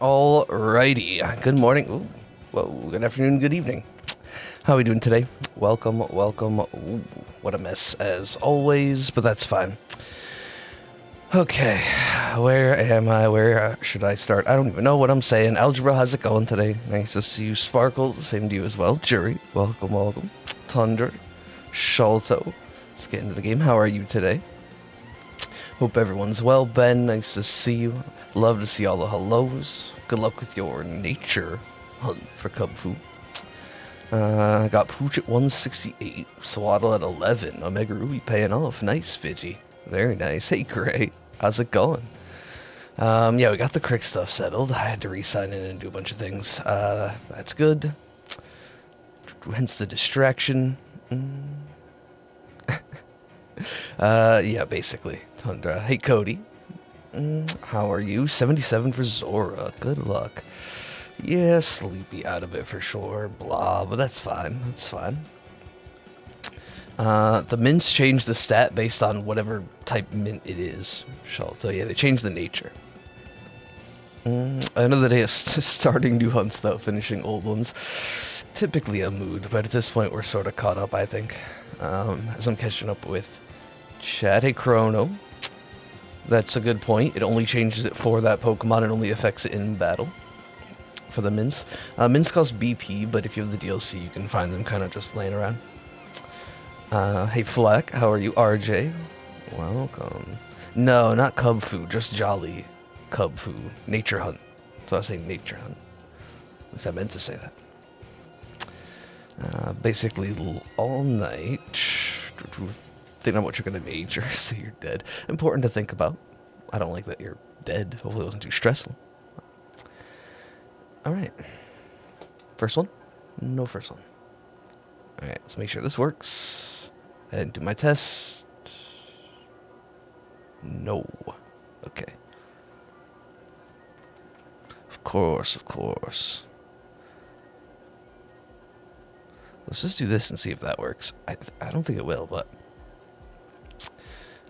Alrighty. Good morning. Ooh, whoa, good afternoon, good evening. How are we doing today? Welcome. Ooh, what a mess, as always, but that's fine. Okay, where am I? Where should I start? I don't even know what I'm saying. Algebra, how's it going today? Nice to see you, Sparkle. Same to you as well. Jury, welcome. Tundra, Sholto. Let's get into the game. How are you today? Hope everyone's well. Ben, nice to see you. Love to see all the hellos. Good luck with your nature hunt for cub food. I got Pooch at 168, Swaddle at 11, Omega Ruby paying off. Nice, Pidgey. Very nice. Hey, Gray. How's it going? Yeah, we got the crick stuff settled. I had to re-sign in and do a bunch of things. That's good. Hence the distraction. Yeah, basically. Tundra. Hey, Cody. How are you? 77 for Zora. Good luck. Yeah, sleepy out of it for sure. Blah, but that's fine. That's fine. The mints change the stat based on whatever type mint it is. So yeah, they change the nature. Another day of starting new hunts without finishing old ones. Typically a mood, but at this point we're sort of caught up, I think. As I'm catching up with Chad. Hey, Chrono. That's a good point. It only changes it for that Pokemon. It only affects it in battle. For the mints. Mints cost BP, but if you have the DLC, you can find them kind of just laying around. Hey, Fleck. How are you? RJ. Welcome. No, not Cub Food. Just Jolly Cub Food. Nature Hunt. So I was saying Nature Hunt. At least I meant to say that. Basically, all night. Think about what you're going to major, so you're dead. Important to think about. I don't like that you're dead. Hopefully it wasn't too stressful. Alright. First one? No first one. Alright, let's make sure this works. And do my test. No. Okay. Of course. Let's just do this and see if that works. I don't think it will, but...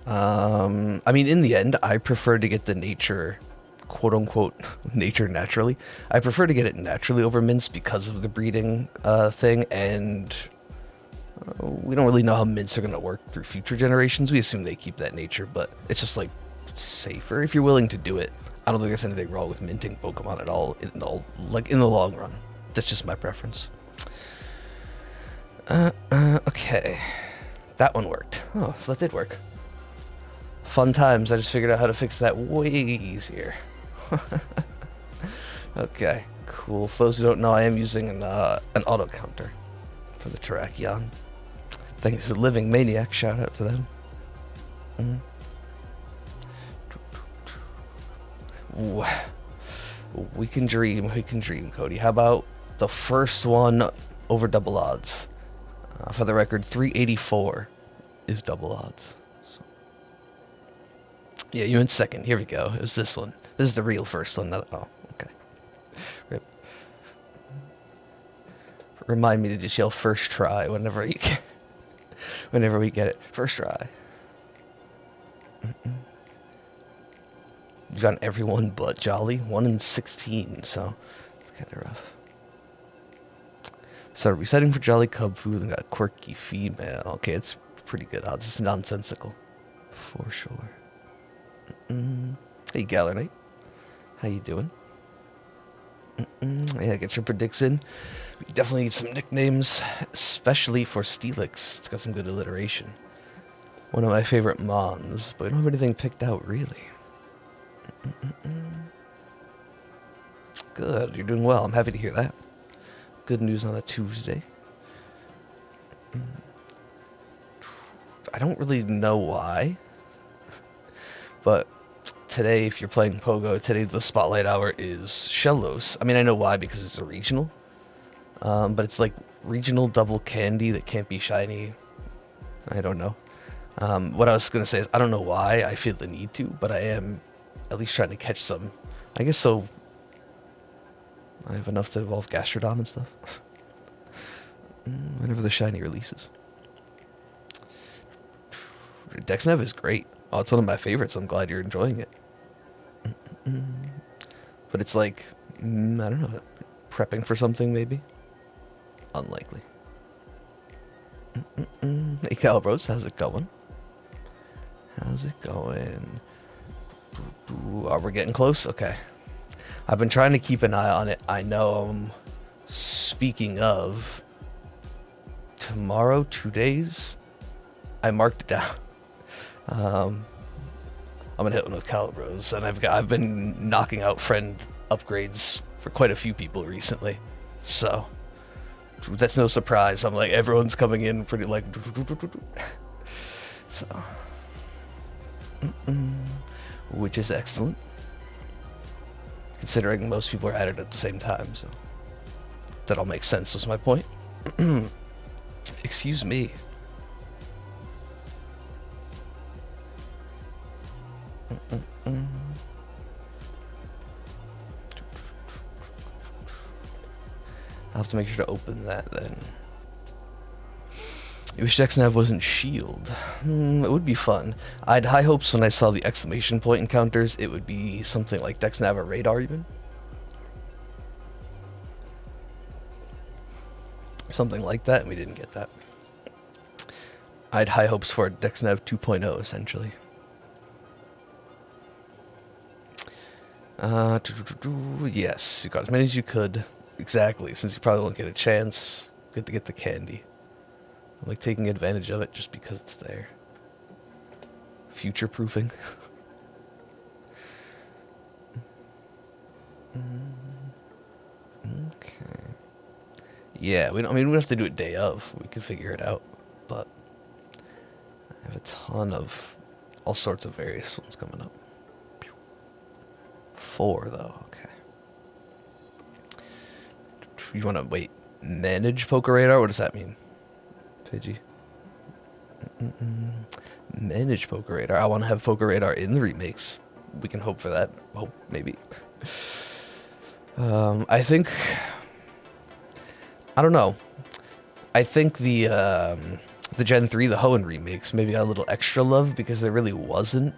I mean, in the end, I prefer to get the nature, quote-unquote, nature naturally. I prefer to get it naturally over mints because of the breeding thing, and we don't really know how mints are going to work through future generations. We assume they keep that nature, but it's just, like, safer if you're willing to do it. I don't think there's anything wrong with minting Pokemon at all, in the long run. That's just my preference. Okay. That one worked. Oh, so that did work. Fun times. I just figured out how to fix that way easier. Okay, cool. For those who don't know, I am using an auto counter for the Terrakion. Thanks to Living Maniac. Shout out to them. Ooh. We can dream, Cody. How about the first one over double odds? For the record, 384 is double odds. Yeah, you went second. Here we go. It was this one. This is the real first one. Oh, okay. Rip. Remind me to just yell first try whenever we get it. First try. You've gotten everyone but Jolly. 1 in 16, so it's kind of rough. So resetting for Jolly Cub Food and got quirky female. Okay, it's pretty good odds. It's nonsensical. For sure. Hey, Galernite. How you doing? Yeah, get your predicts in. We definitely need some nicknames, especially for Steelix. It's got some good alliteration. One of my favorite Mons, but we don't have anything picked out, really. Good, you're doing well. I'm happy to hear that. Good news on a Tuesday. I don't really know why, but today, if you're playing Pogo, today the spotlight hour is Shellos. I mean, I know why, because it's a regional. But it's like regional double candy that can't be shiny. I don't know. What I was going to say is, I don't know why I feel the need to, but I am at least trying to catch some. I guess so I have enough to evolve Gastrodon and stuff. Whenever the shiny releases. Dexnev is great. Oh, it's one of my favorites. I'm glad you're enjoying it. But it's like I don't know. Prepping for something, maybe? Unlikely. Hey, Calibros, how's it going? How's it going? Are we getting close? Okay. I've been trying to keep an eye on it. I know, speaking of, tomorrow, 2 days, I marked it down. I'm gonna hit one with Calibros, and I've been knocking out friend upgrades for quite a few people recently, so that's no surprise. I'm like, everyone's coming in pretty like, so, which is excellent, considering most people are at it at the same time. So that all makes sense. Was my point. Excuse me. I'll have to make sure to open that then. I wish Dexnav wasn't shield. It would be fun. I had high hopes when I saw the exclamation point encounters. It would be something like Dexnav or radar even. Something like that, and we didn't get that. I had high hopes for Dexnav 2.0 essentially. Yes, you got as many as you could. Exactly, since you probably won't get a chance. Good to get the candy. I'm like taking advantage of it just because it's there. Future proofing. Okay. Yeah, we don't have to do it day of. We can figure it out. But I have a ton of all sorts of various ones coming up. 4 though, okay. You want to wait? Manage poker radar? What does that mean? Pidgey. Manage poker radar. I want to have poker radar in the remakes. We can hope for that. Hope maybe. I think. I don't know. I think the Gen 3, the Hoenn remakes, maybe got a little extra love because there really wasn't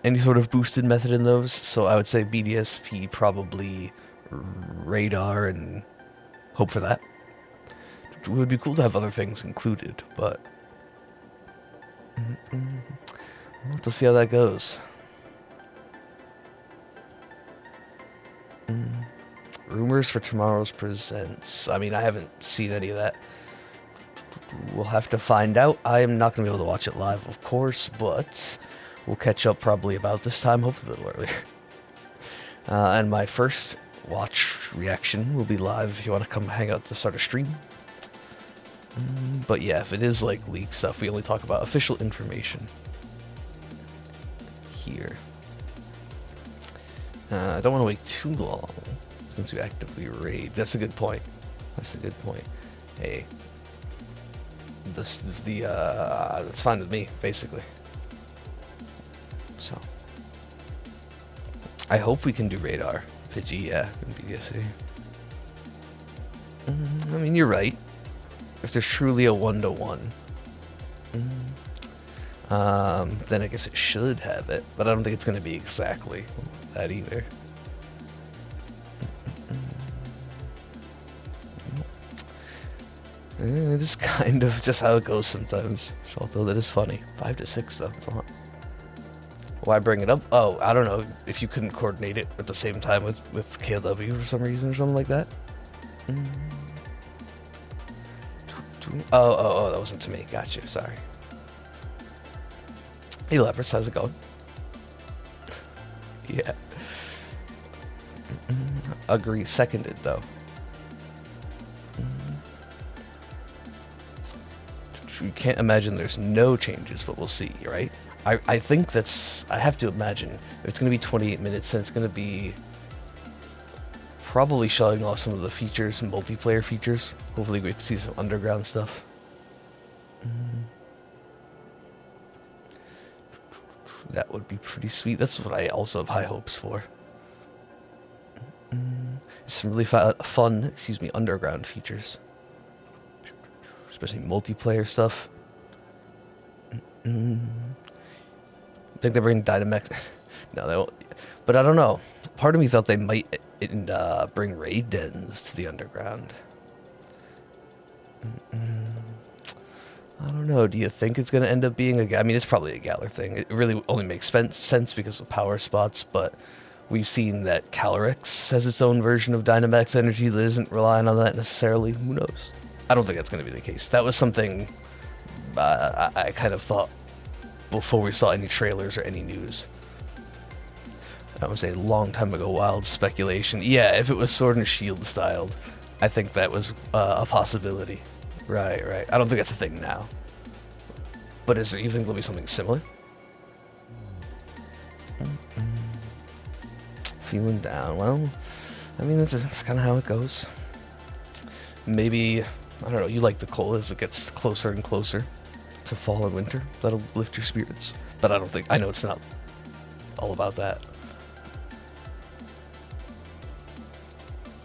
any sort of boosted method in those. So I would say BDSP, probably radar, and hope for that. It would be cool to have other things included, but we'll have to see how that goes. Rumors for tomorrow's presents. I mean, I haven't seen any of that. We'll have to find out. I am not going to be able to watch it live, of course, but we'll catch up probably about this time, hopefully a little earlier. And my first watch reaction will be live if you want to come hang out at the start of stream. But yeah, if it is like leak stuff, we only talk about official information here. I don't want to wait too long since we actively raid. That's a good point. That's a good point. Hey, that's fine with me, basically. So I hope we can do radar. Pidgey, yeah, and BDSA. I mean, you're right. If there's truly a 1-to-1, then I guess it should have it, but I don't think it's going to be exactly that either. It is kind of just how it goes sometimes. Although that is funny. 5 to 6 though, that's a lot. Why bring it up? Oh, I don't know if you couldn't coordinate it at the same time with KLW for some reason or something like that. Oh, that wasn't to me. Gotcha, sorry. Hey, Leprous, how's it going? Yeah. Agree. Seconded, though. You can't imagine there's no changes, but we'll see, right? I think that's... I have to imagine if it's going to be 28 minutes, then it's going to be probably showing off some of the features and multiplayer features. Hopefully we get to see some underground stuff. That would be pretty sweet. That's what I also have high hopes for. Some really fun, underground features. Especially multiplayer stuff. I think they're bringing No, they won't. But I don't know. Part of me thought they might bring raid dens to the underground. I don't know. Do you think it's going to end up being a... I mean, it's probably a Galar thing. It really only makes sense because of power spots, but we've seen that Calyrex has its own version of Dynamax energy that isn't relying on that necessarily. Who knows? I don't think that's going to be the case. That was something I kind of thought before we saw any trailers or any news. That was a long time ago, wild speculation. Yeah, if it was Sword and Shield styled, I think that was a possibility. Right. I don't think that's a thing now. But you think there'll be something similar? Feeling down. Well, I mean, that's kind of how it goes. Maybe, I don't know, you like the cold as it gets closer and closer to fall and winter. That'll lift your spirits. But I know it's not all about that.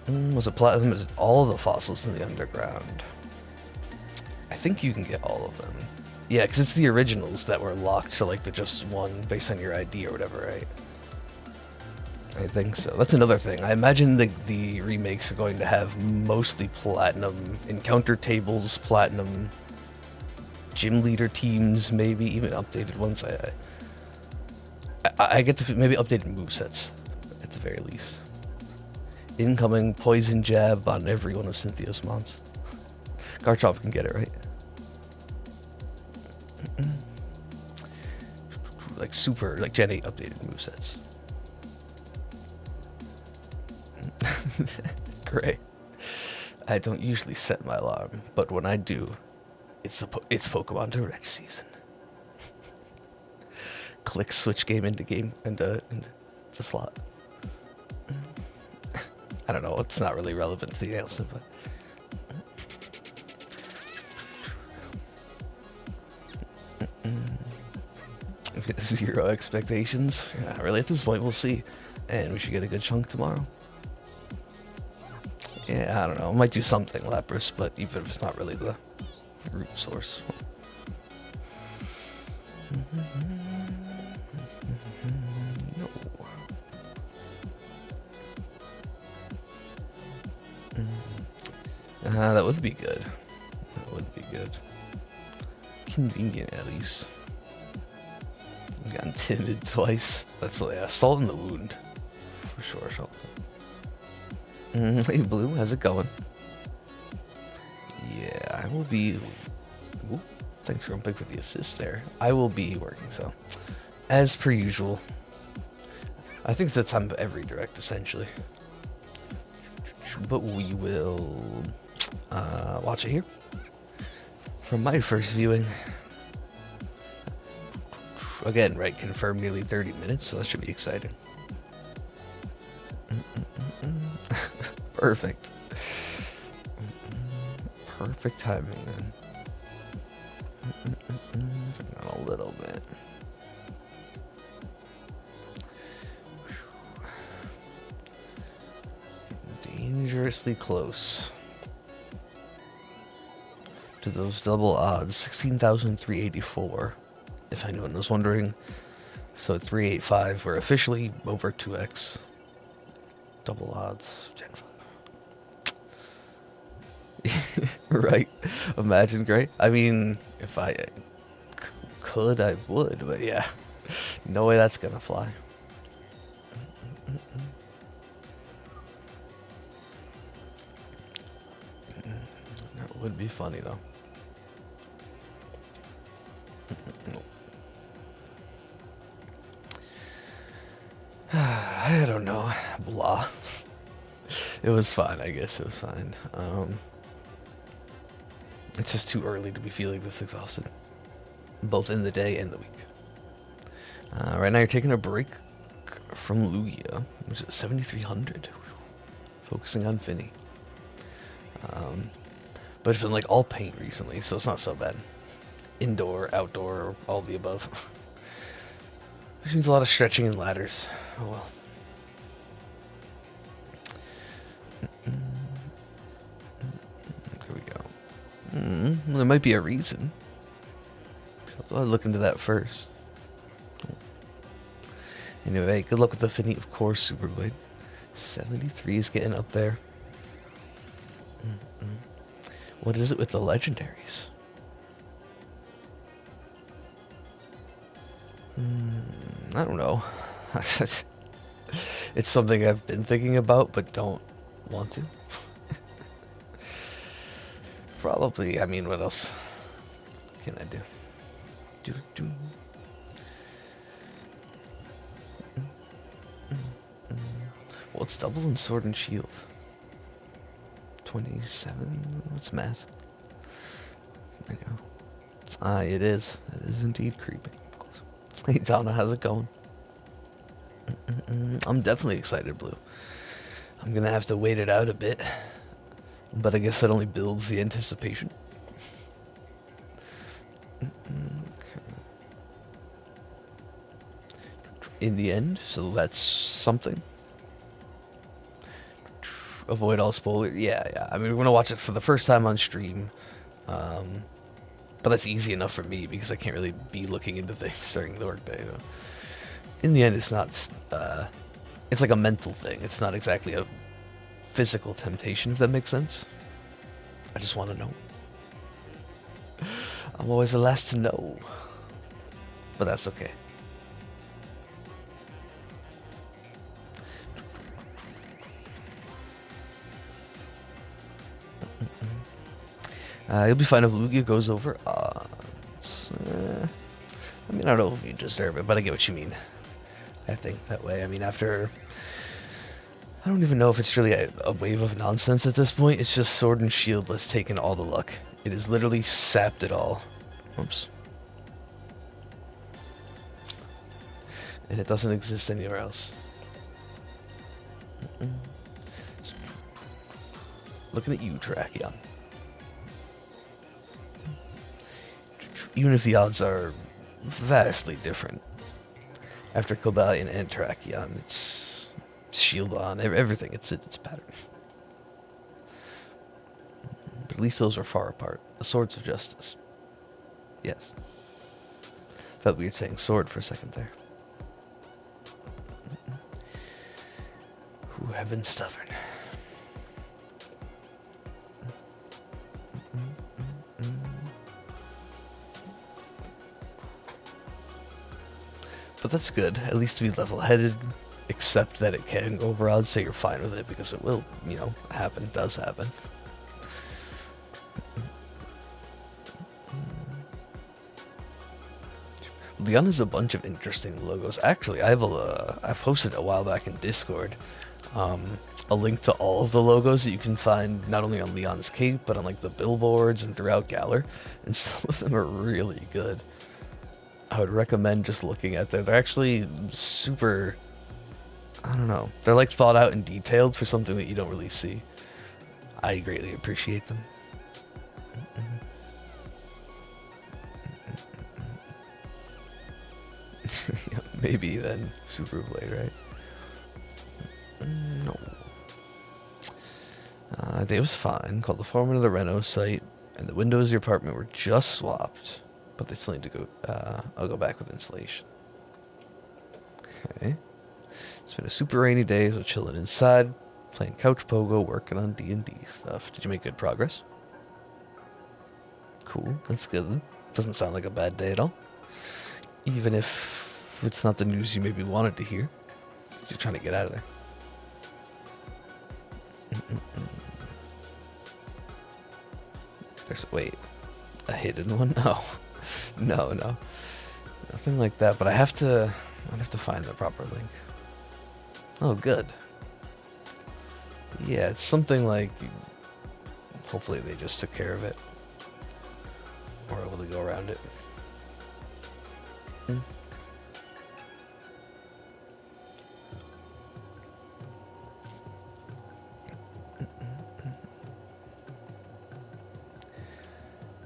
Was it platinum? Is it all of the fossils in the underground? I think you can get all of them. Yeah, because it's the originals that were locked to like the just one based on your ID or whatever, right? I think so. That's another thing. I imagine the remakes are going to have mostly platinum encounter tables, platinum gym leader teams, maybe even updated ones. I get to maybe updated movesets at the very least. Incoming poison jab on every one of Cynthia's mons. Garchomp can get it, right? Like super, like Gen 8 updated movesets. Great. I don't usually set my alarm, but when I do, it's Pokemon Direct season. Click switch game into the slot. I don't know, it's not really relevant to the announcement, but... Zero expectations. Yeah, really, at this point, we'll see. And we should get a good chunk tomorrow. Yeah, I don't know. Might do something Lapras, but even if it's not really the root source. That would be good. That would be good. Convenient, at least. I've gotten timid twice. That's like salt in the wound. For sure, salt. Hey, Blue, how's it going? Yeah, I will be... Ooh, thanks, Grumpig, for the assist there. I will be working, so... As per usual. I think it's the time of every direct, essentially. But we will... watch it here. From my first viewing. Again, right, confirmed nearly 30 minutes, so that should be exciting. Perfect. Perfect timing, then. A little bit. Dangerously close to those double odds. 16,384. If anyone was wondering. So 385, we're officially over 2x. Double odds, Gen 5. Right? Imagine, great. I mean, if I could, I would, but yeah. No way that's gonna fly. That would be funny, though. I don't know. Blah. It was fine, I guess. It was fine. It's just too early to be feeling this exhausted. Both in the day and the week. Right now you're taking a break from Lugia, which is 7,300. Focusing on Finny. But it's been like all paint recently, so it's not so bad. Indoor, outdoor, all the above. Which means a lot of stretching and ladders. Oh well. There we go. Well, there might be a reason. I'll look into that first. Anyway, good luck with the Finny, of course, Super Blade. 73 is getting up there. What is it with the legendaries? I don't know. It's something I've been thinking about, but don't want to. Probably, I mean, what else can I do? Well, it's double in Sword and Shield. 27? What's math? I know. It is. It is indeed creeping. Hey, Donna, how's it going? I'm definitely excited, Blue. I'm gonna have to wait it out a bit. But I guess that only builds the anticipation. In the end, so that's something. Avoid all spoilers. Yeah. I mean, we're gonna watch it for the first time on stream. But that's easy enough for me because I can't really be looking into things during the workday. So. In the end, it's not. It's like a mental thing. It's not exactly a physical temptation, if that makes sense. I just want to know. I'm always the last to know. But that's okay. You'll be fine if Lugia goes over. I mean, I don't know if you deserve it, but I get what you mean. I think that way. I mean, after... I don't even know if it's really a wave of nonsense at this point. It's just Sword and Shield that's taken all the luck. It has literally sapped it all. Oops. And it doesn't exist anywhere else. Looking at you, Tracheon. Even if the odds are vastly different. After Cobalion and Tracheon, it's Shield on, everything, it's pattern. But at least those are far apart. The Swords of Justice. Yes. Felt weird saying sword for a second there. Who have been stubborn. But that's good, at least to be level-headed, accept that it can go over odds, say you're fine with it, because it will, you know, happen, does happen. Leon has a bunch of interesting logos. Actually, I posted a while back in Discord, a link to all of the logos that you can find, not only on Leon's cape, but on like the billboards and throughout Galar, and some of them are really good. I would recommend just looking at them. They're actually super, I don't know, they're like thought out and detailed for something that you don't really see. I greatly appreciate them. Yeah, maybe then Super Blade, right? No. Day was fine. Called the foreman of the Reno site, and the windows of your apartment were just swapped. But they still need to go, I'll go back with installation. Okay. It's been a super rainy day, so chilling inside, playing couch pogo, working on D&D stuff. Did you make good progress? Cool, that's good. Doesn't sound like a bad day at all. Even if it's not the news you maybe wanted to hear. Since you're trying to get out of there. Wait, a hidden one? No. No. Nothing like that, but I'd have to find the proper link. Oh, good. Yeah, it's something like, hopefully they just took care of it. Or able to go around it.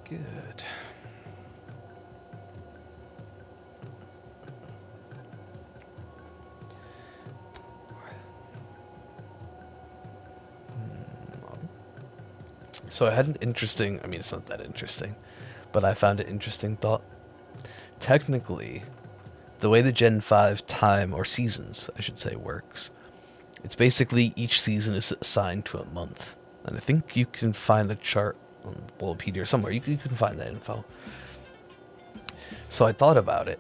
Good. So I had an interesting, I mean, it's not that interesting, but I found an interesting thought. Technically, the way the Gen 5 time, or seasons, I should say, works, it's basically each season is assigned to a month. And I think you can find a chart on Wikipedia or somewhere. You can find that info. So I thought about it.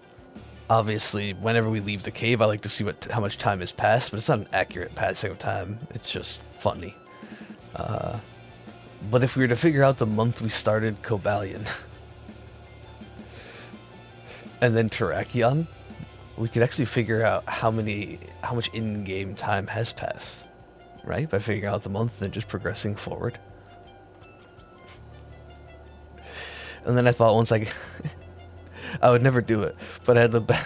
Obviously, whenever we leave the cave, I like to see how much time has passed, but it's not an accurate passing of time. It's just funny. But if we were to figure out the month we started Cobalion and then Terrakion, we could actually figure out how much in-game time has passed, right? By figuring out the month and then just progressing forward. And then I thought once I would never do it, but I had the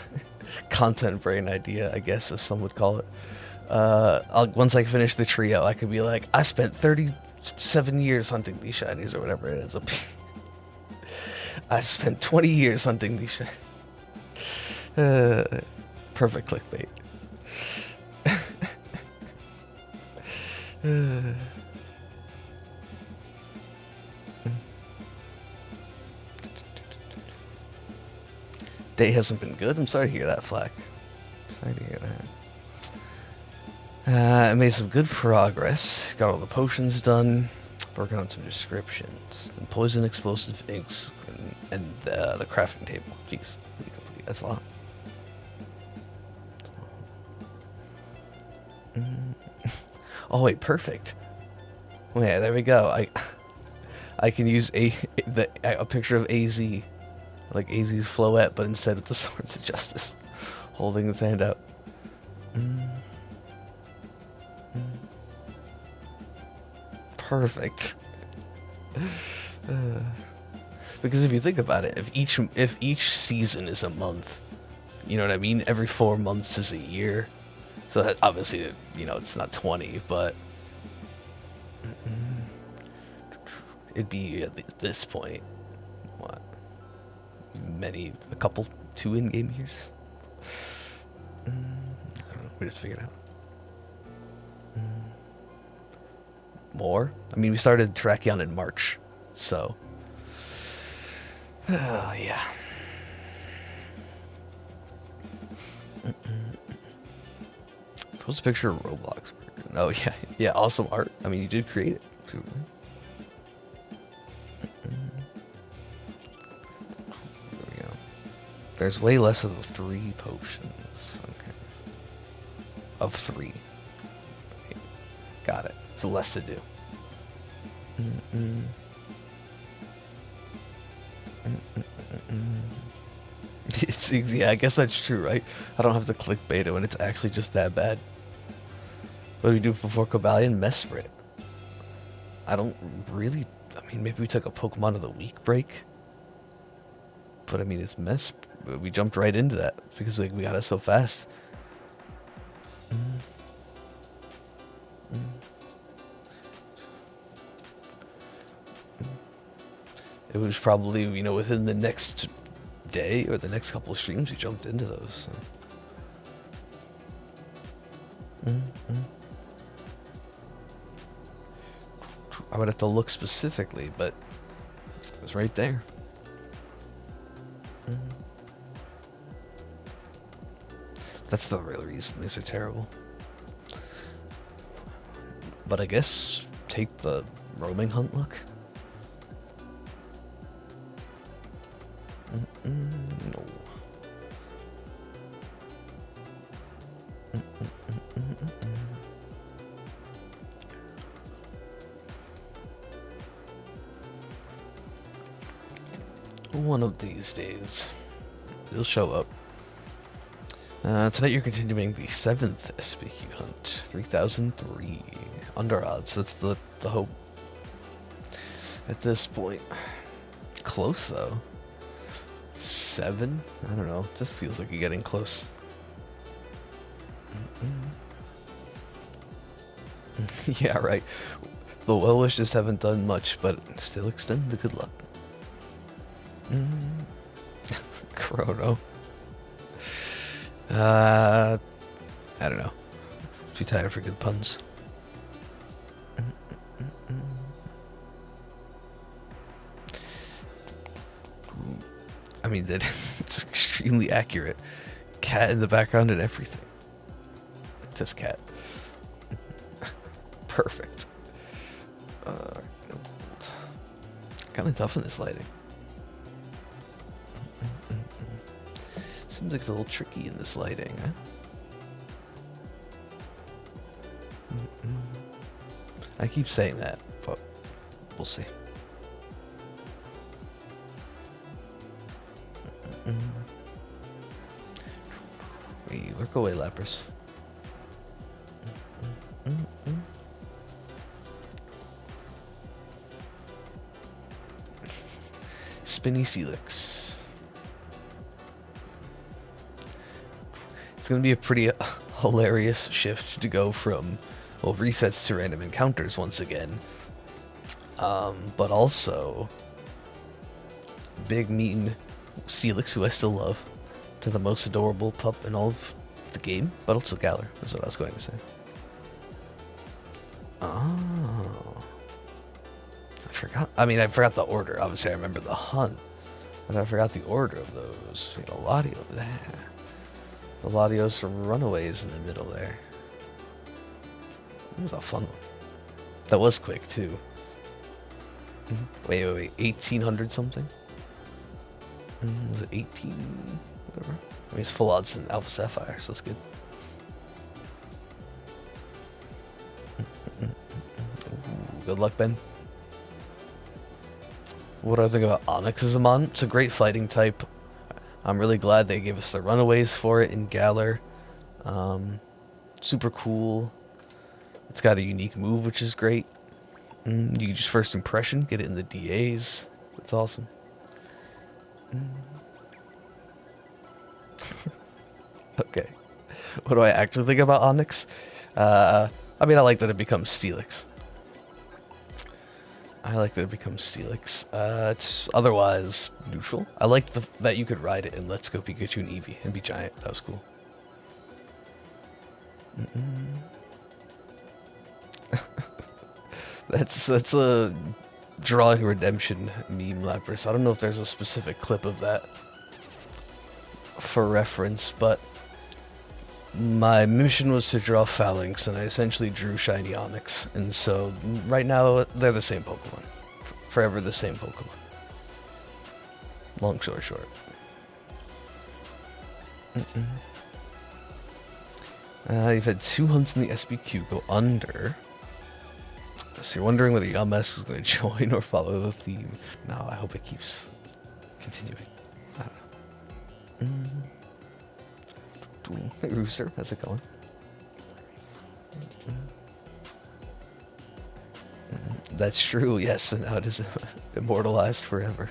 content brain idea, I guess, as some would call it. Once I finish the trio, I could be like, I spent 37 years hunting these shinies, or whatever it ends up being. I spent 20 years hunting these shinies. Perfect clickbait. Day hasn't been good. I'm sorry to hear that, Flack. Sorry to hear that. I made some good progress. Got all the potions done. Working on some descriptions. And poison, explosive inks, and the crafting table. Jeez, that's a lot. Oh wait, perfect. Oh, yeah, there we go. I can use a picture of AZ, like AZ's Floette, but instead with the Swords of Justice, holding his hand out. Perfect. Because if you think about it, if each season is a month, you know what I mean? Every 4 months is a year. So that obviously, you know, it's not 20, but it'd be at this point, what? A couple, 2 in-game years? I don't know, we just figured it out. More? I mean, we started Terrakion in March, so. Yeah. Post a picture of Roblox. Oh, yeah. Yeah, awesome art. I mean, you did create it, too, right? There we go. There's way less of the 3 potions. Okay. Of 3. Okay. Got it. So less to do. Yeah, I guess that's true, right? I don't have to click beta when it's actually just that bad. What do we do before Cobalion? Mesprit. I don't really... I mean, maybe we took a Pokemon of the Week break. But I mean, it's we jumped right into that because like we got it so fast. It was probably, you know, within the next day or the next couple of streams we jumped into those. So. I would have to look specifically, but it was right there. That's the real reason these are terrible. But I guess take the roaming hunt look. No. One of these days, it'll show up. Tonight you're continuing the 7th SPQ hunt, 3003. Under odds, that's the hope. At this point. Close, though. 7? I don't know. Just feels like you're getting close. Yeah, right. The well-wishers haven't done much, but still extend the good luck. Chrono. I don't know. Too tired for good puns. I mean, that it's extremely accurate. cat in the background and everything. This cat. Perfect. Kind of tough in this lighting. Seems like it's a little tricky in this lighting, huh? I keep saying that, but we'll see. Hey, lurk away, Lapras. Spinny Celix. It's going to be a pretty hilarious shift to go from, well, resets to random encounters once again. But also, big, mean Steelix, who I still love, to the most adorable pup in all of the game, but also Galar, is what I was going to say. Oh. I forgot the order. Obviously, I remember the hunt, but I forgot the order of those. You know, Ladio there. The Latios from Runaways in the middle there. That was a fun one. That was quick, too. Wait. 1800 something? Was it 18? Whatever. I mean, it's full odds in Alpha Sapphire, so that's good. Good luck, Ben. What do I think about Onyxamon? It's a great fighting type. I'm really glad they gave us the Runaways for it in Galar. Super cool. It's got a unique move, which is great. You can just first impression, get it in the DAs. That's awesome. Okay. What do I actually think about Onyx? I like that it becomes Steelix. It's otherwise neutral. I liked that you could ride it in Let's Go Pikachu and Eevee and be giant. That was cool. That's a Drawing Redemption meme, Lapras. I don't know if there's a specific clip of that for reference, but my mission was to draw Phalanx, and I essentially drew Shiny Onyx, and so right now they're the same Pokemon. Forever the same Pokemon. Long story short. You've had 2 hunts in the SBQ go under. So you're wondering whether Yamask is going to join or follow the theme. No, I hope it keeps continuing. I don't know. Hey, Rooster, how's it going? That's true, yes, and now it is immortalized forever.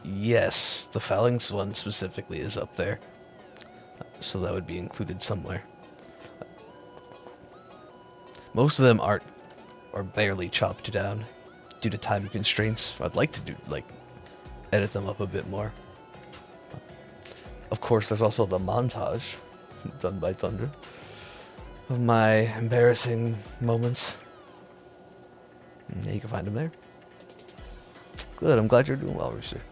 Yes, the Phalanx one specifically is up there. So that would be included somewhere. Most of them are barely chopped down due to time constraints. I'd like to edit them up a bit more. Of course, there's also the montage done by Thunder of my embarrassing moments. Yeah, you can find them there. Good, I'm glad you're doing well, Rooster.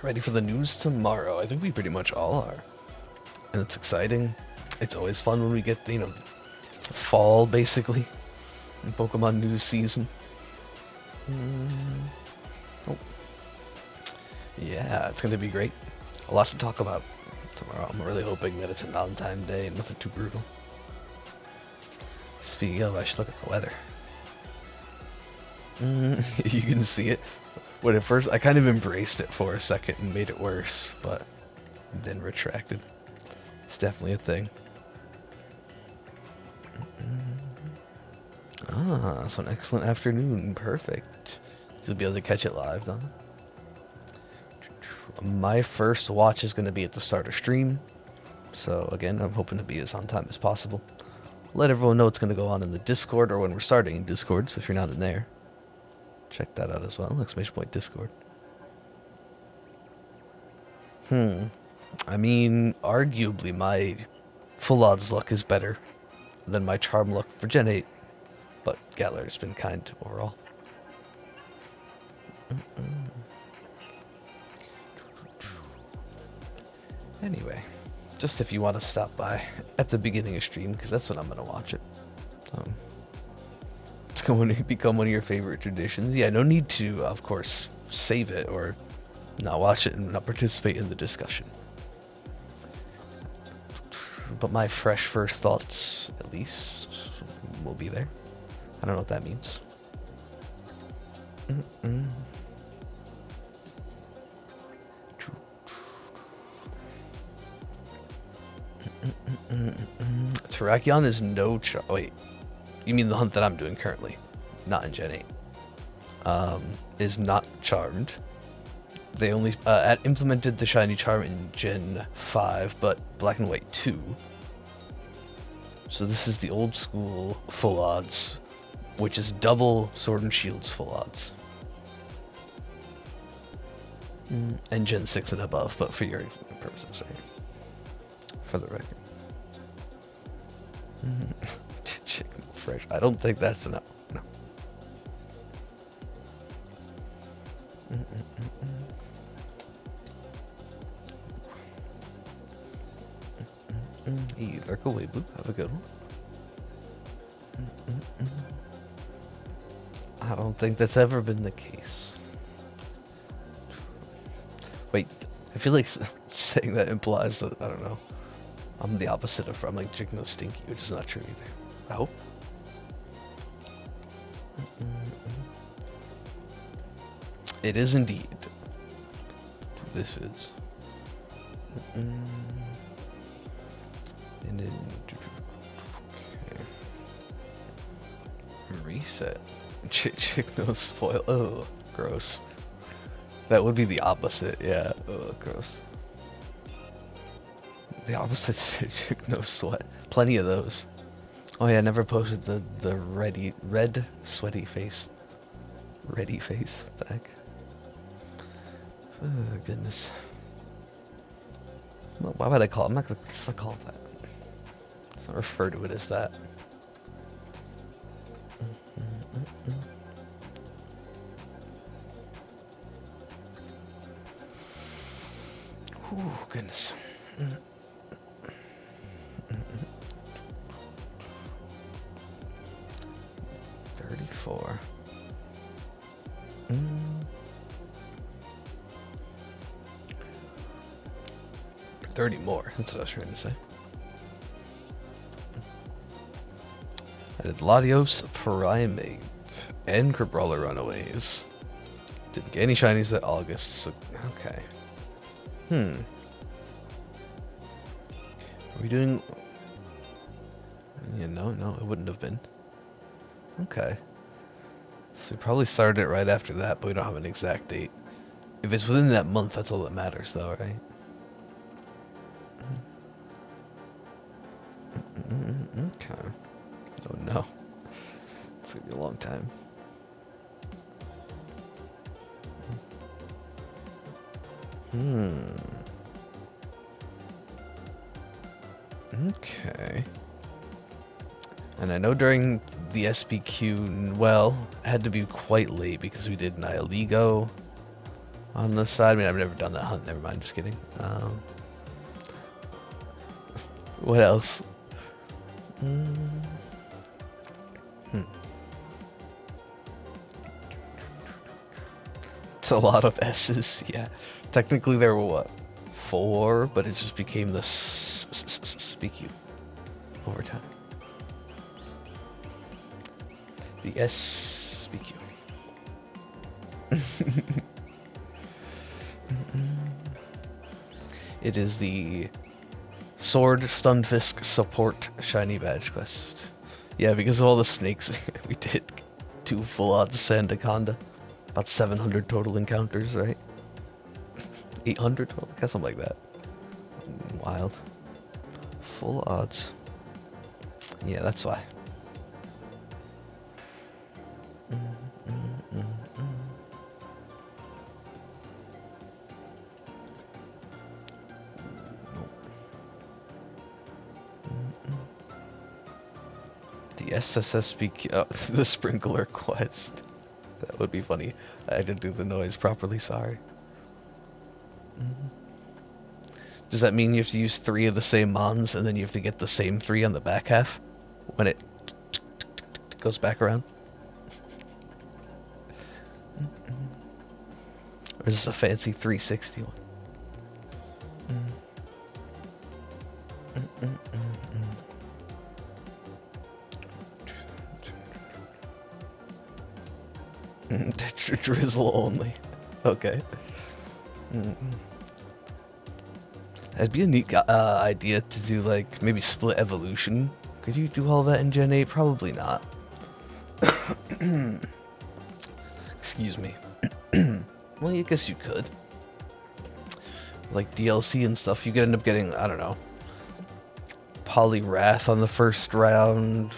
Ready for the news tomorrow? I think we pretty much all are. And it's exciting. It's always fun when we get, fall, basically, in Pokemon news season. Oh. Yeah, it's going to be great. A lot to talk about tomorrow. I'm really hoping that it's a non-time day and nothing too brutal. Speaking of, I should look at the weather. You can see it. When at first, I kind of embraced it for a second and made it worse, but then retracted. It's definitely a thing. So an excellent afternoon. Perfect. You'll be able to catch it live, Donna. My first watch is going to be at the start of stream. So again, I'm hoping to be as on time as possible. Let everyone know what's going to go on in the Discord or when we're starting Discord, so if you're not in there, check that out as well. !Discord. I mean, arguably my full odds luck is better than my charm luck for Gen 8, but Galar's been kind overall. Anyway, just if you want to stop by at the beginning of stream, because that's when I'm going to watch it. It's going to become one of your favorite traditions. Yeah, no need to, of course, save it or not watch it and not participate in the discussion. But my fresh first thoughts, at least, will be there. I don't know what that means. Terrakion is no wait, you mean the hunt that I'm doing currently, not in Gen 8, is not charmed. They only implemented the shiny charm in Gen 5, but Black and White 2. So this is the old school full odds, which is double Sword and Shield's full odds. And Gen 6 and above, but for your purposes, right? For the record. Chicken fresh. I don't think that's enough. No. Hey, Lurk away, Boo. Have a good one. I don't think that's ever been the case. Wait, I feel like saying that implies that, I don't know, I'm the opposite of I'm like chicken no stinky, which is not true either. I hope. It is indeed. This is. And then okay. Reset. Chick no spoil. Oh, gross. That would be the opposite. Yeah. Oh, gross. The opposite chick no sweat. Plenty of those. Oh yeah, I never posted the red sweaty face. Ready face. What the heck? Oh goodness. Well, why would I call it? I'm not gonna call it that. Let's not refer to it as that. Oh goodness. 34. 30 more. That's what I was trying to say. I did Latios, Primeape, and Crabrawler Runaways. Didn't get any shinies that August, so okay. Are we doing... Yeah, no, it wouldn't have been. Okay. So we probably started it right after that, but we don't have an exact date. If it's within that month, that's all that matters, though, right? Okay. Oh no. It's gonna be a long time. Okay. And I know during the SBQ, well, it had to be quite late because we did Nihiligo on the side. I mean, I've never done that hunt. Never mind. Just kidding. What else? It's a lot of S's. Yeah. Technically, there were what? 4, but it just became the SBQ over time. The SBQ. It is the Sword Stunfisk Support Shiny Badge Quest. Yeah, because of all the snakes, we did 2 full odds Sandaconda. About 700 total encounters, right? 800 total? I guess something like that. Wild. Full odds. Yeah, that's why. The SSSBQ, the sprinkler quest. That would be funny. I didn't do the noise properly, sorry. Does that mean you have to use 3 of the same mons and then you have to get the same 3 on the back half when it goes back around? Or is this a fancy 360 one? Drizzle only. Okay. That'd be a neat idea to do, like, maybe split evolution. Could you do all that in Gen 8? Probably not. Excuse me. Well, I guess you could. Like DLC and stuff, you could end up getting, I don't know, Poliwrath on the first round,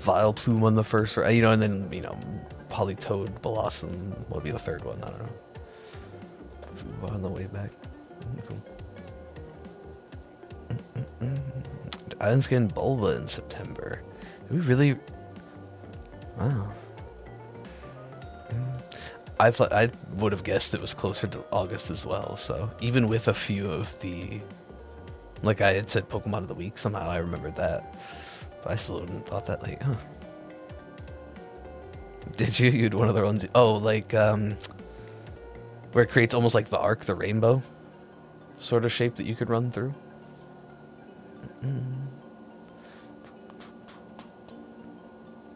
Vileplume on the first round, you know, and then, you know, Politoed, Blossom, what would be the third one? I don't know. On the way back. Cool. Island's getting Bulba in September. Did we really? Wow. I thought I would have guessed it was closer to August as well. So even with a few of the, like I had said, Pokemon of the Week, somehow I remembered that. But I still hadn't thought that late, huh? Did you? You had one of the ones. Oh, like where it creates almost like the arc, the rainbow sort of shape that you could run through.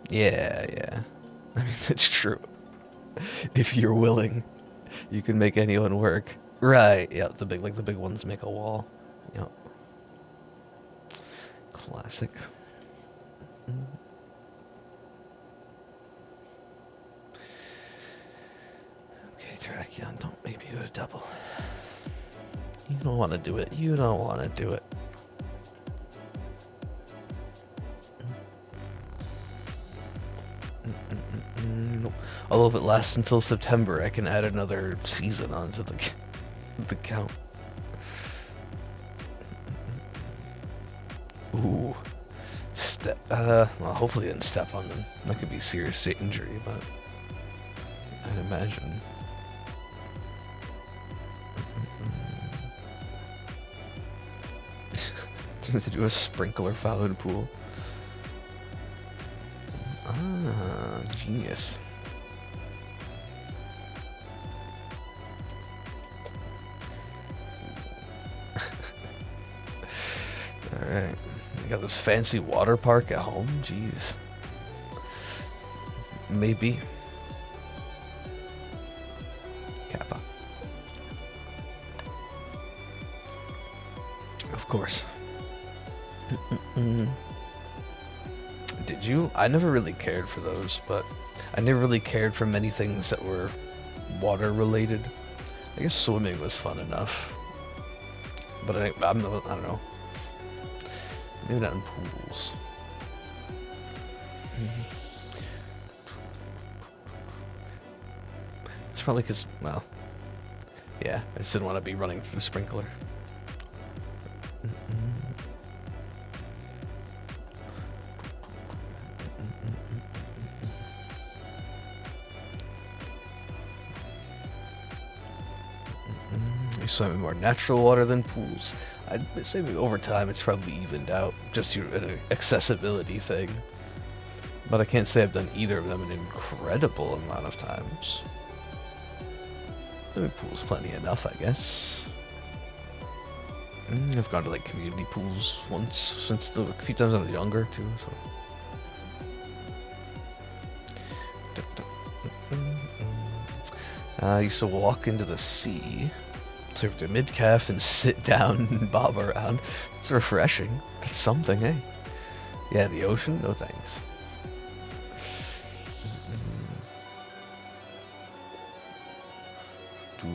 Yeah. I mean, that's true. If you're willing, you can make anyone work. Right, yeah, the big ones make a wall. Yep. Classic. Okay, Terrakion, don't maybe do a double. You don't want to do it. You don't want to do it. Nope. Although if it lasts until September, I can add another season onto the count. Ooh. Well, hopefully didn't step on them. That could be serious injury, but I'd imagine. To do a sprinkler fountain pool. Ah, genius. Alright. We got this fancy water park at home? Jeez. Maybe. Kappa. Of course. Did you? I never really cared for those, but I never really cared for many things that were water related. I guess swimming was fun enough, but I don't know. Maybe not in pools. It's probably because, well, yeah, I just didn't want to be running through the sprinkler. You swim in more natural water than pools. I'd say over time it's probably evened out, just an accessibility thing. But I can't say I've done either of them an incredible amount of times. Swimming pool's plenty enough, I guess. I've gone to like community pools once, since a few times when I was younger too, so. I used to walk into the sea, surf to mid-calf, and sit down and bob around. It's refreshing. That's something, eh? Yeah, the ocean? No thanks.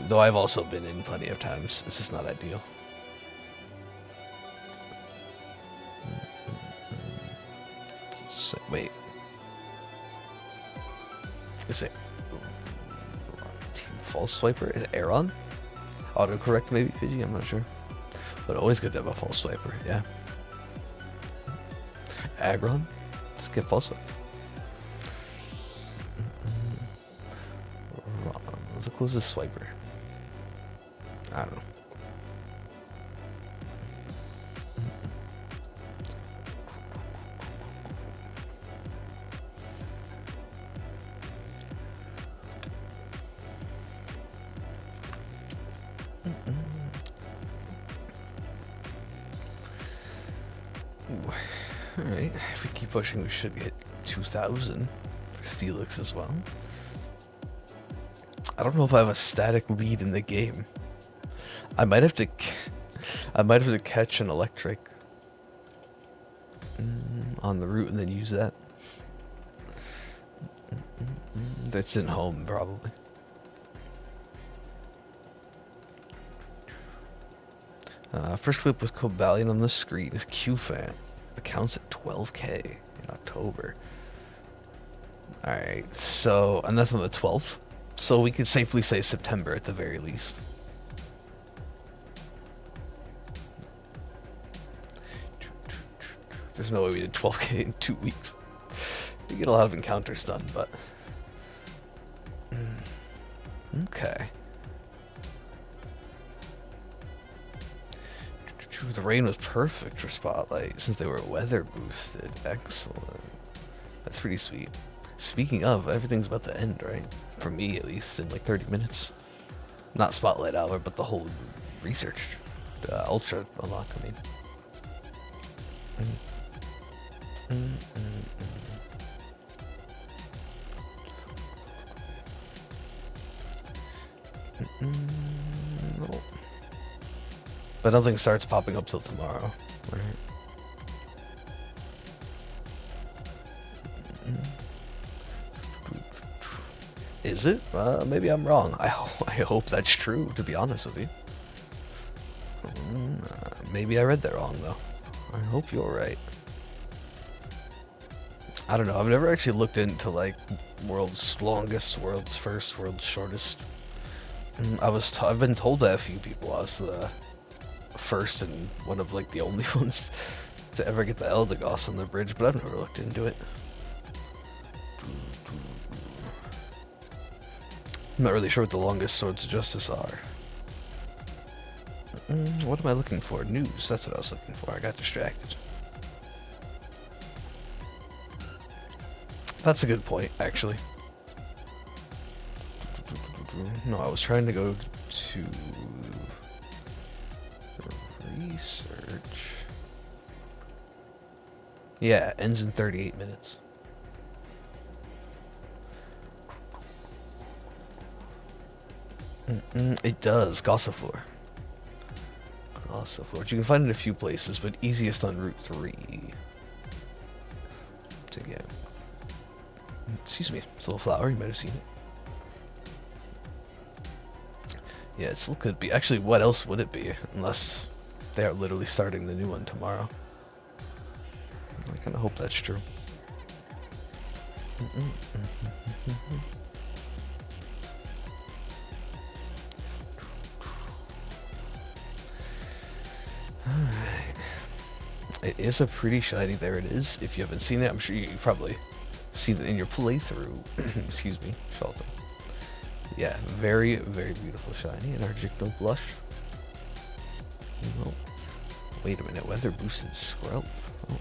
Though I've also been in plenty of times. It's just not ideal. So, wait. Is it false swiper? Is it Aeron? Autocorrect maybe, Pidgey? I'm not sure. But always good to have a false swiper, yeah. Aggron? Skip also. What's the closest swiper? I don't know. Alright, if we keep pushing, we should get 2,000 for Steelix as well. I don't know if I have a static lead in the game. I might have to catch an electric on the route and then use that. That's in home, probably. First clip was Cobalion on the screen is Q-Fan. The count's at 12k in October. Alright, so, and that's on the 12th. So we could safely say September at the very least. There's no way we did 12k in 2 weeks. We get a lot of encounters done, but... Okay. The rain was perfect for Spotlight since they were weather boosted. Excellent. That's pretty sweet. Speaking of, everything's about to end, right? For me, at least, in like 30 minutes. Not Spotlight Hour, but the whole research. Ultra unlock, I mean. No. But nothing starts popping up till tomorrow, right? Is it? Maybe I'm wrong. I hope that's true, to be honest with you. Maybe I read that wrong, though. I hope you're right. I don't know. I've never actually looked into, like, world's longest, world's first, world's shortest. I've been told by a few people I was the first and one of, like, the only ones to ever get the Eldegoss on the bridge, but I've never looked into it. I'm not really sure what the longest Swords of Justice are. What am I looking for? News. That's what I was looking for. I got distracted. That's a good point, actually. No, I was trying to go to research. Yeah, ends in 38 minutes. It does. Gossifleur. Gossifleur. You can find it in a few places, but easiest on Route 3 to get. Excuse me. It's a little flower. You might have seen it. Yeah, it still could be. Actually, what else would it be? Unless they are literally starting the new one tomorrow. I kind of hope that's true. Alright. It is a pretty shiny. There it is. If you haven't seen it, I'm sure you've probably seen it in your playthrough. Excuse me, Shelton. Yeah, very, very beautiful shiny. And Argicno Blush. Oh, wait a minute. Weather boosted Squirrel. Oh.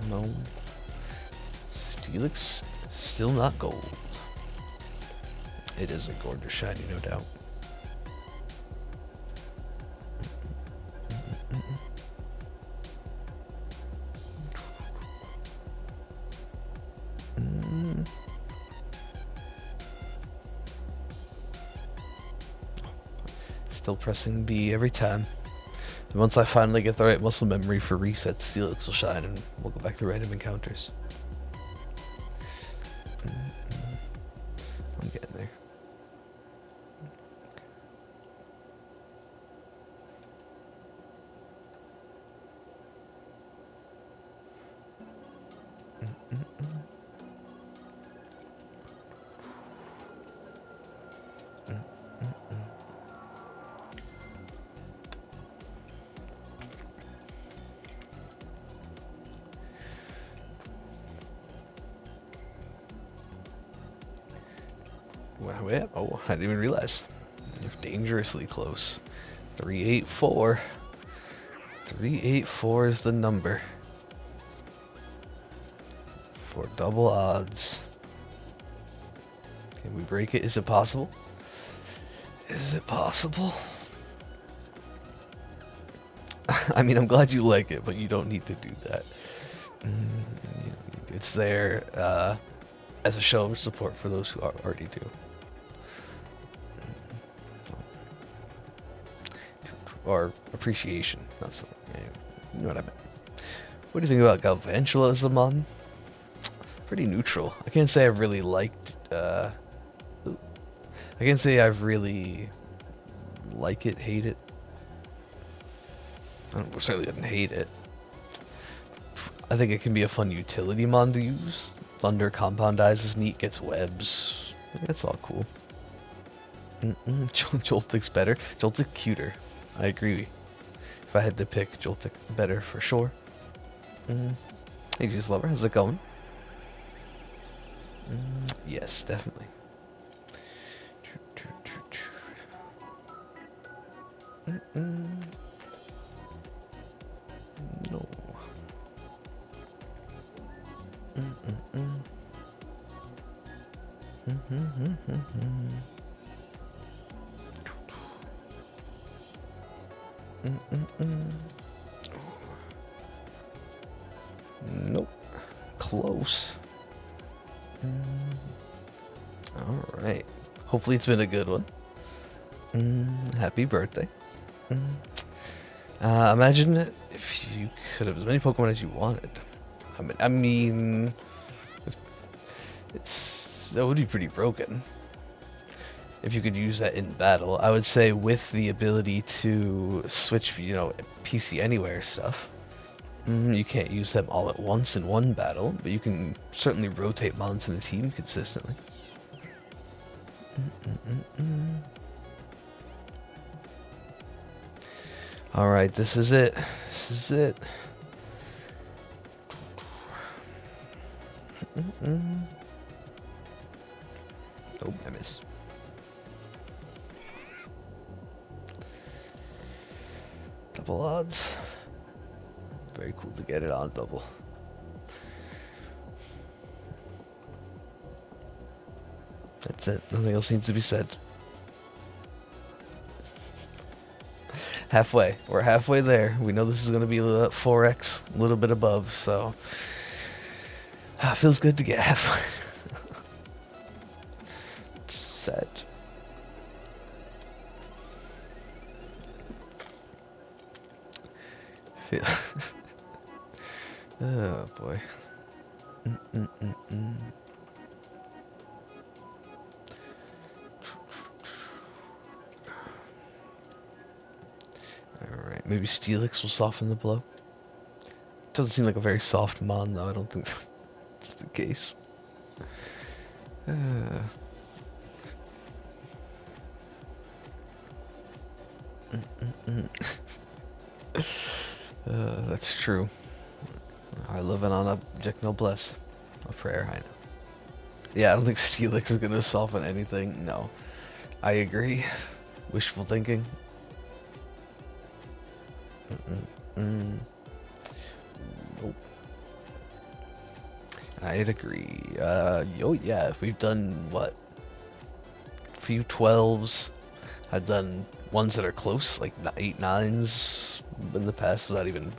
No. Steelix still not gold. It is a gorgeous shiny, no doubt. Still pressing B every time. And once I finally get the right muscle memory for resets, Steelix will shine and we'll go back to random encounters. I'm getting there. Yeah. Oh, I didn't even realize. You're dangerously close. 384. 384 is the number. For double odds. Can we break it? Is it possible? Is it possible? I mean, I'm glad you like it, but you don't need to do that. It's there as a show of support for those who already do. Or appreciation, not something. You know what I meant. What do you think about Galvantulism? Pretty neutral. I can't say I've really liked. I can't say I've really like it, hate it. I certainly didn't hate it. I think it can be a fun utility mon to use. Thunder compoundize is neat, gets webs. That's all cool. Joltik's better. Joltik cuter. I agree. If I had to pick, Joltik better for sure. Aegis Lover, how's it going? Yes, definitely. No. Nope. Close. Alright. Hopefully it's been a good one. Happy birthday. Imagine if you could have as many Pokemon as you wanted. I mean that would be pretty broken. If you could use that in battle, I would say with the ability to switch, PC Anywhere stuff. You can't use them all at once in one battle, but you can certainly rotate mons in a team consistently. Alright, this is it. This is it. Oh, I missed. Double odds. Very cool to get it on double. That's it. Nothing else needs to be said. Halfway. We're halfway there. We know this is going to be a 4x, a little bit above, so feels good to get halfway. Set. Feel. Oh boy. Alright, maybe Steelix will soften the blow. Doesn't seem like a very soft mon though, I don't think that's the case. That's true. I live in on object noblesse. A prayer, I know. Yeah, I don't think Steelix is gonna soften anything. No. I agree. Wishful thinking. Nope. I'd agree. Yeah, we've done what? A few 12s. I've done ones that are close, like 8 9s in the past without even,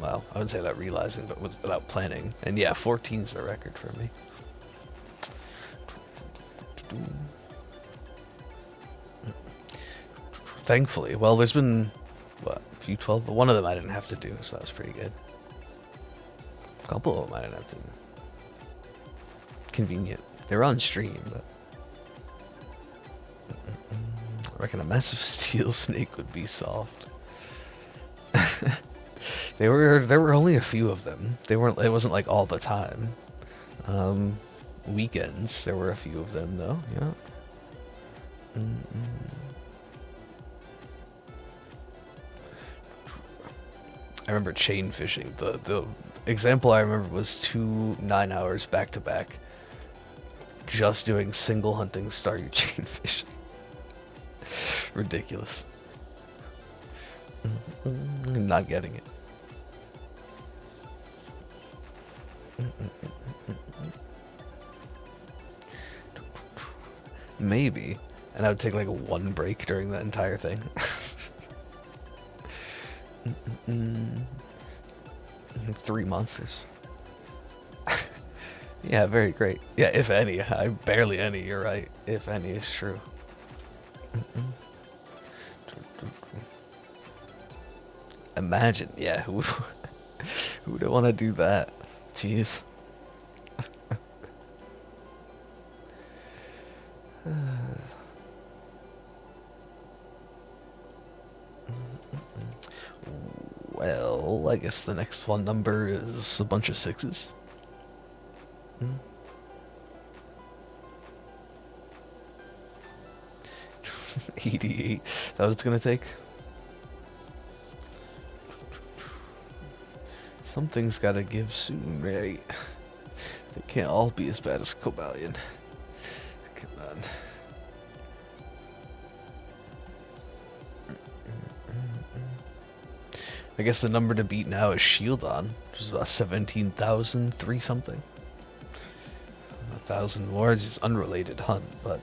well, I wouldn't say without realizing, but without planning. And yeah, 14's the record for me. Thankfully, well, there's been, what, a few 12, but one of them I didn't have to do, so that was pretty good. A couple of them I didn't have to do. Convenient. They were on stream, but I reckon a massive steel snake would be soft. There were only a few of them. It wasn't like all the time. Weekends there were a few of them though, yeah. I remember chain fishing. The example I remember was 2 9 hours back to back. just doing single hunting Staryu chain fishing. Ridiculous. Not getting it. Maybe. And I would take like one break during that entire thing. 3 monsters. Yeah, very great. Yeah, if any. Barely any, you're right. If any is true. Imagine, yeah, who would want to do that? Jeez. Well, I guess the next one number is a bunch of 6s. 88. That what it's gonna take? Something's gotta give soon, right? They can't all be as bad as Cobalion. Come on. I guess the number to beat now is Shieldon, which is about 17,003 something. 1,000 more is unrelated hunt, but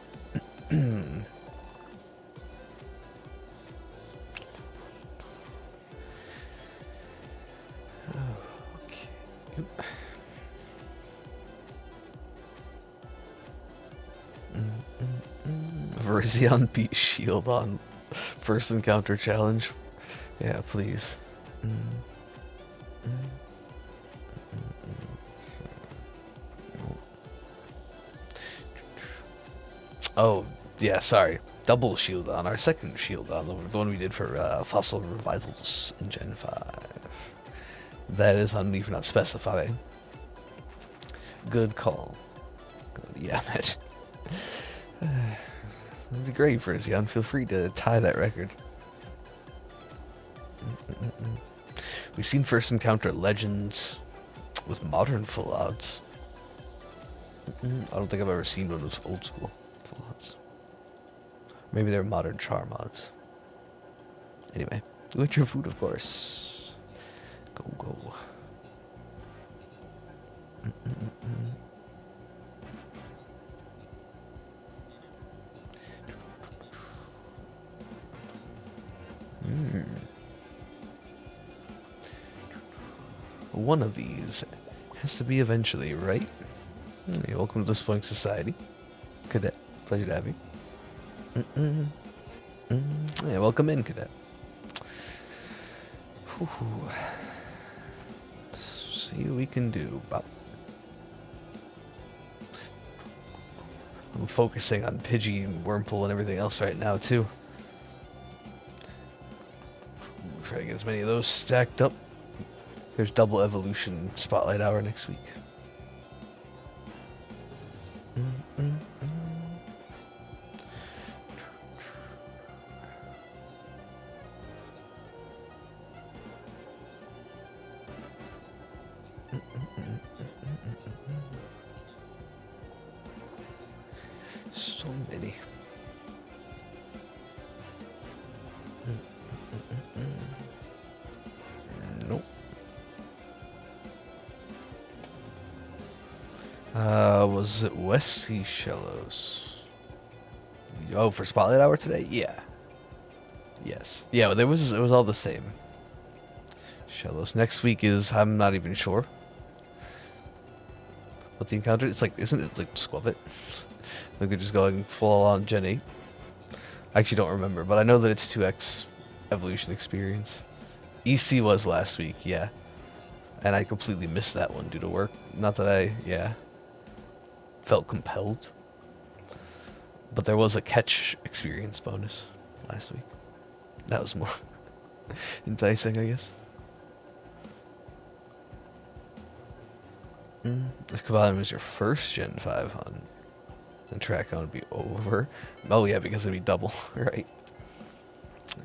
Virizion beat Shieldon first encounter challenge. Yeah, please. Oh, yeah, sorry. Double Shieldon, our second Shieldon, the one we did for Fossil Revivals in Gen 5. That is on me for not specifying. Good call. Yeah, imagine. That'd be great for Zion. Feel free to tie that record. We've seen first encounter legends with modern full odds. I don't think I've ever seen one with old school full odds. Maybe they're modern charm odds. Anyway, with your food, of course. Go. One of these has to be eventually, right? Hey, welcome to the Spelling Society. Cadet, pleasure to have you. Yeah, welcome in, Cadet. Let's see what we can do. I'm focusing on Pidgey and Wurmple and everything else right now, too. Try to get as many of those stacked up. There's double evolution spotlight hour next week. So many. Nope. Was it West Sea Shallows? Oh, for Spotlight Hour today? Yeah. Yes. Yeah, it was all the same. Shallows. Next week is, I'm not even sure what the encounter is. It's like, isn't it like Squabbit? Like they're just going full on Gen 8. I actually don't remember, but I know that it's 2x evolution experience. EC was last week, yeah. And I completely missed that one due to work. Not that I, felt compelled. But there was a catch experience bonus last week. That was more enticing, I guess. If Cobalion was your first Gen 5 hunt, then track hunt would be over. Oh yeah, because it'd be double, right?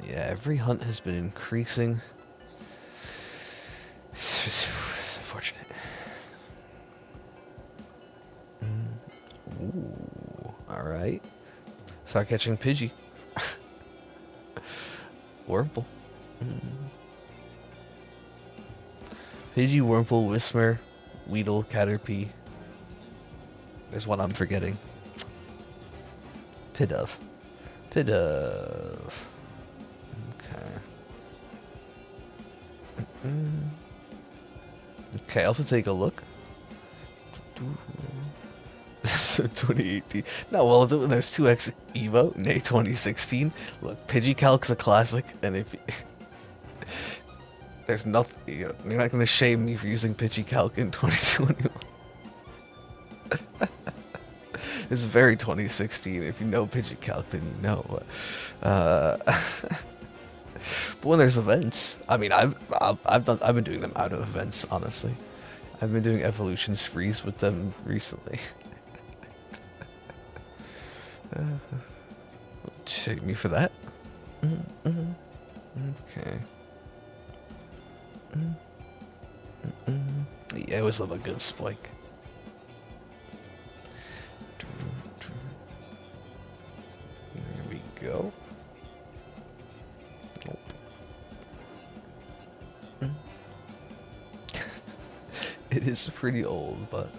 Yeah, every hunt has been increasing. It's unfortunate. Ooh, alright. Start catching Pidgey. Wurmple. Pidgey, Wurmple, Whismur, Weedle, Caterpie. There's one I'm forgetting. Pidove. Pidove. Okay. Okay, I'll have to take a look. This is 2018. No, well, there's 2X Evo, nay 2016. Look, Pidgeycalc's a classic, and if there's nothing, you're not going to shame me for using Pidgeycalc in 2021. It's very 2016. If you know Pidgeycalc, then you know. But when there's events, I mean, I've been doing them out of events. Honestly, I've been doing evolution sprees with them recently. Shame me for that. Okay. Yeah, I always love a good spike. There we go. Nope. It is pretty old, but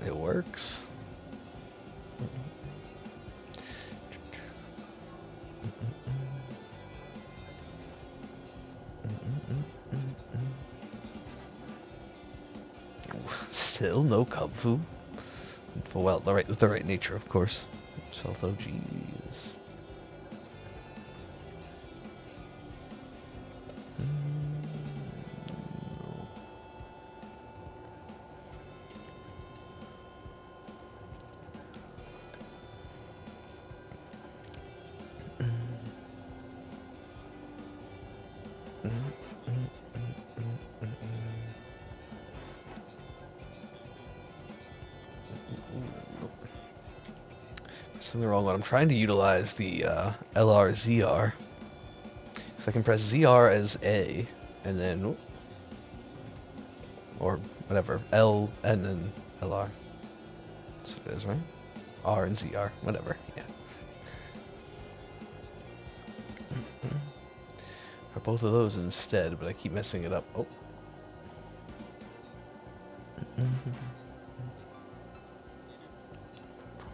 it works. Still no Kubfu. Well, with the right nature, of course. Stealth OGs. It's in the wrong one. I'm trying to utilize the LR ZR. So I can press ZR as A, and then, or whatever, L and then LR. That's what it is, right? R and ZR, whatever, yeah. Or both of those instead, but I keep messing it up. Oh.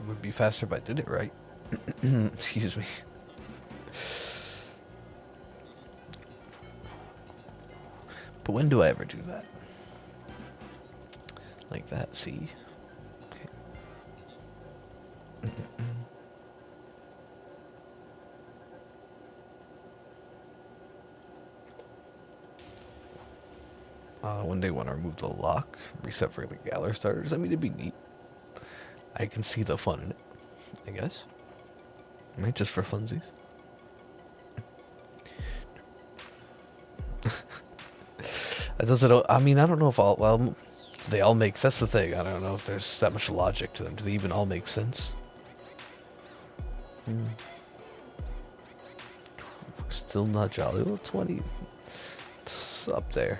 Would be faster if I did it right. Excuse me. But when do I ever do that? Like that, see? Okay. One day when I remove the lock, reset for the Galar starters, I mean, it'd be neat. I can see the fun in it, I guess. Right, just for funsies. Does it? I mean, I don't know if all. Well, they all make. That's the thing. I don't know if there's that much logic to them. Do they even all make sense? Still not jolly. Well, 20. It's up there.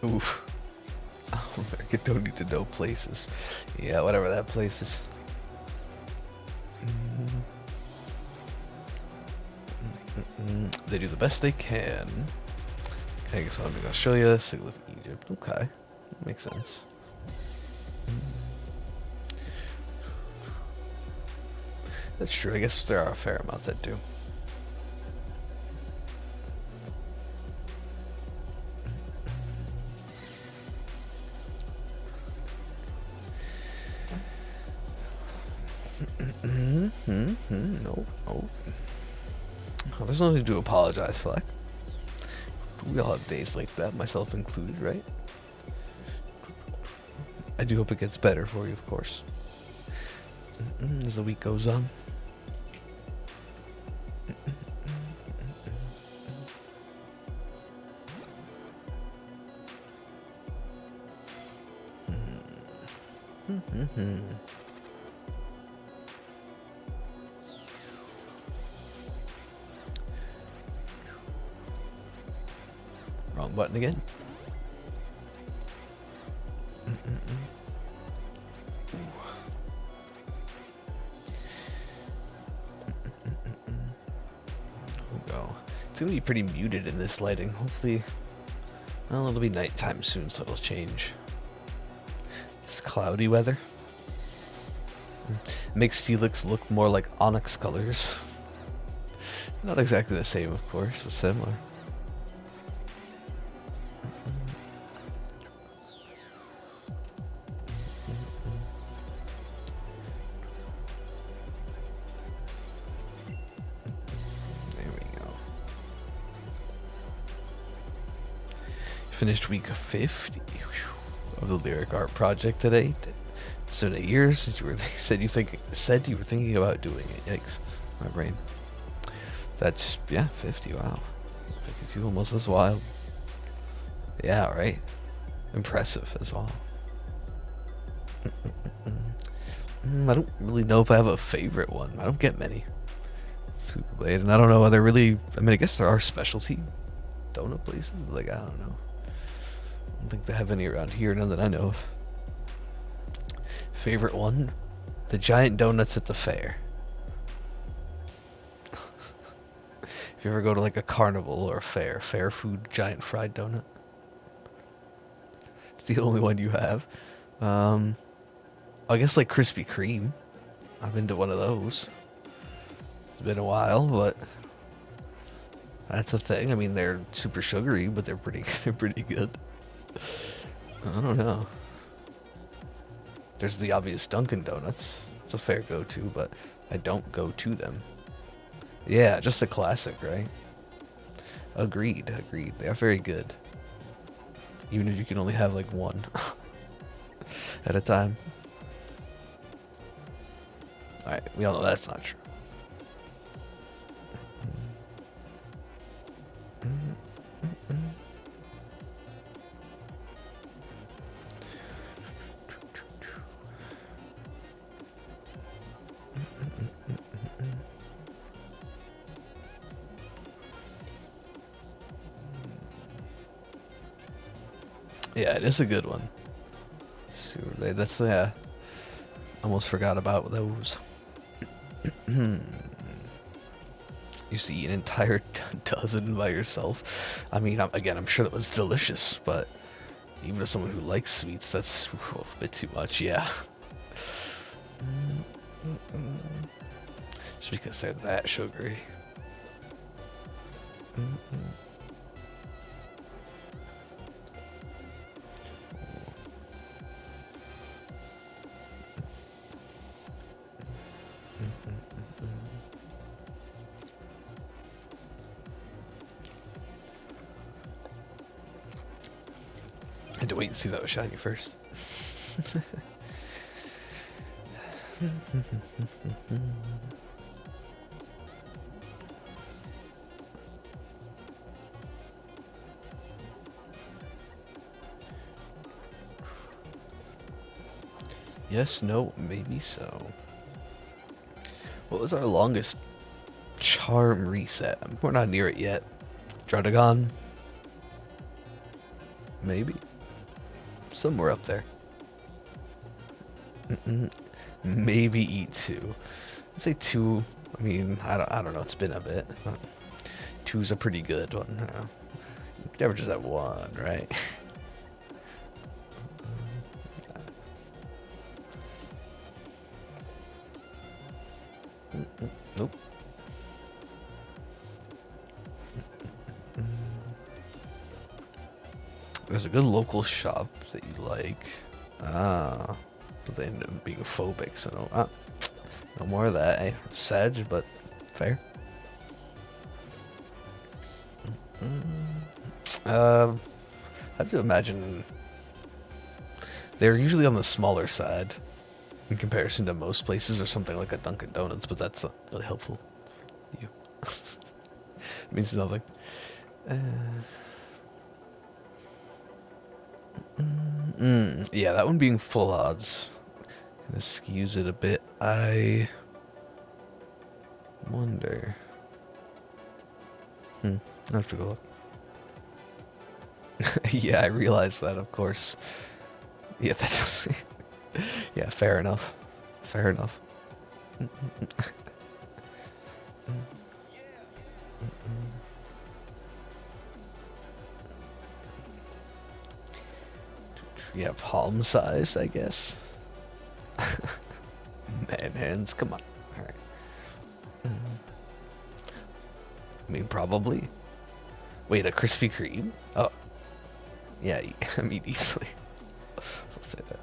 Oof. Oh, I don't need to know places. Yeah, whatever that place is. They do the best they can. Okay, so I'm in Australia, Sigil of Egypt. Okay, makes sense. That's true. I guess there are a fair amount that do. No. Oh, there's no need to apologize for that. We all have days like that, myself included, right? I do hope it gets better for you, of course, as the week goes on. Wrong button again. It's gonna be pretty muted in this lighting. Hopefully, well, it'll be nighttime soon, so it'll change. It's cloudy weather. It makes Steelix look more like onyx colors. Not exactly the same, of course, but similar. Finished week 50 of the lyric art project today. It's been a year since you were said you were thinking about doing it. Yikes, my brain. That's 50. Wow, 52 almost as wild. Yeah, right. Impressive as well. I don't really know if I have a favorite one. I don't get many. Super Blade, and I don't know whether really. I mean, I guess there are specialty donut places, but like I don't know. I don't think they have any around here, none that I know of. Favorite one? The giant donuts at the fair. If you ever go to like a carnival or a fair food, giant fried donut. It's the only one you have. I guess like Krispy Kreme. I've been to one of those. It's been a while, but that's a thing. I mean, they're super sugary, but they're pretty good. I don't know. There's the obvious Dunkin' Donuts. It's a fair go-to, but I don't go to them. Yeah, just a classic, right? Agreed. They are very good. Even if you can only have like one at a time. Alright, we all know that's not true. Yeah, it is a good one. That's almost forgot about those. Used to eat an entire dozen by yourself. I mean, again, I'm sure that was delicious, but even as someone who likes sweets, that's a bit too much. Yeah. Just because they're that sugary. I had to wait and see if that was shiny first. Yes, no, maybe so. What was our longest charm reset? We're not near it yet. Druddigon? Maybe. Somewhere up there. Maybe eat 2. I'd say 2. I mean, I don't know. It's been a bit. 2's a pretty good one. Never just have 1, right? Nope. There's a good local shop that you like. But they end up being phobic, so no more of that. Eh? Sad, but fair. I have to imagine they're usually on the smaller side in comparison to most places or something like a Dunkin' Donuts, but that's not really helpful. You. It means nothing. Yeah, that one being full odds Kind of skews it a bit. I wonder. I have to go look. Yeah, I realize that, of course. Yeah, that's. Yeah, fair enough. Fair enough. Yeah, palm size, I guess. Man hands, come on. Alright. I mean, probably. Wait, a Krispy Kreme? Oh. Yeah, I mean, easily. I'll say that.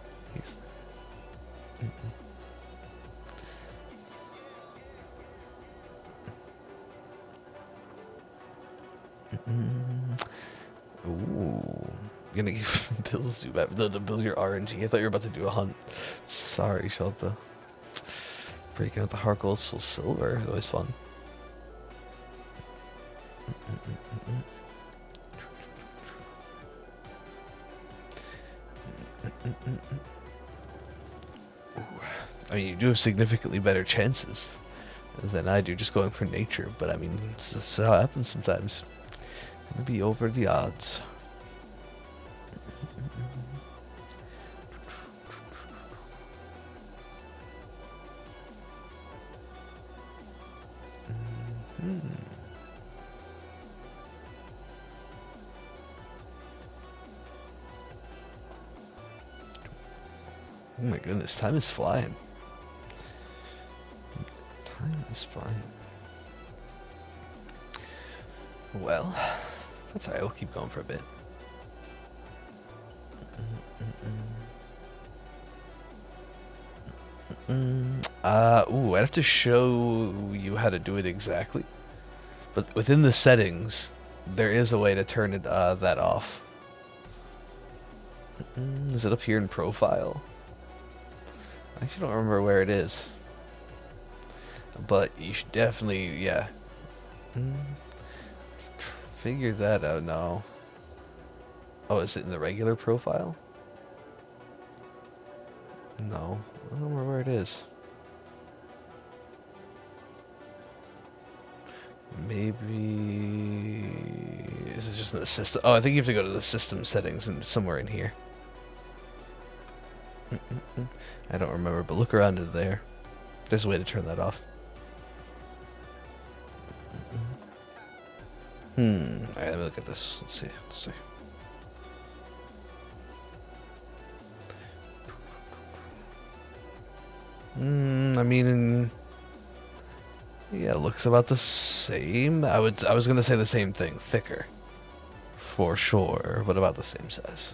Ooh. You're gonna give Bills to build your RNG. I thought you were about to do a hunt. Sorry, Shelta. Breaking out the Harkle Soul Silver. Always fun. I mean, you do have significantly better chances than I do just going for nature, but I mean, it's how it happens sometimes. Gonna be over the odds. Oh my goodness, time is flying. Time is flying. Well, that's alright, we'll keep going for a bit. I'd have to show you how to do it exactly. But within the settings, there is a way to turn it that off. Is it up here in profile? I actually don't remember where it is. But you should definitely, yeah. Figure that out now. Oh, is it in the regular profile? No, I don't remember where it is. Maybe... Is it just in the system? Oh, I think you have to go to the system settings and somewhere in here. I don't remember, but look around in there. There's a way to turn that off. Alright, let me look at this. Let's see. I mean, yeah, it looks about the same. I was gonna say the same thing, thicker, for sure, but about the same size.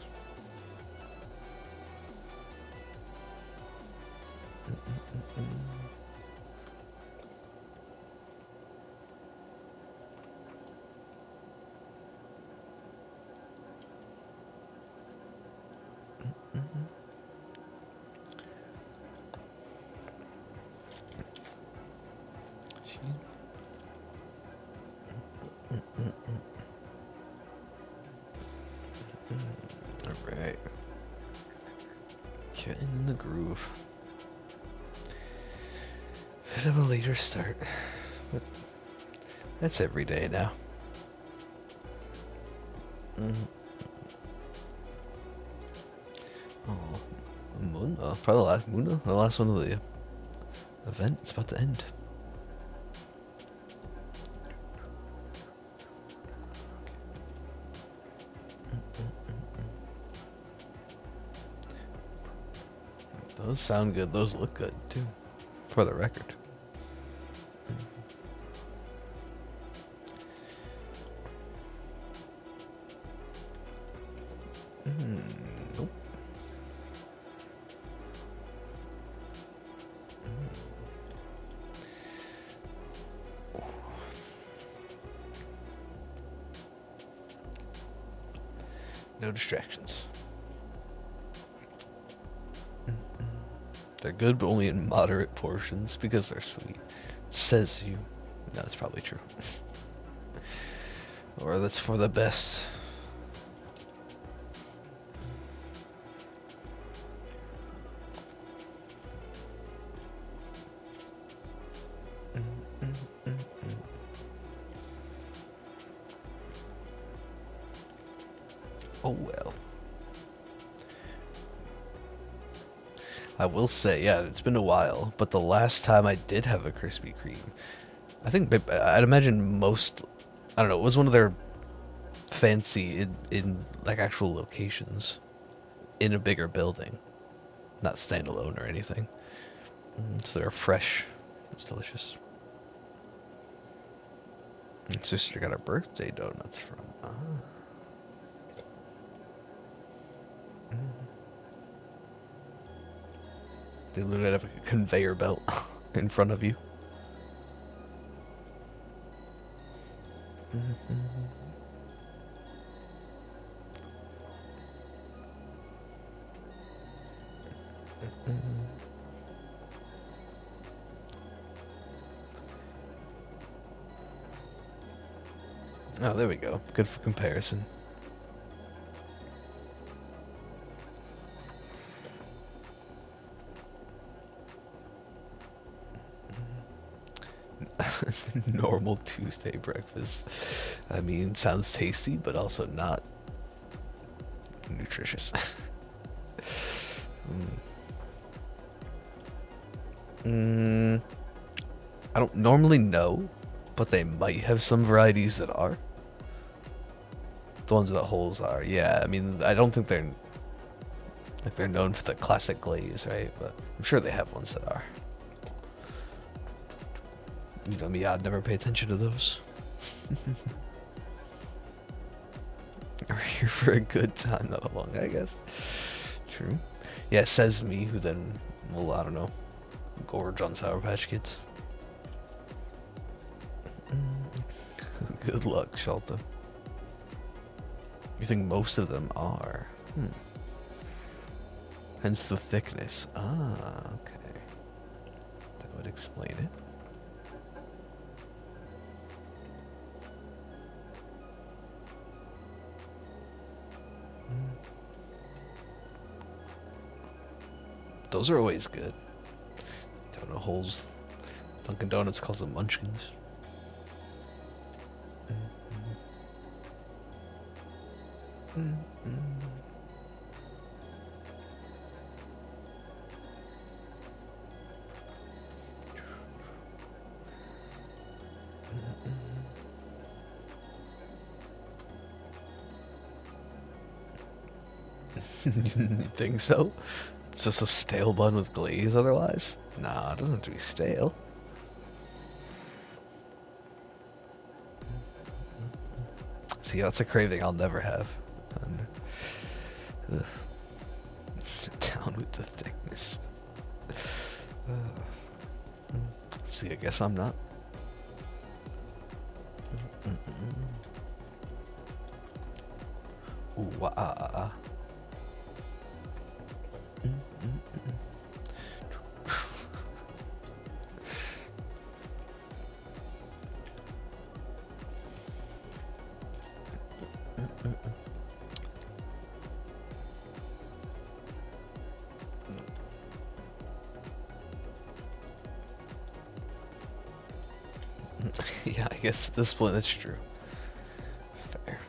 Alright. Getting in the groove. Bit of a later start, but that's every day now. Oh, Muna, probably the last one of the event. It's about to end. Those sound good. Those look good too, for the record. Nope. No distractions. They're good, but only in moderate portions because they're sweet. Says you. No, that's probably true. Or that's for the best. Oh well. I will say, yeah, it's been a while, but the last time I did have a Krispy Kreme, I think I'd imagine most, I don't know, it was one of their fancy in like actual locations in a bigger building, not standalone or anything. So they're fresh. It's delicious. And sister got her birthday donuts from. They literally have a conveyor belt in front of you. Oh, there we go. Good for comparison. Normal Tuesday breakfast. I mean, sounds tasty, but also not nutritious. I don't normally know, but they might have some varieties that are. The ones with the holes are, yeah. I mean, I don't think they're known for the classic glaze, right? But I'm sure they have ones that are. You know me, I'd never pay attention to those. We're here for a good time, not a long, I guess. True. Yeah, says me, who then will, I don't know, gorge on Sour Patch Kids. Good luck, Shalta. You think most of them are? Hence the thickness. Ah, okay. That would explain it. Those are always good. Donut holes. Dunkin' Donuts calls them munchkins. You think so? It's just a stale bun with glaze otherwise? Nah, it doesn't have to be stale. See, that's a craving I'll never have. Sit down with the thickness. See, I guess I'm not. Ooh, Yeah, I guess at this point that's true. Fair.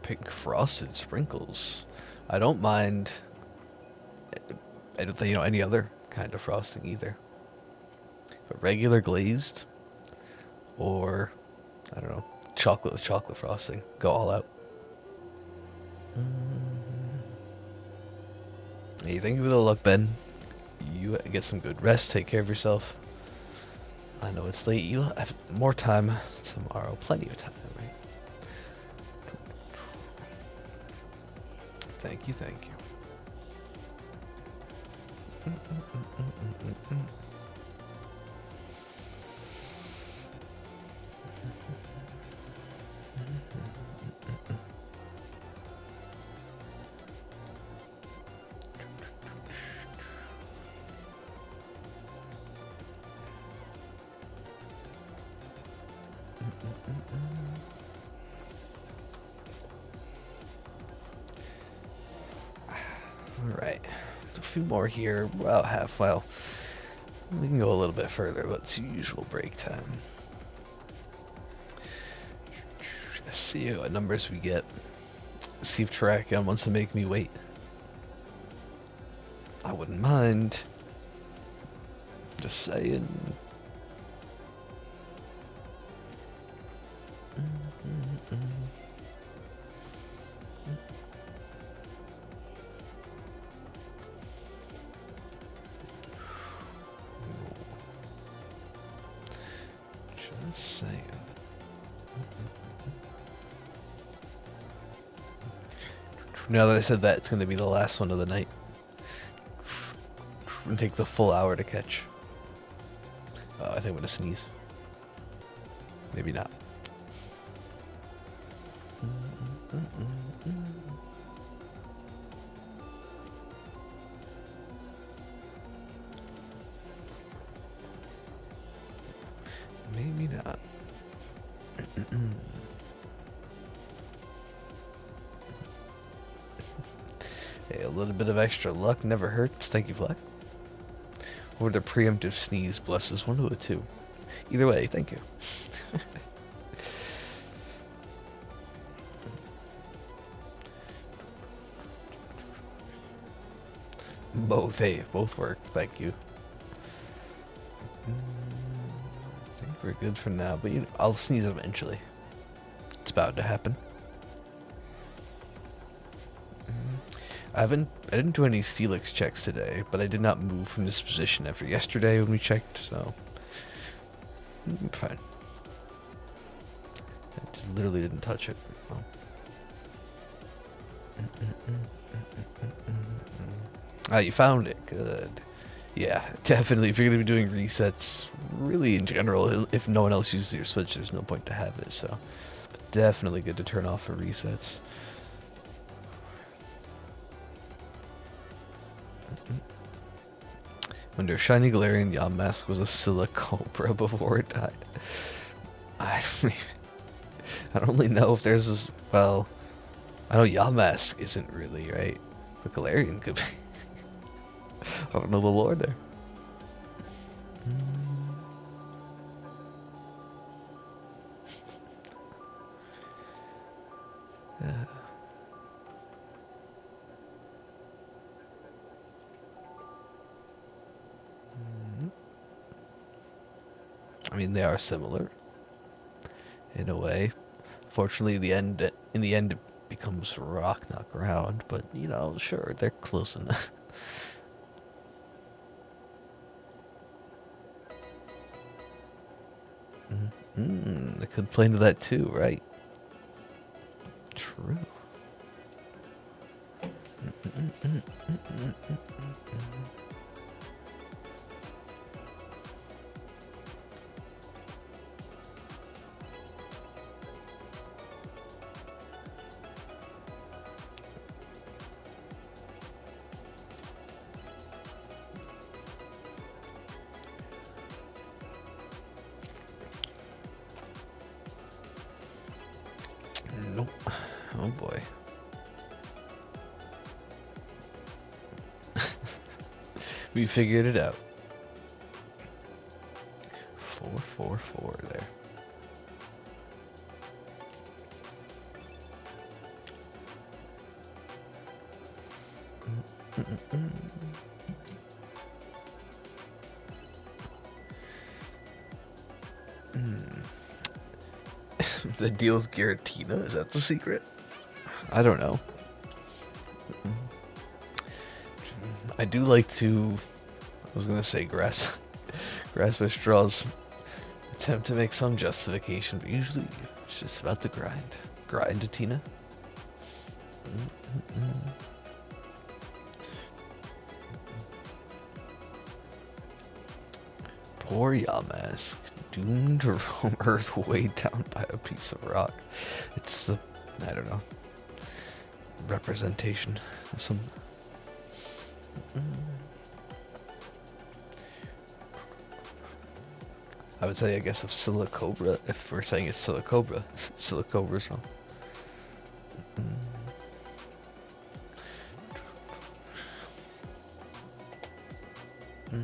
Pink frosted sprinkles. I don't mind. I don't think, any other kind of frosting either. But regular glazed, or I don't know, chocolate with chocolate frosting. Go all out. Hey, thank you for the luck, Ben. You get some good rest. Take care of yourself. I know it's late. You'll have more time tomorrow. Plenty of time, right? Thank you, thank you. Alright. A few more here. About half. Well, we can go a little bit further, but it's usual break time. Let's see what numbers we get. See if Terrakion wants to make me wait. I wouldn't mind. Just saying. Just saying. Now that I said that, it's going to be the last one of the night. And take the full hour to catch. I think I'm going to sneeze. Maybe not. Maybe not. Hey, a little bit of extra luck never hurts. Thank you, Fleck. Or the preemptive sneeze blesses one of the two. Either way, thank you. Both, hey, both work. Thank you. I think we're good for now, but I'll sneeze eventually. It's about to happen. I didn't do any Steelix checks today, but I did not move from this position after yesterday when we checked, so fine. I just literally didn't touch it. Oh. Ah, you found it. Good. Yeah, definitely. If you're going to be doing resets, really in general, if no one else uses your Switch, there's no point to have it, so definitely good to turn off for resets. Wonder if Shiny Galarian Yamask was a Silicobra before it died. I mean, I don't really know if there's this, well, I know Yamask isn't really, right? But Galarian could be. I don't know the lore there. I mean, they are similar in a way. Fortunately, in the end, it becomes rock, not ground. But you know, sure, they're close enough. They could play into that too, right? True. Nope. Oh boy. We figured it out. 444 there. The deal's Giratina? Is that the secret? I don't know. I do like to, I was going to say grasp my straws, attempt to make some justification, but usually it's just about the grind. Grind to Tina. Poor Yamask, doomed to roam Earth weighed down by a piece of rock. It's the, I don't know, representation of some... I would say, I guess, of Silicobra, if we're saying it's Silicobra. Silicobra's wrong. No.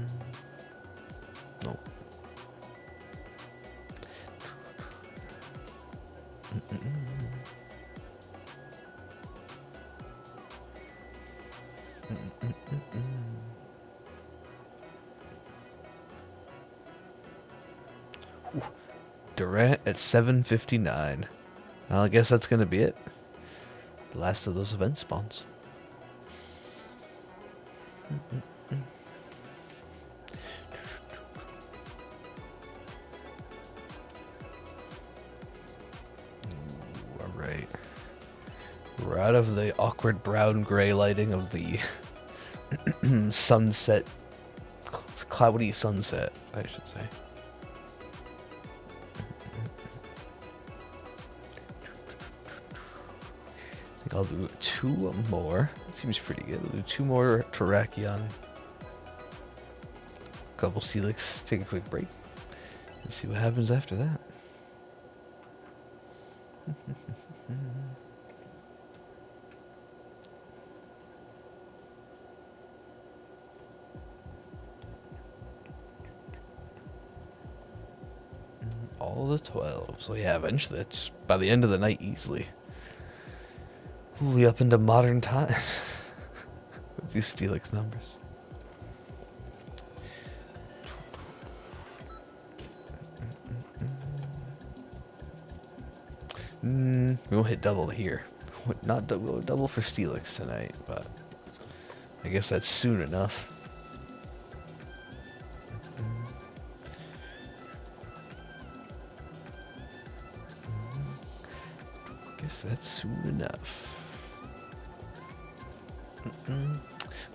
Ooh, Durant at 7:59. Well, I guess that's gonna be it. The last of those event spawns. Alright. We're out of the awkward brown-gray lighting of the sunset, cloudy sunset, I should say. I think I'll do 2 more. That seems pretty good. I'll do 2 more Terrakion. Couple Celix, take a quick break, and see what happens after that. All the 12. So yeah, eventually that's by the end of the night easily. We'll be up into modern time with these Steelix numbers. We won't hit double here. Not double, double for Steelix tonight, but I guess that's soon enough. Guess that's soon enough.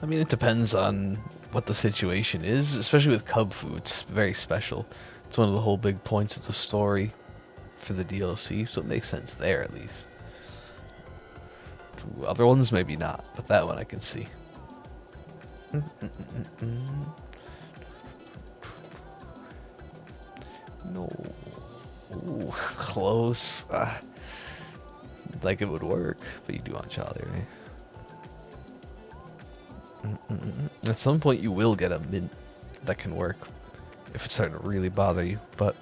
I mean, it depends on what the situation is, especially with cub food. It's very special. It's one of the whole big points of the story for the DLC, so it makes sense there at least. Other ones maybe not, but that one I can see. No. Ooh, close. Like it would work, but you do want Jolly, right? At some point you will get a mint that can work if it's starting to really bother you, but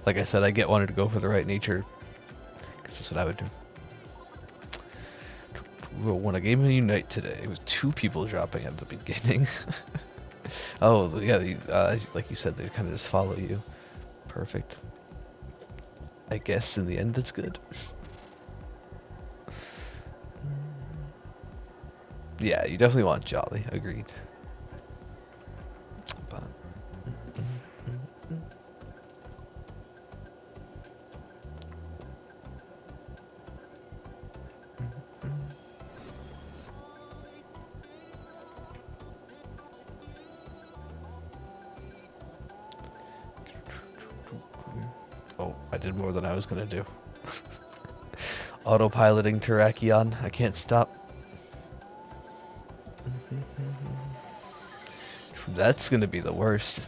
like I said, I wanted to go for the right nature because that's what I would do. We won a game of Unite today with 2 people dropping at the beginning. Oh yeah, like you said, they kind of just follow you. Perfect. I guess in the end it's good. Yeah, you definitely want Jolly. Agreed. But, oh, I did more than I was gonna do. Autopiloting Terrakion. I can't stop. That's gonna be the worst.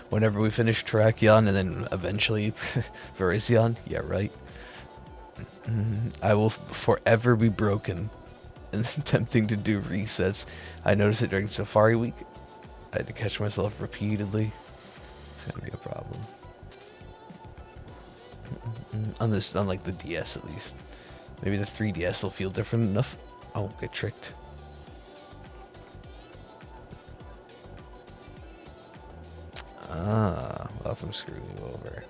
Whenever we finish Terrakion and then eventually Virizion, yeah, right. I will forever be broken and attempting to do resets. I noticed it during Safari Week. I had to catch myself repeatedly. It's gonna be a problem. On like the DS at least. Maybe the 3DS will feel different enough. I won't get tricked. Ah, I'll have them screw you over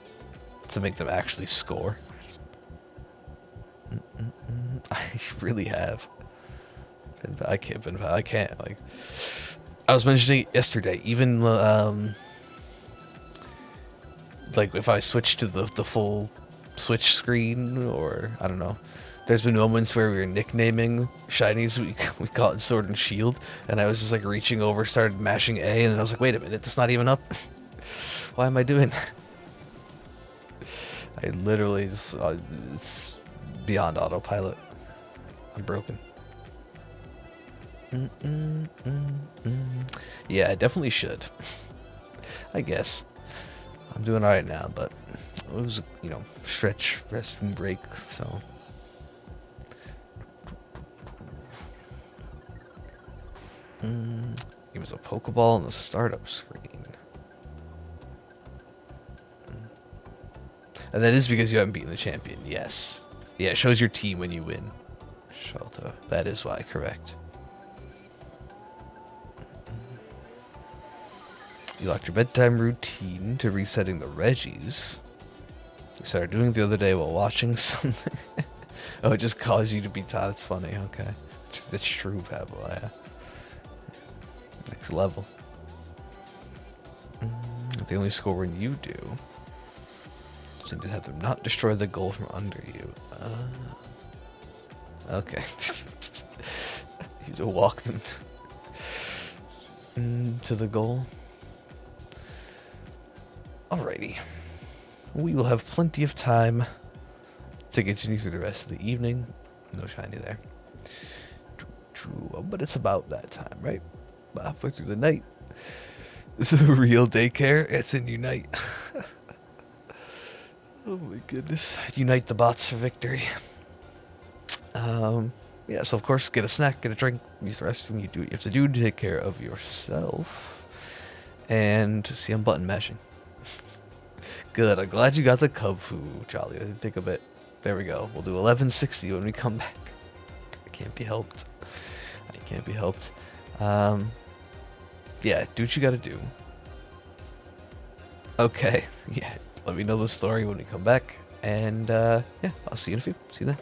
to make them actually score. I really have. I can't. Like, I was mentioning yesterday, even like if I switch to the full Switch screen, or I don't know. There's been moments where we were nicknaming shinies, we call it Sword and Shield, and I was just like reaching over, started mashing A, and then I was like, wait a minute, that's not even up. Why am I doing that? I literally just, it's beyond autopilot. I'm broken. Yeah, I definitely should. I guess. I'm doing alright now, but it was, you know, stretch, rest, and break, so. He was a Pokeball on the startup screen. And that is because you haven't beaten the champion, yes. Yeah, it shows your team when you win. Shelter. That is why, correct. You locked your bedtime routine to resetting the Reggies. You started doing it the other day while watching something. Oh, it just caused you to be taught. It's funny, okay. That's true, Pablo, yeah. Next level. They only score when you do. So you have them not destroy the goal from under you. Okay. You have to walk them to the goal. Alrighty. We will have plenty of time to continue through the rest of the evening. No shiny there. True, but it's about that time, right? Halfway through the night. This is the real daycare. It's in Unite. Oh my goodness. Unite the bots for victory. Yeah, so of course, get a snack, get a drink, use the restroom. You do what you have to do to take care of yourself. And see, I'm button mashing. Good, I'm glad you got the Cub food, Jolly. It didn't take a bit. There we go. We'll do 1160 when we come back. I can't be helped. I can't be helped. Yeah, do what you gotta do. Okay, yeah. Let me know the story when we come back. And, yeah, I'll see you in a few. See you then.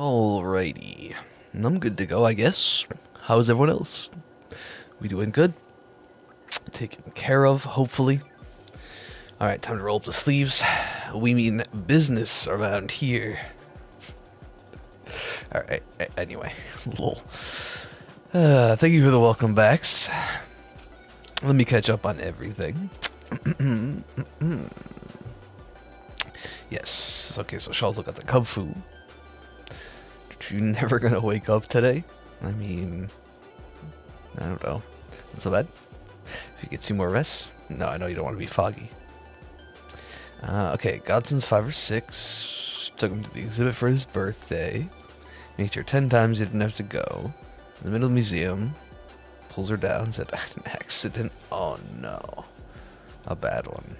Alrighty. I'm good to go, I guess. How's everyone else? We doing good? Taken care of, hopefully. Alright, time to roll up the sleeves. We mean business around here. Alright, anyway. Lol. Thank you for the welcome backs. Let me catch up on everything. Yes. Okay, so Shaw's look at the Kung Fu. You never gonna wake up today? I mean, I don't know. Not so bad. If you get 2 more rests. No, I know you don't want to be foggy. Okay, Godson's 5 or 6. Took him to the exhibit for his birthday. Made sure 10 times he didn't have to go. In the middle of the museum. Pulls her down. Said, I had an accident. Oh no. A bad one.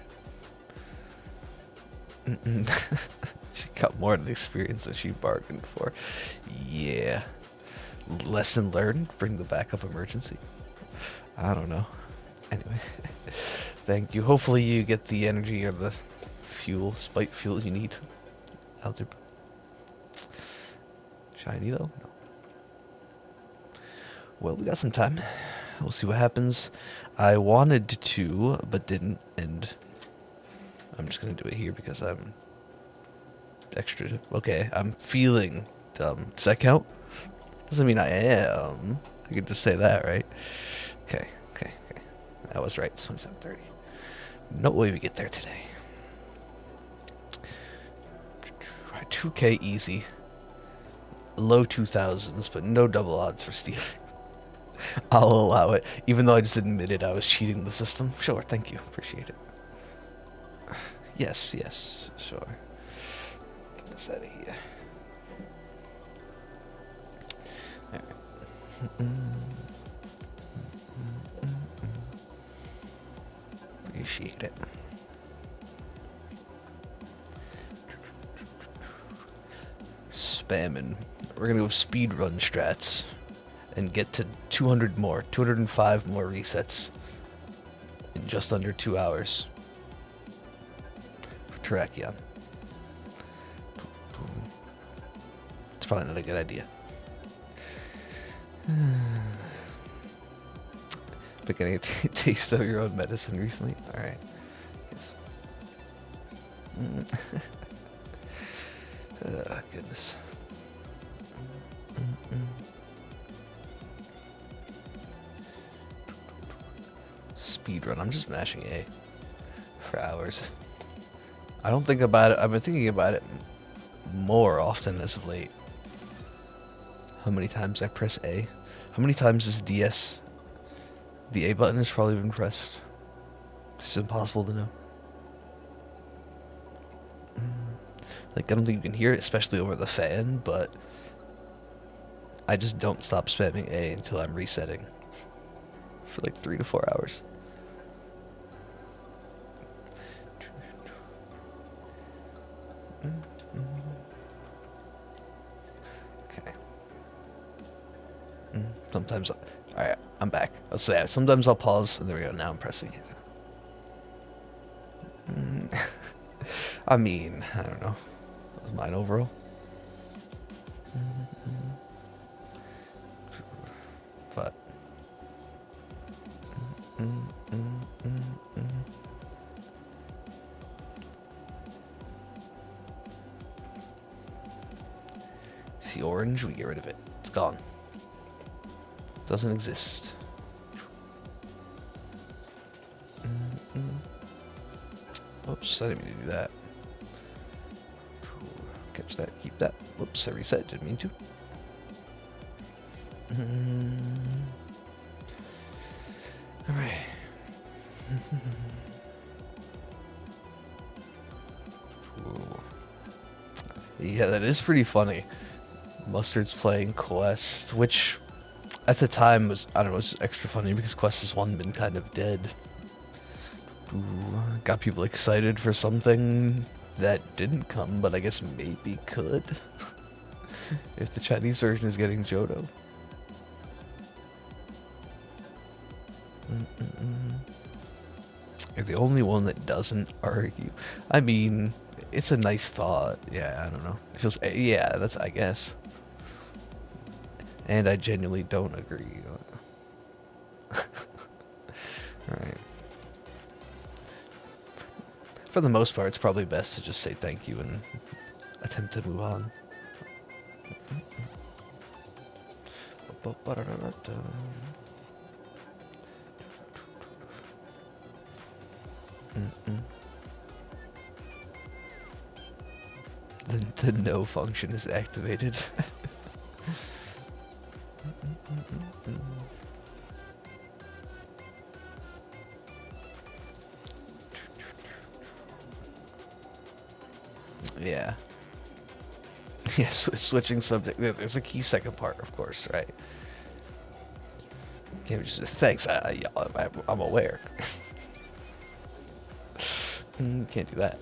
She got more of the experience than she bargained for. Yeah. Lesson learned. Bring the backup emergency. I don't know. Anyway. Thank you. Hopefully you get the energy or the fuel, spike fuel you need. Algebra. Shiny though? No. Well, we got some time. We'll see what happens. I wanted to, but didn't, and I'm just gonna do it here because I'm extra. Okay, I'm feeling dumb. Does that count? Doesn't mean I am. I could just say that, right? Okay. I was right. It's 27:30. No way we get there today. 2K easy. Low 2000s, but no double odds for stealing. I'll allow it, even though I just admitted I was cheating the system. Sure, thank you. Appreciate it. Yes, sure. Get this out of here. Alright. Appreciate it. Spamming. We're gonna go speed run strats and get to 205 more resets in just under 2 hours for Terrakion. It's probably not a good idea. Been getting a taste of your own medicine recently? Alright. Yes. Goodness. Speedrun. I'm just mashing A for hours. I don't think about it. I've been thinking about it more often as of late. How many times I press A? How many times this DS, the A button has probably been pressed? It's impossible to know. Like, I don't think you can hear it, especially over the fan, but I just don't stop spamming A until I'm resetting for like 3 to 4 hours. Okay. Sometimes, alright, I'm back. Let's say sometimes I'll pause, and there we go. Now I'm pressing it. I mean, I don't know. That was mine overall. But see orange, we get rid of it. It's gone. Doesn't exist. Oops, I didn't mean to do that. Catch that, keep that. Whoops, I reset, didn't mean to. Alright. Yeah, that is pretty funny. Mustard's playing Quest, which at the time was, I don't know, was extra funny because Quest has been kind of dead. Got people excited for something that didn't come, but I guess maybe could. If the Chinese version is getting Johto. You're the only one that doesn't argue. I mean, it's a nice thought. Yeah, I don't know. It feels, yeah, that's, I guess. And I genuinely don't agree. Alright. For the most part, it's probably best to just say thank you and attempt to move on. The no function is activated. Yeah. Yes, switching subject. There's a key second part, of course, right? Can't just thanks. I'm aware. Can't do that.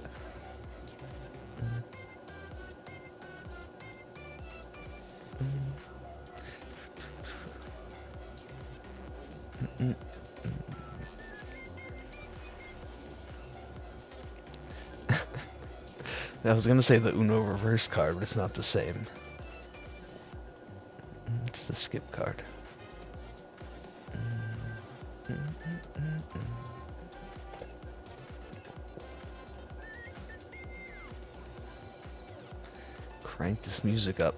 I was gonna say the Uno reverse card, but it's not the same. It's the skip card. Crank this music up.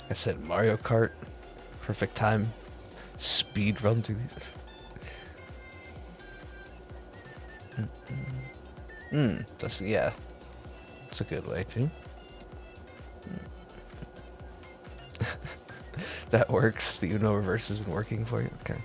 I said Mario Kart, perfect time, speed run through these. That's, yeah, that's a good way too. That works. The Uno reverse has been working for you. Okay.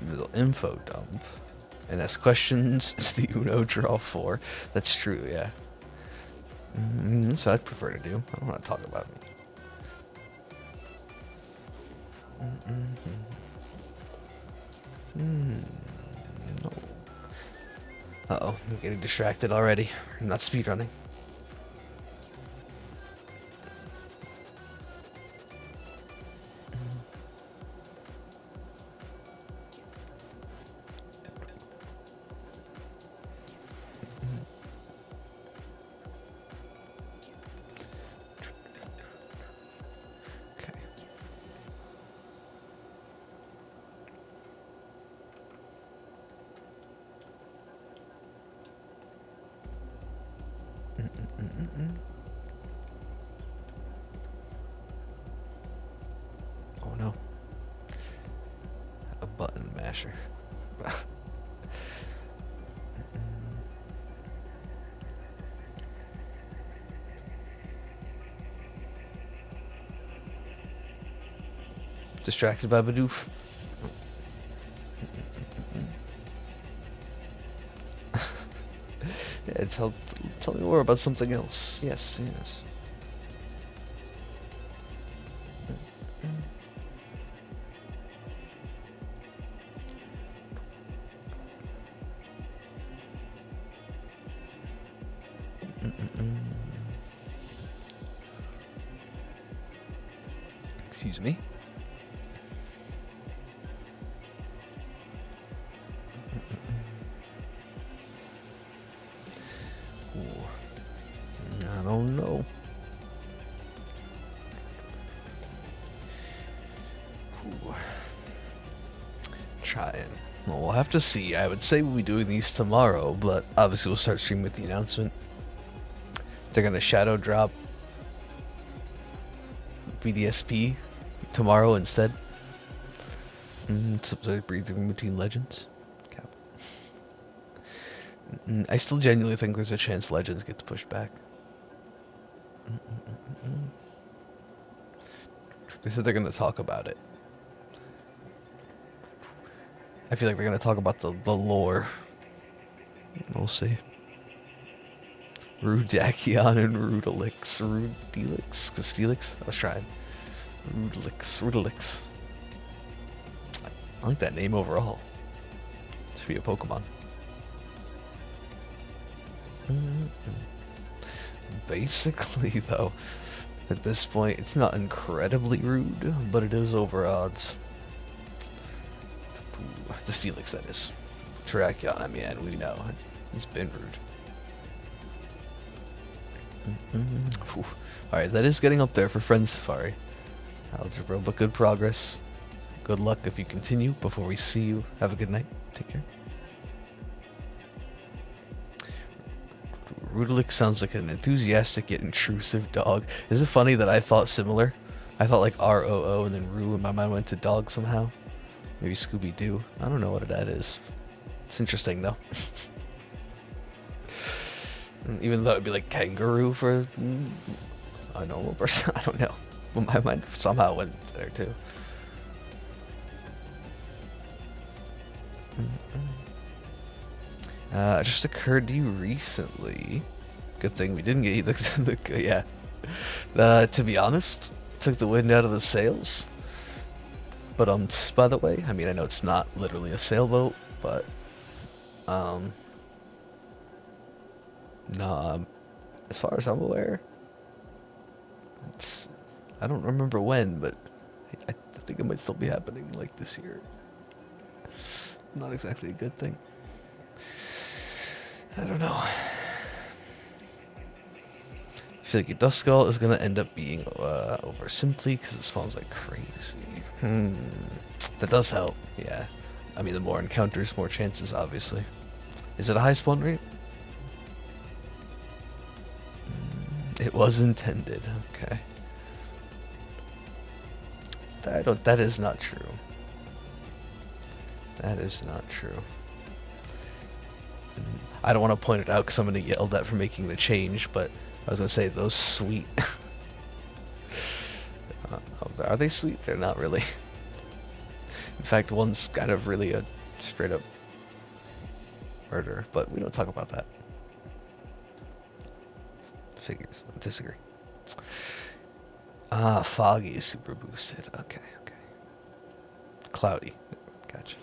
Little info dump. And ask questions. It's the Uno draw 4. That's true, yeah. That's what I'd prefer to do. I don't want to talk about me. No. Uh-oh, I'm getting distracted already. I'm not speedrunning. Oh no. A button masher. Distracted by Bidoof. Yeah, tell me more about something else. Yes, yes. Excuse me. I don't know. Trying. Well, we'll have to see. I would say we'll be doing these tomorrow, but obviously we'll start streaming with the announcement. They're gonna shadow drop BDSP tomorrow instead. It's like breathing between legends. I still genuinely think there's a chance Legends gets pushed back. They said they're going to talk about it. I feel like they're going to talk about the lore. We'll see. Rudakion and Rudalix. Rudelix? Castelix? I was trying. Rudelix. I like that name overall. It's be a Pokemon. Basically, though, at this point, it's not incredibly rude, but it is over odds. The Steelix, that is. Terrakion, I mean, we know. He's been rude. Alright, that is getting up there for Friend Safari. Algebra, but good progress. Good luck if you continue. Before we see you, have a good night. Take care. Rudolix sounds like an enthusiastic yet intrusive dog. Is it funny that I thought similar? I thought like R-O-O and then Roo, and my mind went to dog somehow. Maybe Scooby-Doo. I don't know what that is. It's interesting though. Even though it'd be like kangaroo for a normal person. I don't know. Well, my mind somehow went there too. Just occurred to you recently. Good thing we didn't get you yeah. To be honest, took the wind out of the sails. But by the way, I mean, I know it's not literally a sailboat, but no, as far as I'm aware, I don't remember when, but I think it might still be happening like this year. Not exactly a good thing. I don't know. I feel like your Duskull is going to end up being over simply because it spawns like crazy. That does help, yeah. I mean, the more encounters, more chances, obviously. Is it a high spawn rate? It was intended, okay. That is not true. That is not true. I don't want to point it out because I'm going to get yelled at for making the change, but I was going to say those sweet. Are they sweet? They're not really. In fact, one's kind of really a straight up murder, but we don't talk about that. Figures. I disagree. Ah, Foggy is super boosted. Okay. Cloudy. Gotcha.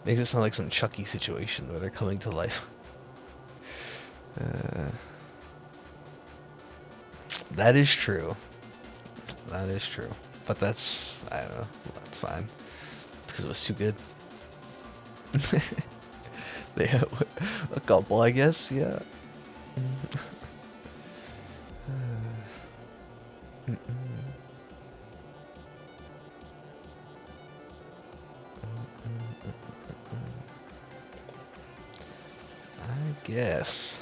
Makes it sound like some Chucky situation where they're coming to life. That is true. That is true. But that's, I don't know, that's fine. Because it was too good. They have a couple, I guess, yeah. I guess.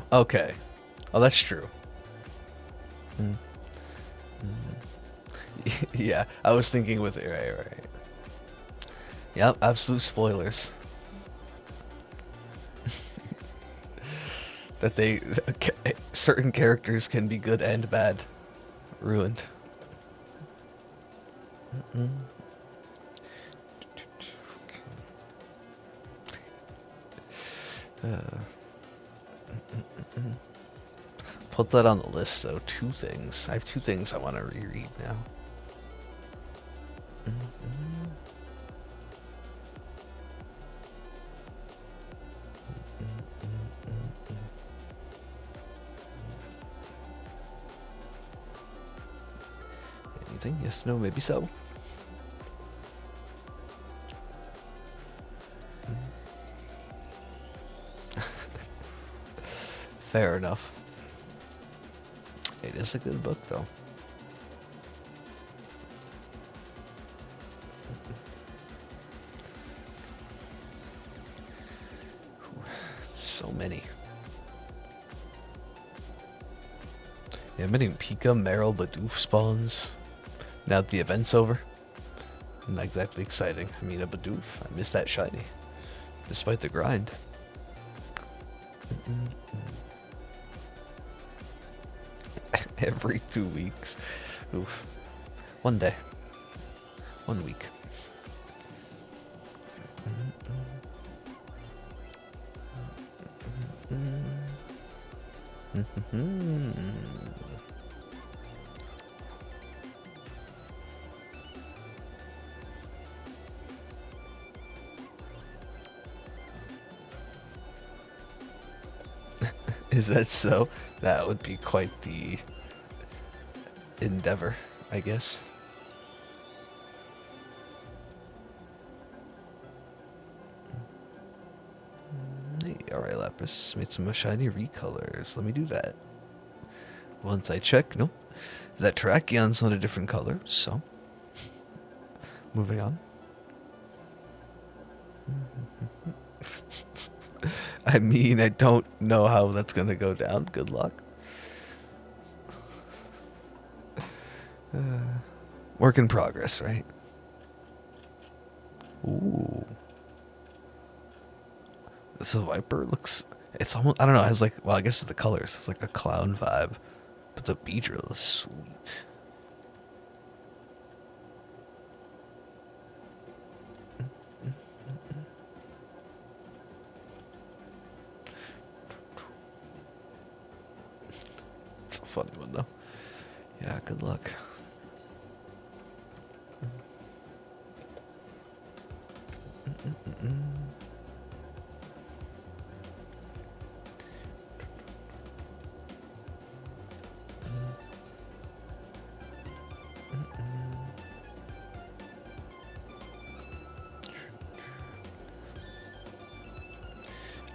Okay. Oh, that's true. Yeah, I was thinking with it, right. Yep, absolute spoilers. That certain characters can be good and bad. Ruined. Put that on the list, though. 2 things. I have 2 things I want to reread now. Anything? Yes, no, maybe so. Fair enough. It is a good book, though. So many. Yeah, I'm getting Pika, Meryl, Bidoof spawns. Now that the event's over. Not exactly exciting. I mean, a Bidoof. I missed that shiny. Despite the grind. Every 2 weeks. Oof. 1 day. 1 week. Is that so? That would be quite the endeavor, I guess. Hey, alright, Lapis. Made some shiny recolors. Let me do that. Once I check, nope. That Terracion's not a different color, so. Moving on. I mean, I don't know how that's gonna go down. Good luck. Work in progress, right? Ooh. This Viper looks... It's almost... I don't know, it has like... Well, I guess it's the colors. It's like a clown vibe. But the Beedrill is sweet. It's a funny one, though. Yeah, good luck.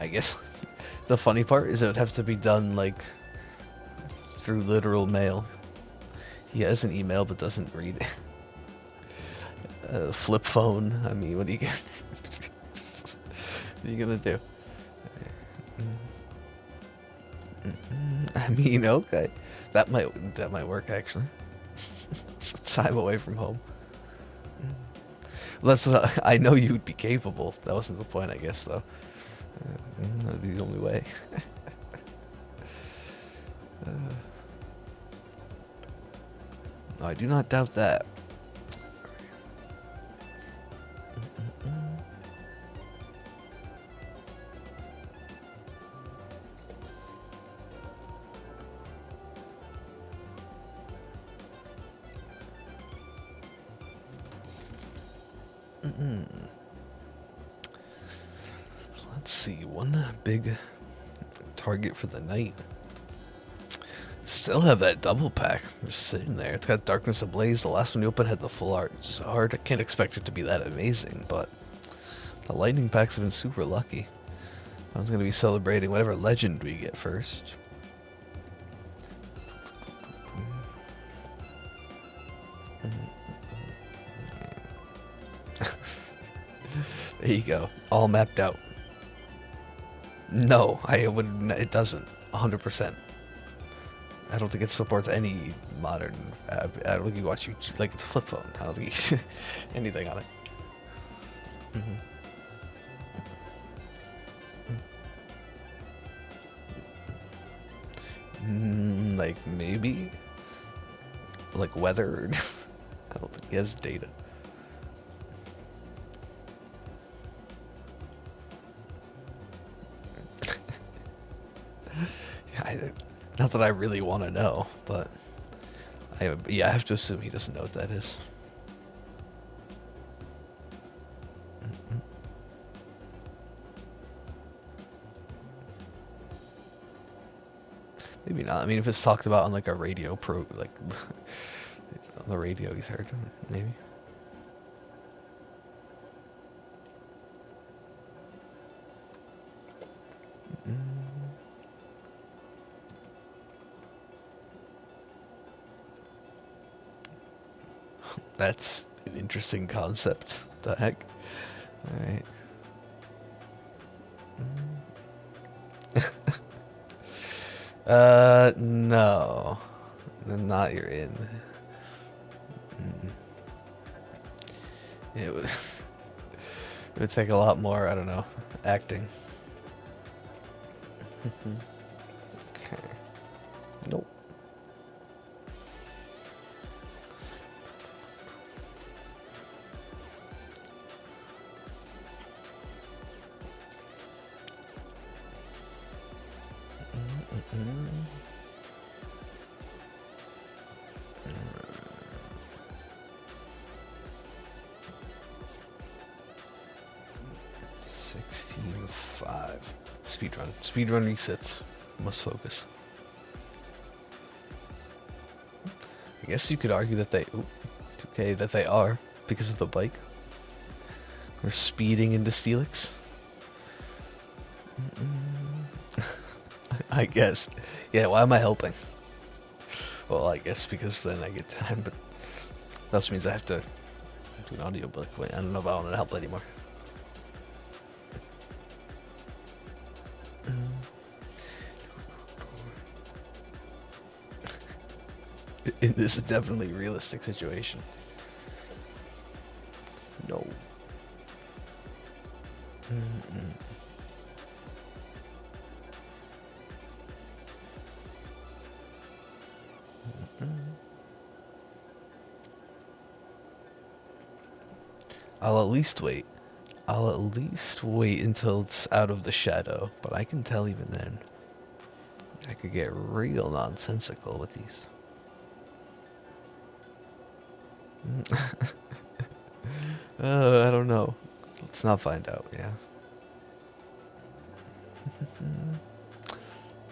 I guess the funny part is it would have to be done like through literal mail. He has an email but doesn't read it. Flip phone. I mean, what are you gonna, what are you gonna do? I mean, okay, that might work actually. It's time away from home. That's I know you'd be capable. That wasn't the point, I guess, though. That'd be the only way. No, I do not doubt that. Let's see, one big target for the night. Still have that double pack just sitting there. It's got Darkness Ablaze. The last one you opened had the full art. It's hard. I can't expect it to be that amazing, but the lightning packs have been super lucky. I was going to be celebrating whatever legend we get first. There you go. All mapped out. No, I would. It doesn't. 100%. I don't think it supports any modern. I don't think you watch YouTube like it's a flip phone. I don't think you anything on it. Like maybe, like weather. I don't think he has data. Not that I really want to know, but I have to assume he doesn't know what that is. Maybe not. I mean, if it's talked about on like a radio like it's on the radio, he's heard maybe. That's an interesting concept. The heck? Alright. No. Not you're in. It would, it would take a lot more, I don't know, acting. Okay. Nope. Mm. 16:05. Speedrun. Speedrun resets. Must focus. I guess you could argue that they... Ooh, 2K, that they are, because of the bike. We're speeding into Steelix. I guess. Yeah, why am I helping? Well, I guess because then I get time, but that also means I have to do an audiobook. Wait, I don't know if I want to help anymore. This is definitely a realistic situation. No. I'll at least wait. I'll at least wait until it's out of the shadow, but I can tell even then. I could get real nonsensical with these. I don't know. Let's not find out, yeah.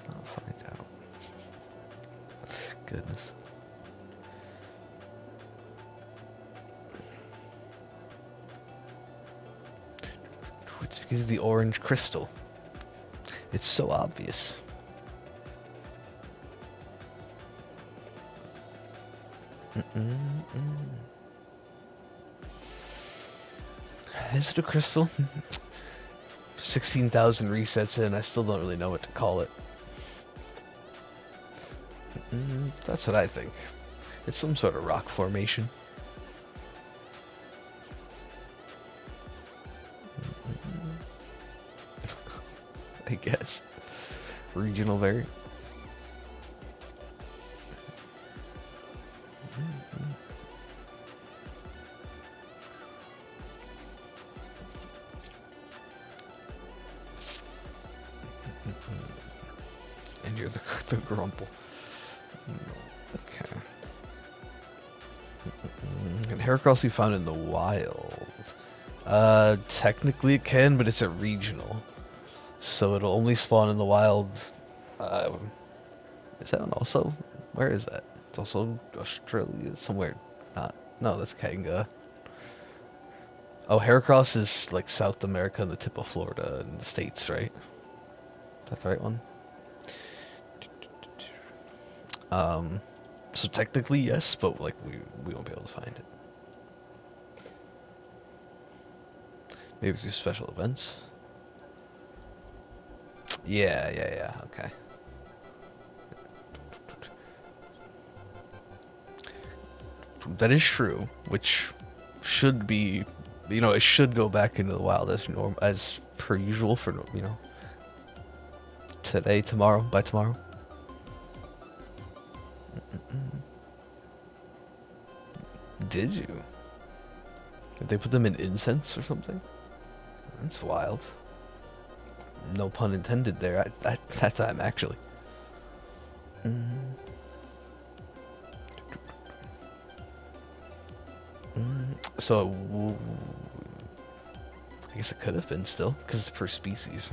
Not find out. Goodness. It's because of the orange crystal. It's so obvious. Is it a crystal? 16,000 resets in, I still don't really know what to call it. That's what I think. It's some sort of rock formation. I guess. Regional vary. And you're the grumple. Okay. And Heracross you found in the wild. Technically it can, but it's a regional. So it'll only spawn in the wild. Is that one also? Where is that? It's also Australia, somewhere. Not. No, that's Kanga. Oh, Heracross is like South America and the tip of Florida and the States, right? Is that the right one? So technically yes, but like we won't be able to find it. Maybe through special events. Yeah, okay. That is true, which should be, it should go back into the wild as per usual for, today, tomorrow, by tomorrow. Did you? Did they put them in incense or something? That's wild. No pun intended there at that time, actually. So, I guess it could have been still, because it's per species.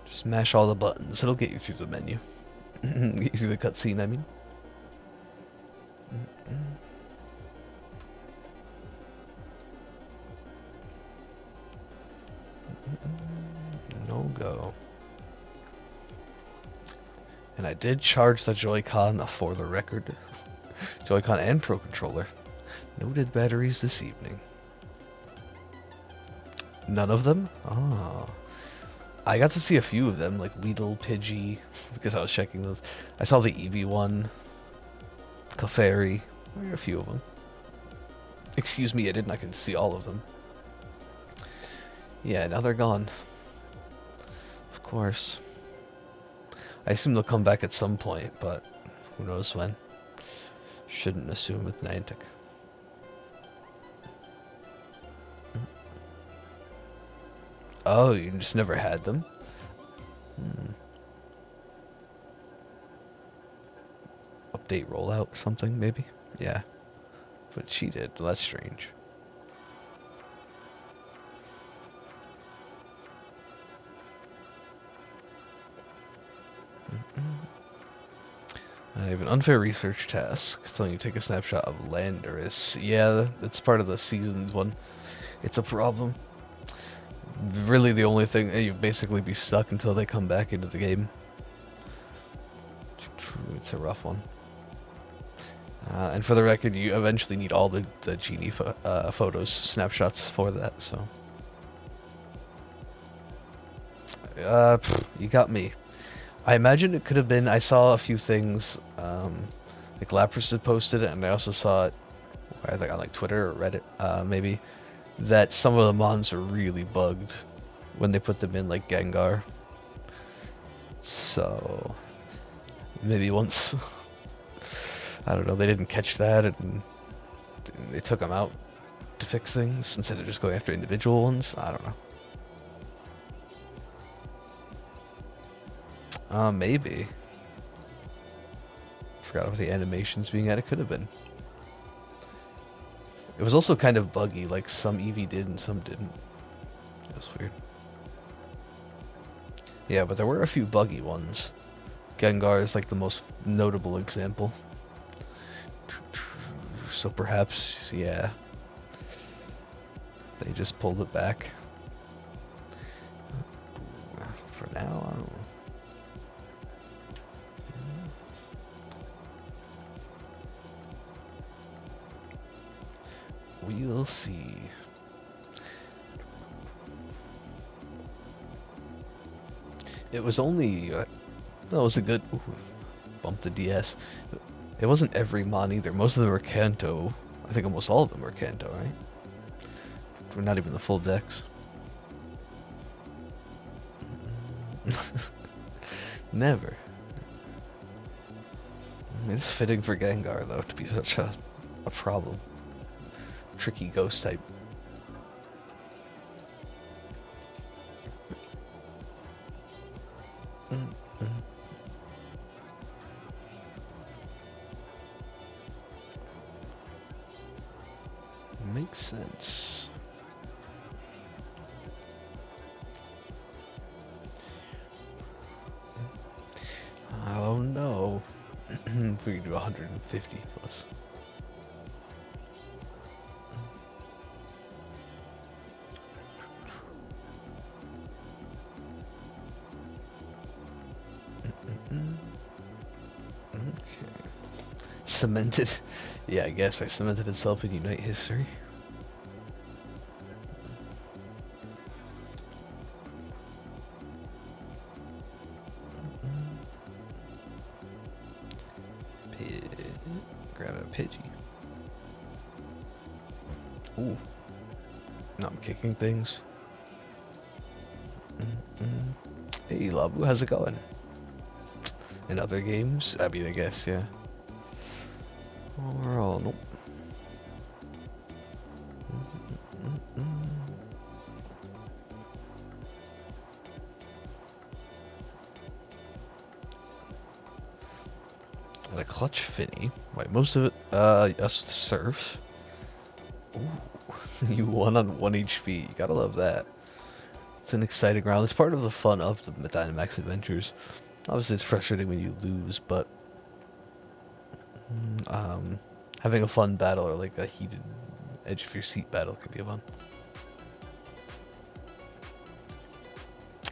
Just mash all the buttons. It'll get you through the menu. Get you through the cutscene, I mean. No go. And I did charge the Joy-Con for the record. Joy-Con and Pro Controller. No dead batteries this evening. None of them? Oh. I got to see a few of them, like Weedle, Pidgey, because I was checking those. I saw the Eevee one. Clefairy. There were a few of them. Excuse me, I didn't. I could see all of them. Yeah, now they're gone. Of course. I assume they'll come back at some point, but who knows when. Shouldn't assume with Niantic. Oh, you just never had them? Update rollout or something, maybe? Yeah. But she did. Well, that's strange. I have an unfair research task telling you to take a snapshot of Landorus. Yeah, that's part of the seasons one. It's a problem. Really the only thing, you'd basically be stuck until they come back into the game. It's a rough one. And for the record, you eventually need all the genie photos, snapshots for that, so. You got me. I imagine it could have been, I saw a few things, like Lapras had posted it, and I also saw it, I think on like Twitter or Reddit, maybe, that some of the mons are really bugged when they put them in like Gengar. So, maybe once, I don't know, they didn't catch that and they took them out to fix things instead of just going after individual ones. I don't know. Maybe. Forgot about the animations being added. Could have been. It was also kind of buggy, like some Eevee did and some didn't. It was weird. Yeah, but there were a few buggy ones. Gengar is like the most notable example. So perhaps, yeah, they just pulled it back. For now, I don't know. We'll see. It was only, that was a good, bump the DS. It wasn't every mon either. Most of them were Kanto. I think almost all of them were Kanto, right? We're not even the full decks. Never. It's fitting for Gengar, though, to be such a problem. Tricky ghost type. Makes sense. I don't know. If we can do 150 plus. Okay. Cemented. Yeah, I guess I cemented itself in Unite history. Grab a Pidgey. Ooh. No, I'm kicking things. Hey, Labu, how's it going? In other games? I mean, I guess, yeah. Overall, nope. And a clutch Finny. Wait, most of it, us Surf. Ooh, you won on 1 HP. You gotta love that. It's an exciting round. It's part of the fun of the Dynamax adventures. Obviously, it's frustrating when you lose, but having a fun battle or like a heated edge of your seat battle can be fun.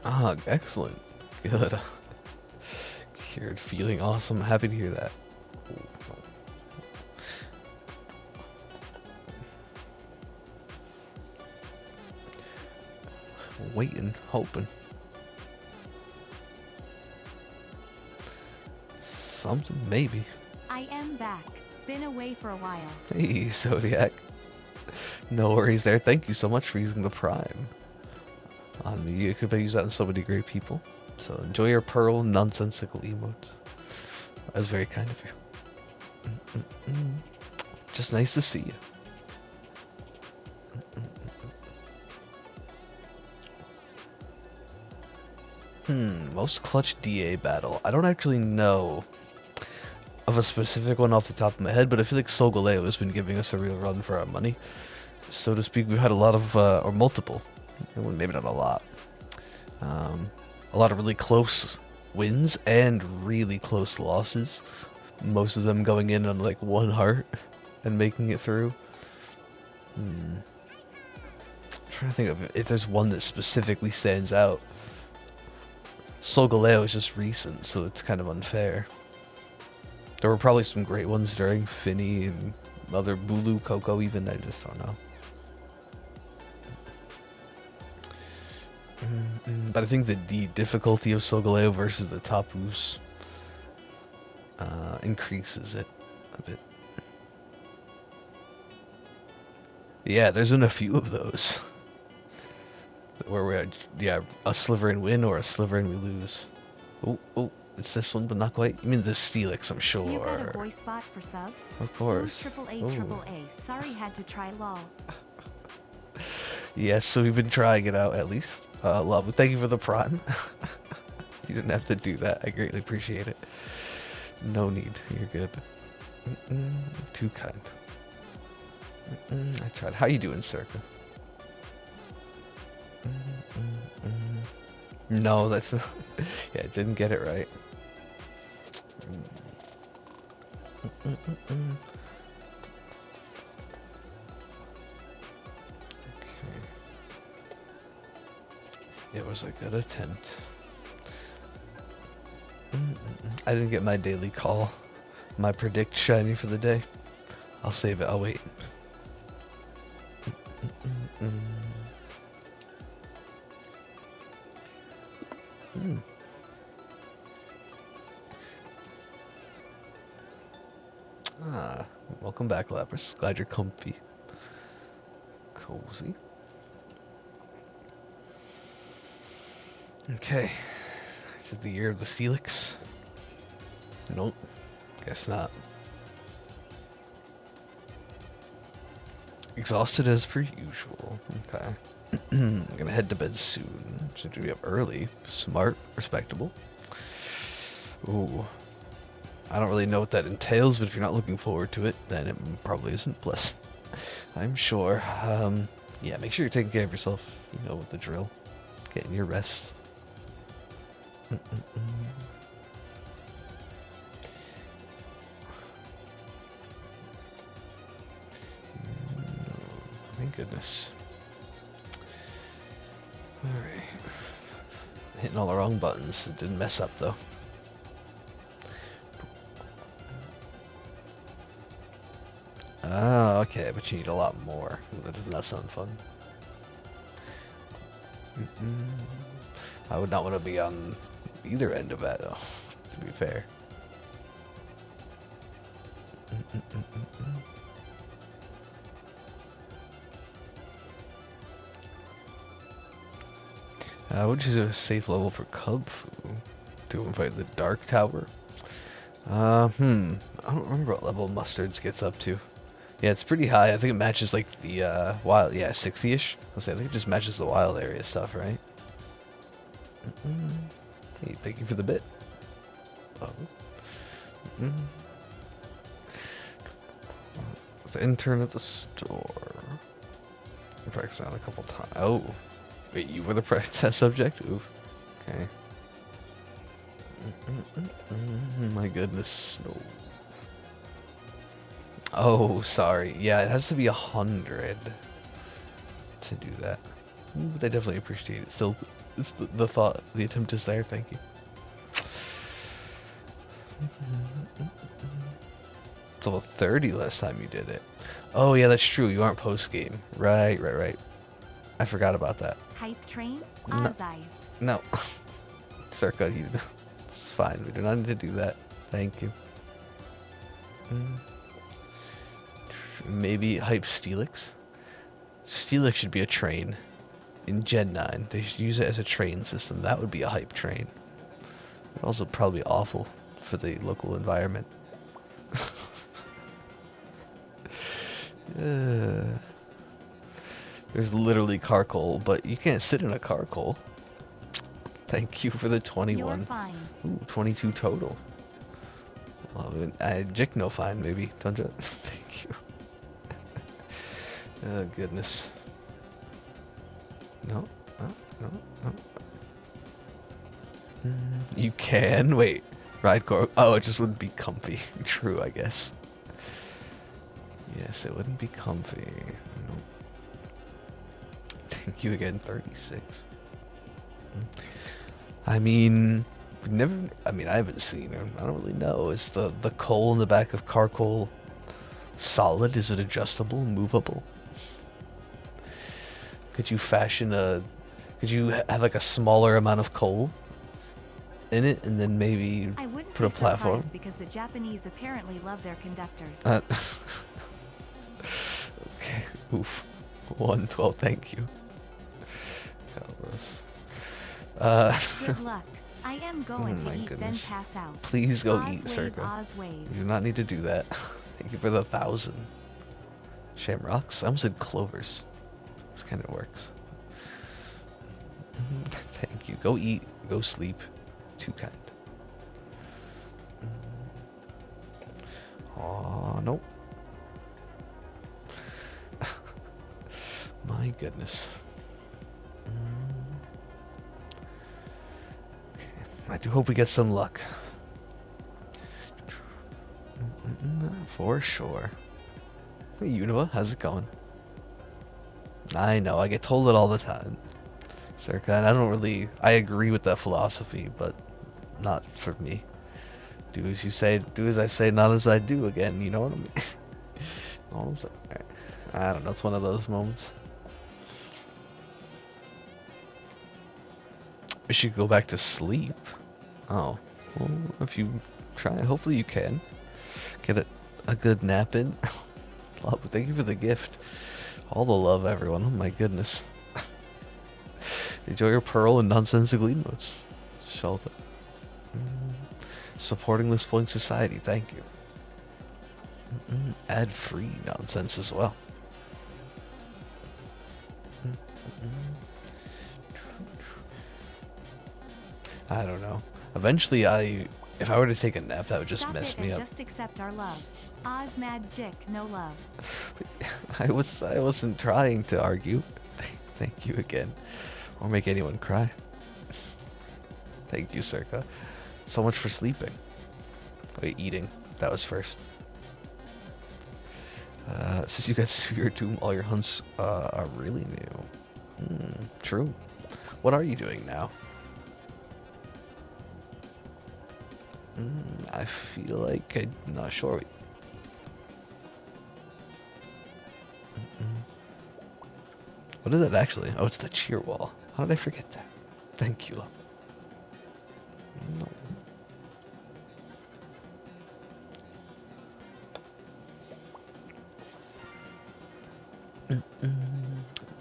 Ah, excellent. Good. Cured, feeling awesome. Happy to hear that. Waiting, hoping. Something, maybe. I am back. Been away for a while. Hey, Zodiac. No worries there. Thank you so much for using the Prime. You could use that on so many great people. So enjoy your Pearl nonsensical emotes. That was very kind of you. Just nice to see you. Most clutch DA battle. I don't actually know of a specific one off the top of my head, but I feel like Solgaleo has been giving us a real run for our money, so to speak. We've had a lot of, or multiple, well, maybe not a lot, a lot of really close wins and really close losses. Most of them going in on like one heart and making it through. I'm trying to think of if there's one that specifically stands out. Solgaleo is just recent, so it's kind of unfair. There were probably some great ones during Finny and other Bulu, Coco even, I just don't know. But I think that the difficulty of Solgaleo versus the Tapus increases it a bit. Yeah, there's been a few of those. Where we had, yeah, a sliver and win or a sliver and we lose. Oh, it's this one, but not quite. You mean the Steelix, I'm sure. You got a voice bot for subs? Of course. Triple A. Sorry, had to try lol. Yes, so we've been trying it out at least. Love it. Thank you for the prime. You didn't have to do that. I greatly appreciate it. No need. You're good. Too kind. I tried. How you doing, Circa? No, that's not. Yeah, I didn't get it right. Okay. It was a good attempt. I didn't get my daily call. My predict shiny for the day. I'll save it. I'll wait. Welcome back, Lapras. Glad you're comfy. Cozy. Okay. Is it the year of the Steelix? Nope. Guess not. Exhausted as per usual. Okay. I'm gonna head to bed soon. Should be up early. Smart. Respectable. Ooh. I don't really know what that entails, but if you're not looking forward to it, then it probably isn't pleasant. I'm sure. Yeah, make sure you're taking care of yourself. You know the drill. Getting your rest. Thank goodness. Alright. Hitting all the wrong buttons. It didn't mess up though. Oh, okay, but you need a lot more. That does not sound fun. I would not want to be on either end of that, though, to be fair. Which is a safe level for Cubfu to fight the Dark Tower? I don't remember what level Mustards gets up to. Yeah, it's pretty high. I think it matches like the wild, yeah, 60-ish. I think it just matches the wild area stuff, right? Hey, thank you for the bit. Oh. Was the intern at the store? I practiced on a couple times. Oh, wait, you were the test subject? Oof. Okay. My goodness, no. Oh, sorry. Yeah, it has to be 100 to do that. But I definitely appreciate it. Still, it's the thought, the attempt is there. Thank you. It's level 30 last time you did it. Oh, yeah, that's true. You aren't post-game. Right. I forgot about that. Hype train? No. Circa, it's fine. We do not need to do that. Thank you. Maybe hype Steelix. Steelix should be a train. In Gen 9, they should use it as a train system. That would be a hype train. But also probably awful for the local environment. There's literally charcoal, but you can't sit in a charcoal. Thank you for the 21. You're fine. Ooh, 22 total. Well, I Jick no fine, maybe. Tundra. Thank you. Oh, goodness. No. No. You can? Wait. Ride core. Oh, it just wouldn't be comfy. True, I guess. Yes, it wouldn't be comfy. Nope. Thank you again, 36. I mean, I haven't seen it. I don't really know. Is the coal in the back of Carcoal solid? Is it adjustable, movable? Could you have like a smaller amount of coal in it and then maybe I wouldn't put a be surprised platform? because the Japanese apparently love their conductors. Okay, oof. 112, thank you. Good luck. I am going Oh my to eat goodness. then pass out. Please go Oz eat, wave, Circa. Oz wave. You do not need to do that. Thank you for the 1,000. Shamrocks? I almost said clovers. This kind of works. Thank you. Go eat. Go sleep. Too kind. Oh, nope. My goodness. Okay. I do hope we get some luck. For sure. Hey, Univa, how's it going? I know, I get told it all the time. Circa, and I agree with that philosophy, but not for me. Do as you say, do as I say, not as I do again, you know what I mean? Know what I'm saying? I don't know, it's one of those moments. We should go back to sleep. Oh, well, if you try, hopefully you can. Get a good nap in. Thank you for the gift. All the love, everyone. Oh my goodness. Enjoy your pearl and nonsensical emotes. Shelter. Supporting this flowing society. Thank you. Ad-free nonsense as well. I don't know. Eventually, if I were to take a nap, that would just Stop mess it me and up. just accept our love. Oz magic, no love. I wasn't trying to argue. Thank you again. Or make anyone cry. Thank you, Circa. So much for sleeping. Wait, eating. That was first. Since you got Sphere Tomb, all your hunts are really new. True. What are you doing now? I feel like I'm not sure. What is it actually? Oh, it's the cheer wall. How did I forget that? Thank you, love. No.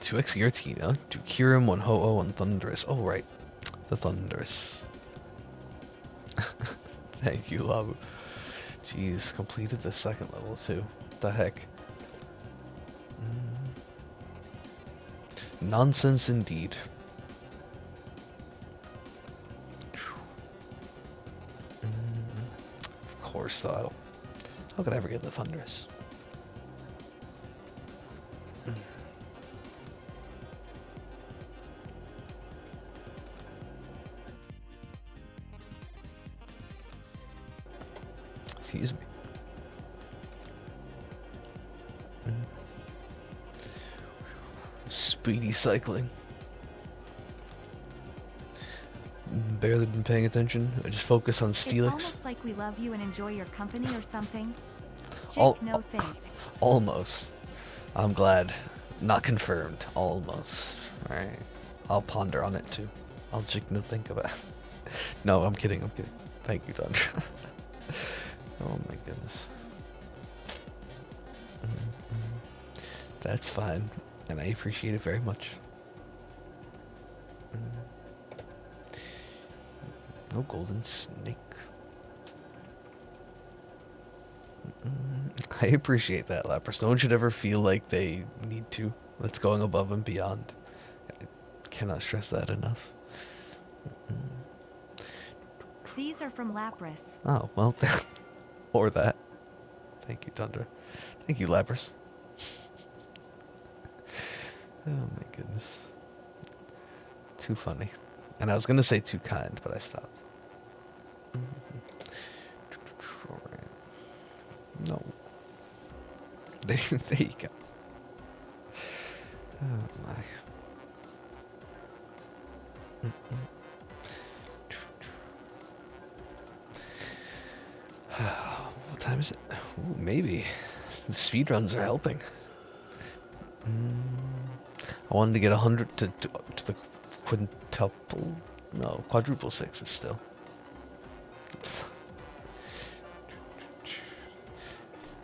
2x Giratina, to Kirim, 1 Ho-Oh, and Thunderous. Oh, right. The Thunderous. Thank you, love. Jeez, completed the second level, too. What the heck? Nonsense indeed. Of course, though. How could I ever get the Thunderous? Excuse me. Speedy cycling. Barely been paying attention. I just focus on It's Steelix. almost like we love you and enjoy your company or something. Al- Jake, no thanks. Almost. I'm glad. Not confirmed. Almost. Alright. I'll ponder on it too. I'll just no think about it. No, I'm kidding. Thank you, Don. Oh my goodness. That's fine. And I appreciate it very much. No golden snake. I appreciate that, Lapras. No one should ever feel like they need to. That's going above and beyond. I cannot stress that enough. These are from Lapras. Oh, well, or that. Thank you, Tundra. Thank you, Lapras. Oh my goodness. Too funny. And I was going to say too kind, but I stopped. No. There you go. Oh my. What time is it? Ooh, maybe. The speedruns are helping. I wanted to get 100 to the quintuple. No, quadruple sixes still.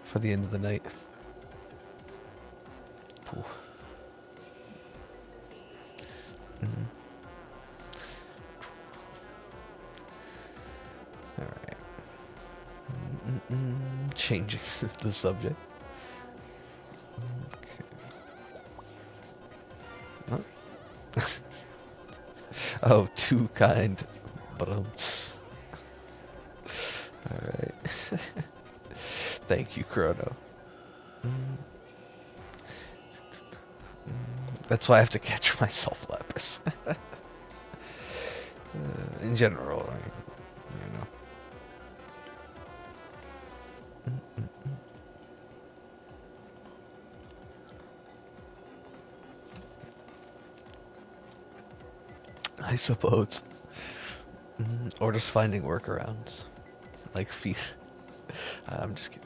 For the end of the night. Ooh. Alright. Changing the subject. Okay. Huh? Oh, too kind. Alright. Thank you, Chrono. That's why I have to catch myself, Lapras. In general, you know. I suppose. Or just finding workarounds. Like feet. I'm just kidding.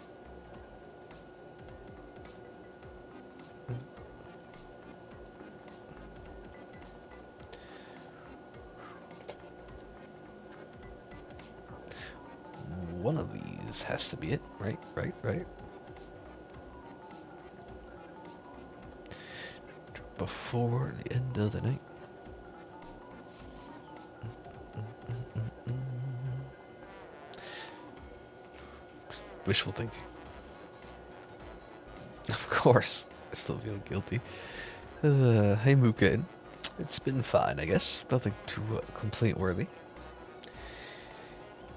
One of these has to be it. Right. Before the end of the night. Wishful thinking. Of course. I still feel guilty. Hey Muka. It's been fine, I guess. Nothing too complaint worthy.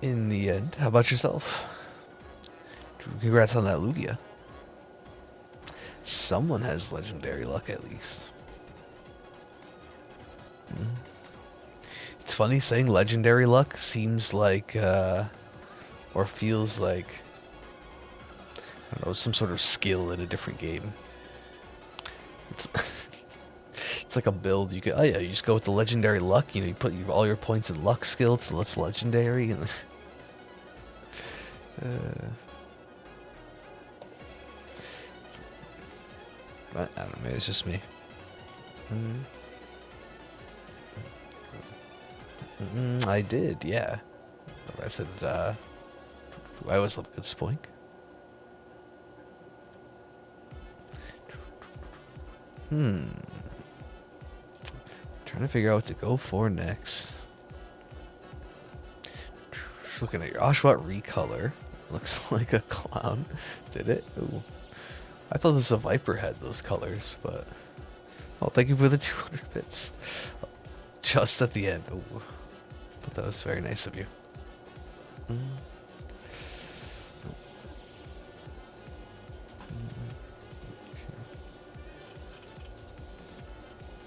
In the end, how about yourself? Congrats on that Lugia. Someone has legendary luck at least. It's funny saying legendary luck seems like, or feels like, I don't know, some sort of skill in a different game. It's like a build. You you just go with the legendary luck. You know, you put all your points in luck skill till it's legendary, and but I don't know. Maybe it's just me. I did, yeah. I said, I always love a good spoink. Trying to figure out what to go for next. Just looking at your Oshawott recolor. Looks like a clown. Did it? Ooh. I thought this was a Viper had those colors, but... Oh, thank you for the 200 bits. Just at the end. Ooh. But that was very nice of you.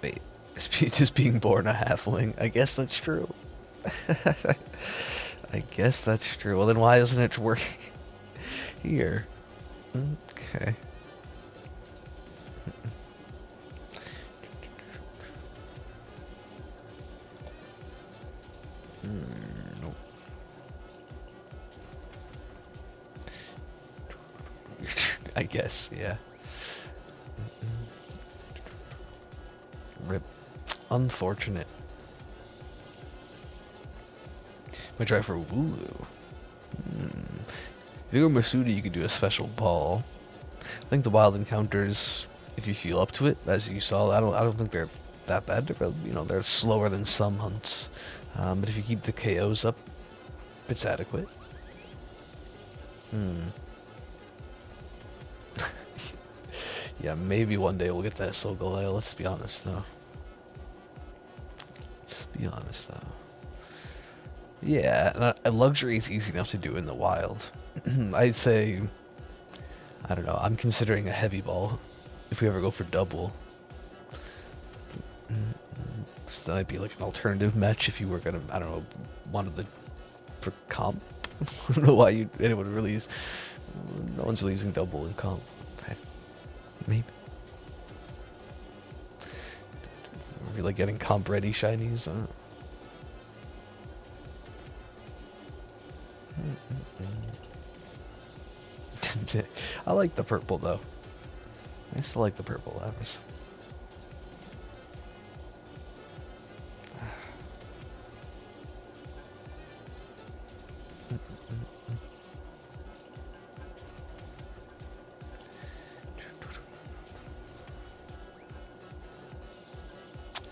Wait, is just being born a halfling? I guess that's true. I guess that's true. Well, then why isn't it working here? Okay. Nope. I guess, yeah. Rip. Unfortunate. I'm gonna try for Wooloo. If you go Masuda, you could do a special ball. I think the wild encounters, if you feel up to it, as you saw, I don't think they're that bad. They're, you know, they're slower than some hunts. But if you keep the KOs up, it's adequate. Yeah, maybe one day we'll get that Solgaleo. Let's be honest, though. Let's be honest, though. Yeah, and a luxury is easy enough to do in the wild. I'd say, I don't know, I'm considering a heavy ball if we ever go for double. So that might be like an alternative match if you were gonna, I don't know, wanted the for comp. I don't know why anyone would really use. No one's really using double in comp. Okay. Maybe. Or you like getting comp ready shinies. I don't know. I like the purple though. I still like the purple lapis.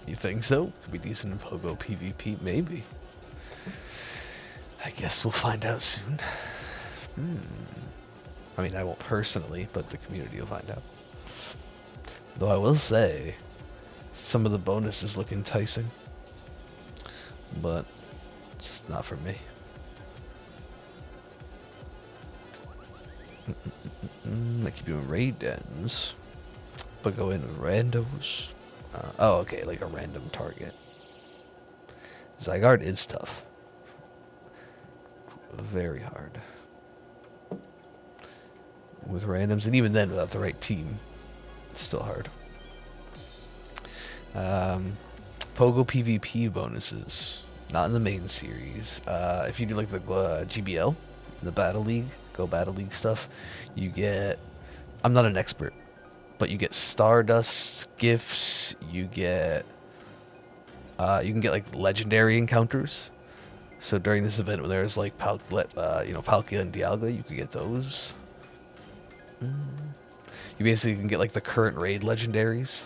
You think so? Could be decent in Pogo PvP, maybe. I guess we'll find out soon. I mean, I won't personally, but the community will find out. Though I will say, some of the bonuses look enticing. But it's not for me. I keep doing raid dens, but go in with randos. Oh, okay, like a random target. Zygarde is tough. Very hard. With randoms, and even then without the right team, it's still hard. Pogo PvP bonuses, not in the main series. If you do like the GBL, the Battle League, Go Battle League stuff, you get, I'm not an expert, but you get Stardust gifts, you can get like legendary encounters. So during this event when there's like Palkia and Dialga, you could get those. You basically can get like the current raid legendaries,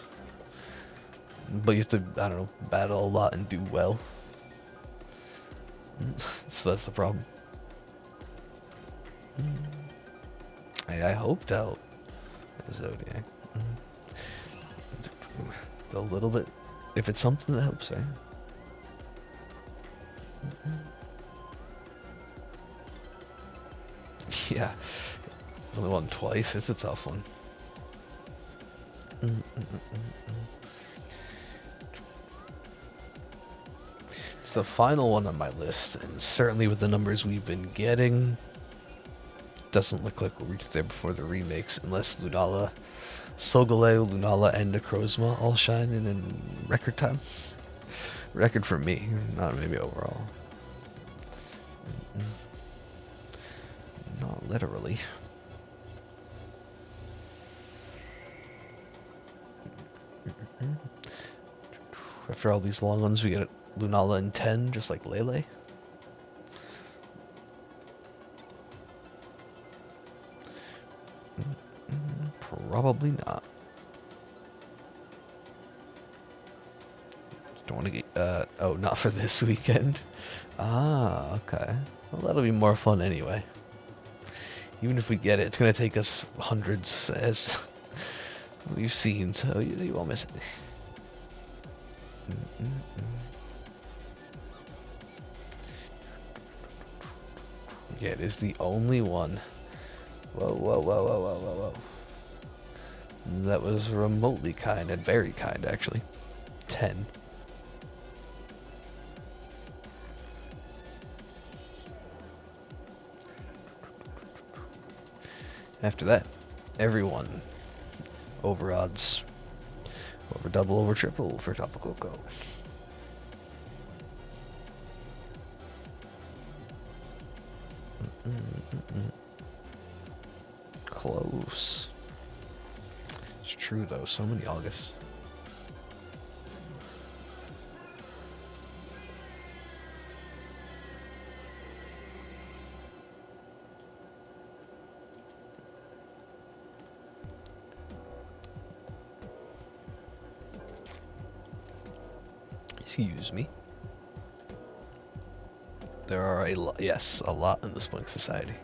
but you have to, I don't know, battle a lot and do well. So that's the problem. I hoped out Zodiac. A little bit, if it's something that helps, eh? Yeah, only won twice. It's a tough one. It's the final one on my list, and certainly with the numbers we've been getting, doesn't look like we'll reach there before the remakes, unless Lunala, Solgaleo, Lunala, and Necrozma all shine in record time. Record for me, not maybe overall. Not literally. After all these long ones, we get Lunala in 10, just like Lele. Probably not. Don't want to get, oh, not for this weekend. Ah, okay. Well, that'll be more fun anyway. Even if we get it, it's going to take us hundreds, as we've seen, so you won't miss it. Yeah, it is the only one. Whoa, whoa, whoa, whoa, whoa, whoa, whoa. That was remotely kind, and very kind, actually. 10. After that, everyone over odds, over double, over triple for Tapu Koko. Close. It's true though, so many Augusts. Excuse me. There are a lot, yes, a lot in the Spunk Society.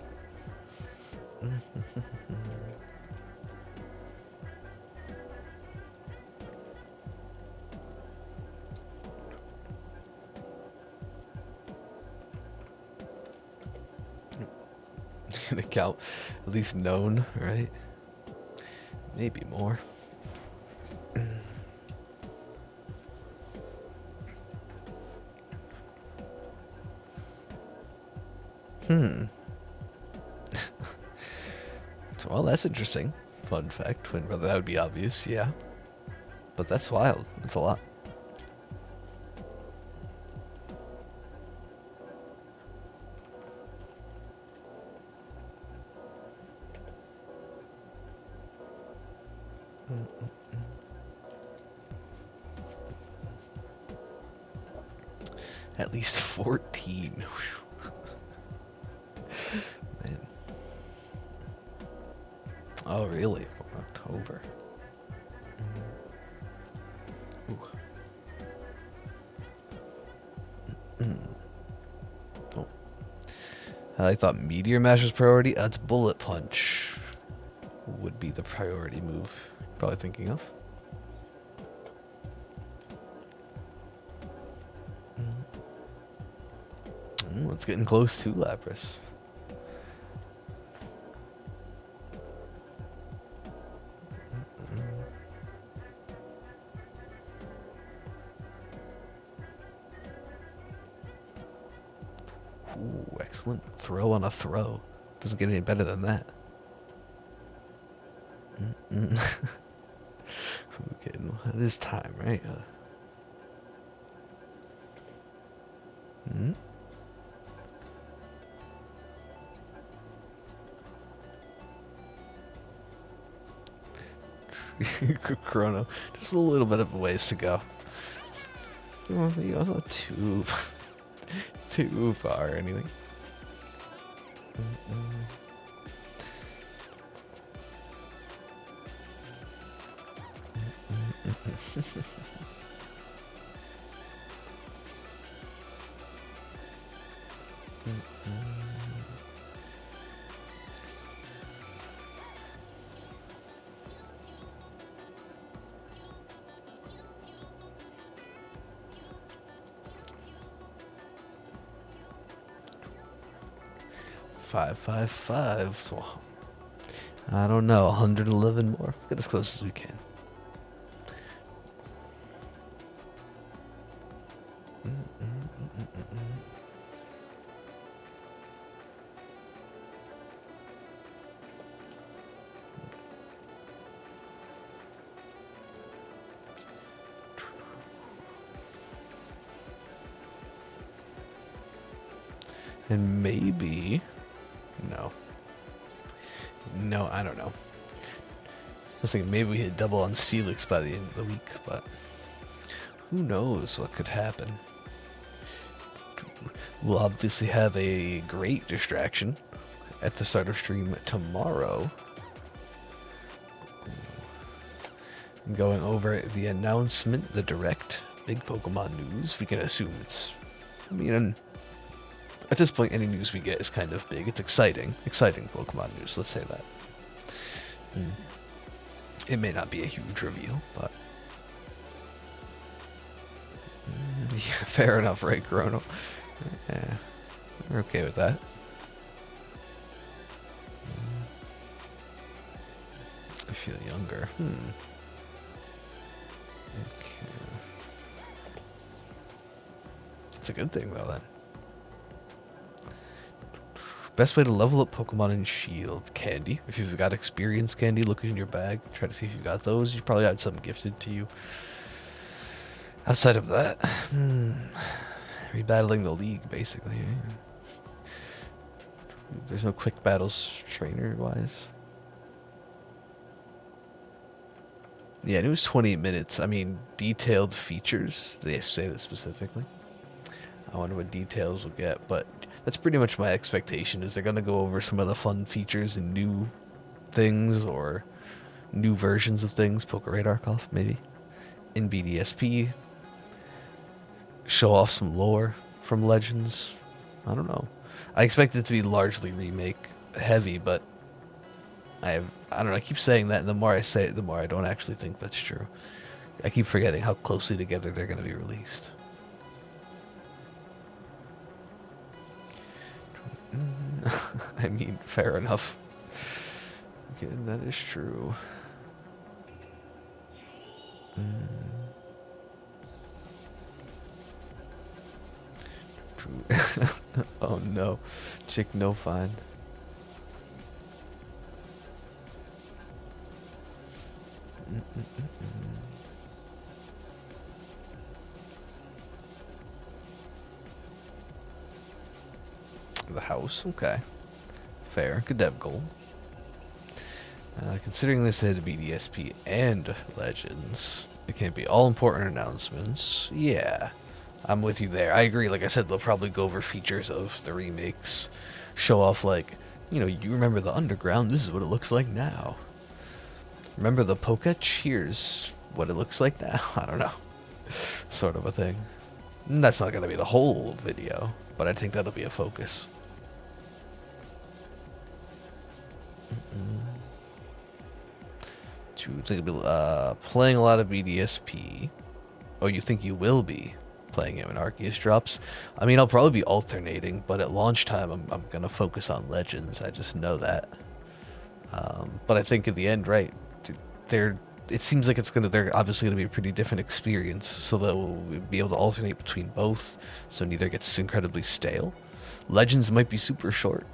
an account at least known, right? Maybe more. Well, that's interesting. Fun fact. Twin brother, that would be obvious, yeah. But that's wild. That's a lot. At least 14. Man. Oh, really? October. Ooh. Oh. I thought Meteor Mash was priority. That's Bullet Punch. Would be the priority move. Probably thinking of. It's getting close to Lapras. Ooh, excellent throw on a throw. Doesn't get any better than that. Okay, it is time, right? Chrono. Just a little bit of a ways to go. Well, it's not too too far or anything. Five. So, I don't know. 111 more. Get as close as we can. And maybe... No, I don't know. I was thinking maybe we hit double on Steelix by the end of the week, but who knows what could happen. We'll obviously have a great distraction at the start of stream tomorrow. Going over the announcement, the direct big Pokemon news. We can assume it's... I mean, at this point, any news we get is kind of big. It's exciting. Exciting Pokemon news, let's say that. It may not be a huge reveal, but... yeah, fair enough, right, Chrono? Yeah, we're okay with that. I feel younger. Okay. It's a good thing, though, then. Best way to level up Pokemon in Shield. Candy. If you've got experience candy, look in your bag. Try to see if you've got those. You probably had some gifted to you. Outside of that, rebattling the league, basically. There's no quick battles trainer-wise. Yeah, it was 28 minutes. I mean, detailed features. They say that specifically. I wonder what details we'll get, but that's pretty much my expectation, is they're going to go over some of the fun features and new things or new versions of things. Poke Radar Cough, maybe. In BDSP. Show off some lore from Legends. I don't know. I expect it to be largely remake heavy, but I don't know. I keep saying that, and the more I say it, the more I don't actually think that's true. I keep forgetting how closely together they're going to be released. I mean, fair enough. Okay, that is true. True. Oh no. Chick no fine. The house, okay. Fair, good dev goal. Considering this had BDSP and Legends, it can't be all important announcements. Yeah, I'm with you there. I agree. Like I said, they'll probably go over features of the remakes, show off like, you know, you remember the underground, this is what it looks like now. Remember the Poketch? Here's what it looks like now. I don't know. Sort of a thing. And that's not going to be the whole video, but I think that'll be a focus. Playing a lot of BDSP. Oh, you think you will be playing it when Arceus drops? I mean, I'll probably be alternating, but at launch time, I'm going to focus on Legends. I just know that. But I think in the end, right, it seems like they're obviously going to be a pretty different experience, so they'll be able to alternate between both, so neither gets incredibly stale. Legends might be super short.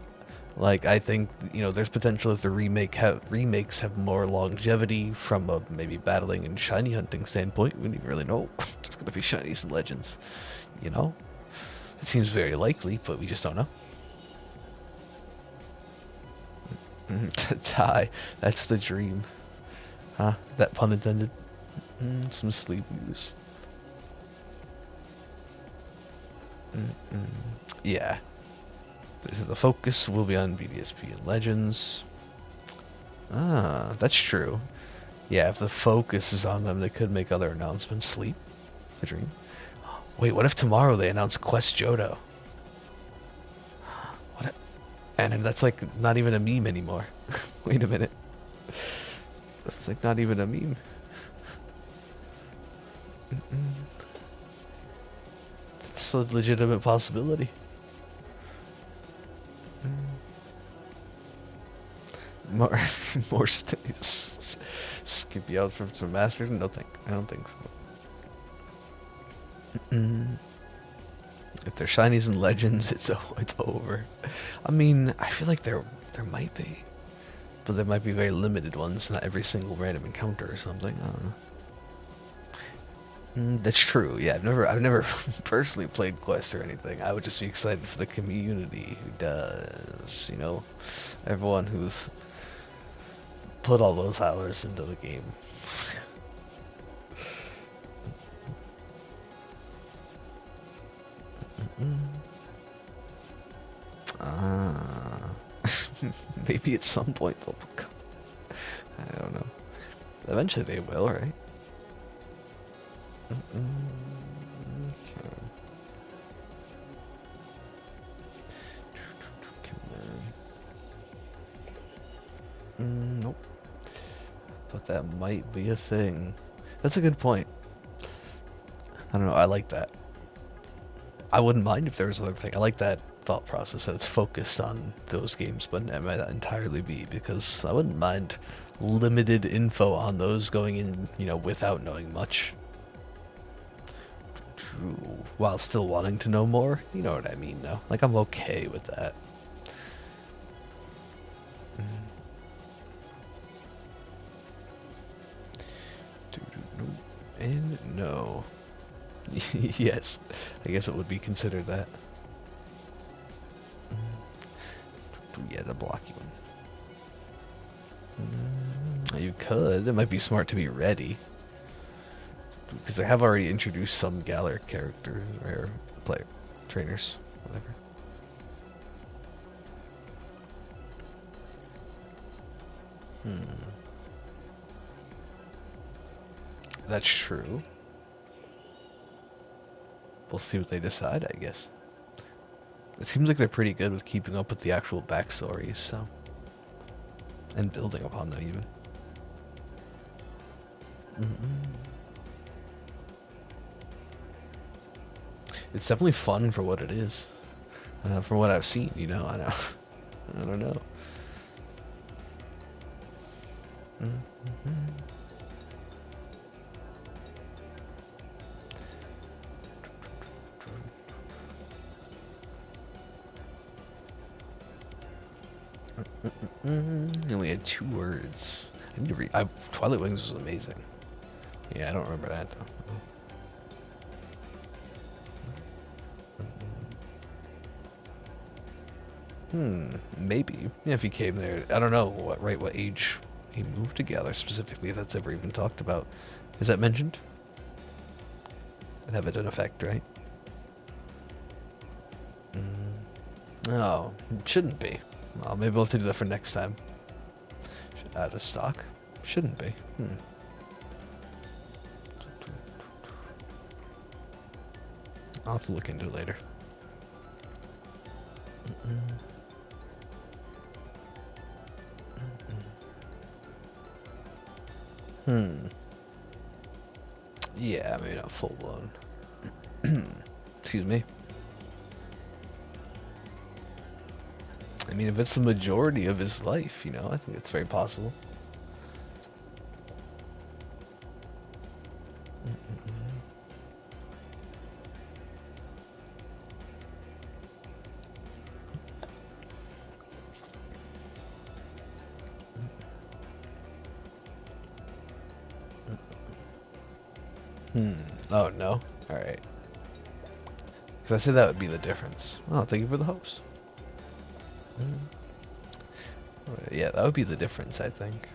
Like, I think, you know, there's potential that the remakes have more longevity from a maybe battling and shiny hunting standpoint. We don't even really know. There's going to be shinies and legends, you know? It seems very likely, but we just don't know. To die. That's the dream. Huh? That pun intended? Some sleep news. Yeah. The focus will be on BDSP and Legends. Ah, that's true. Yeah, if the focus is on them, they could make other announcements. Sleep. The dream. Wait, what if tomorrow they announce Quest Johto? And that's like not even a meme anymore. Wait a minute. That's like not even a meme. It's a legitimate possibility. More skip you out from some masters? No, I don't think so. If they're shinies and legends, it's over. I mean, I feel like there might be, but there might be very limited ones. Not every single random encounter or something. I don't know. That's true. Yeah, I've never personally played Quest or anything. I would just be excited for the community who does. You know, everyone who's put all those hours into the game. Maybe at some point they'll become. I don't know. Eventually they will, right? Okay. Nope. But that might be a thing. That's a good point. I don't know. I like that. I wouldn't mind if there was another thing. I like that thought process that it's focused on those games, but it might not entirely be, because I wouldn't mind limited info on those going in, you know, without knowing much. True. While still wanting to know more. You know what I mean, though. Like, I'm okay with that. And no. Yes, I guess it would be considered that. Yeah, the blocky one. You could. It might be smart to be ready, because they have already introduced some Galar characters or player trainers, whatever. That's true. We'll see what they decide, I guess. It seems like they're pretty good with keeping up with the actual backstories, so. And building upon them, even. It's definitely fun for what it is. From what I've seen, you know, I know. I don't know. He only had 2 words. I need to read. Twilight Wings was amazing. Yeah, I don't remember that though. Maybe. Yeah, if he came there. I don't know what age he moved to Galar specifically, if that's ever even talked about. Is that mentioned? It'd have it in effect, right? Oh, it shouldn't be. Well, maybe we'll have to do that for next time. Out of stock? Shouldn't be. I'll have to look into it later. Yeah, maybe not full blown. Excuse me. I mean, if it's the majority of his life, I think it's very possible. Oh, no? Alright. Because I said that would be the difference. Oh, thank you for the hopes. Yeah, that would be the difference, I think.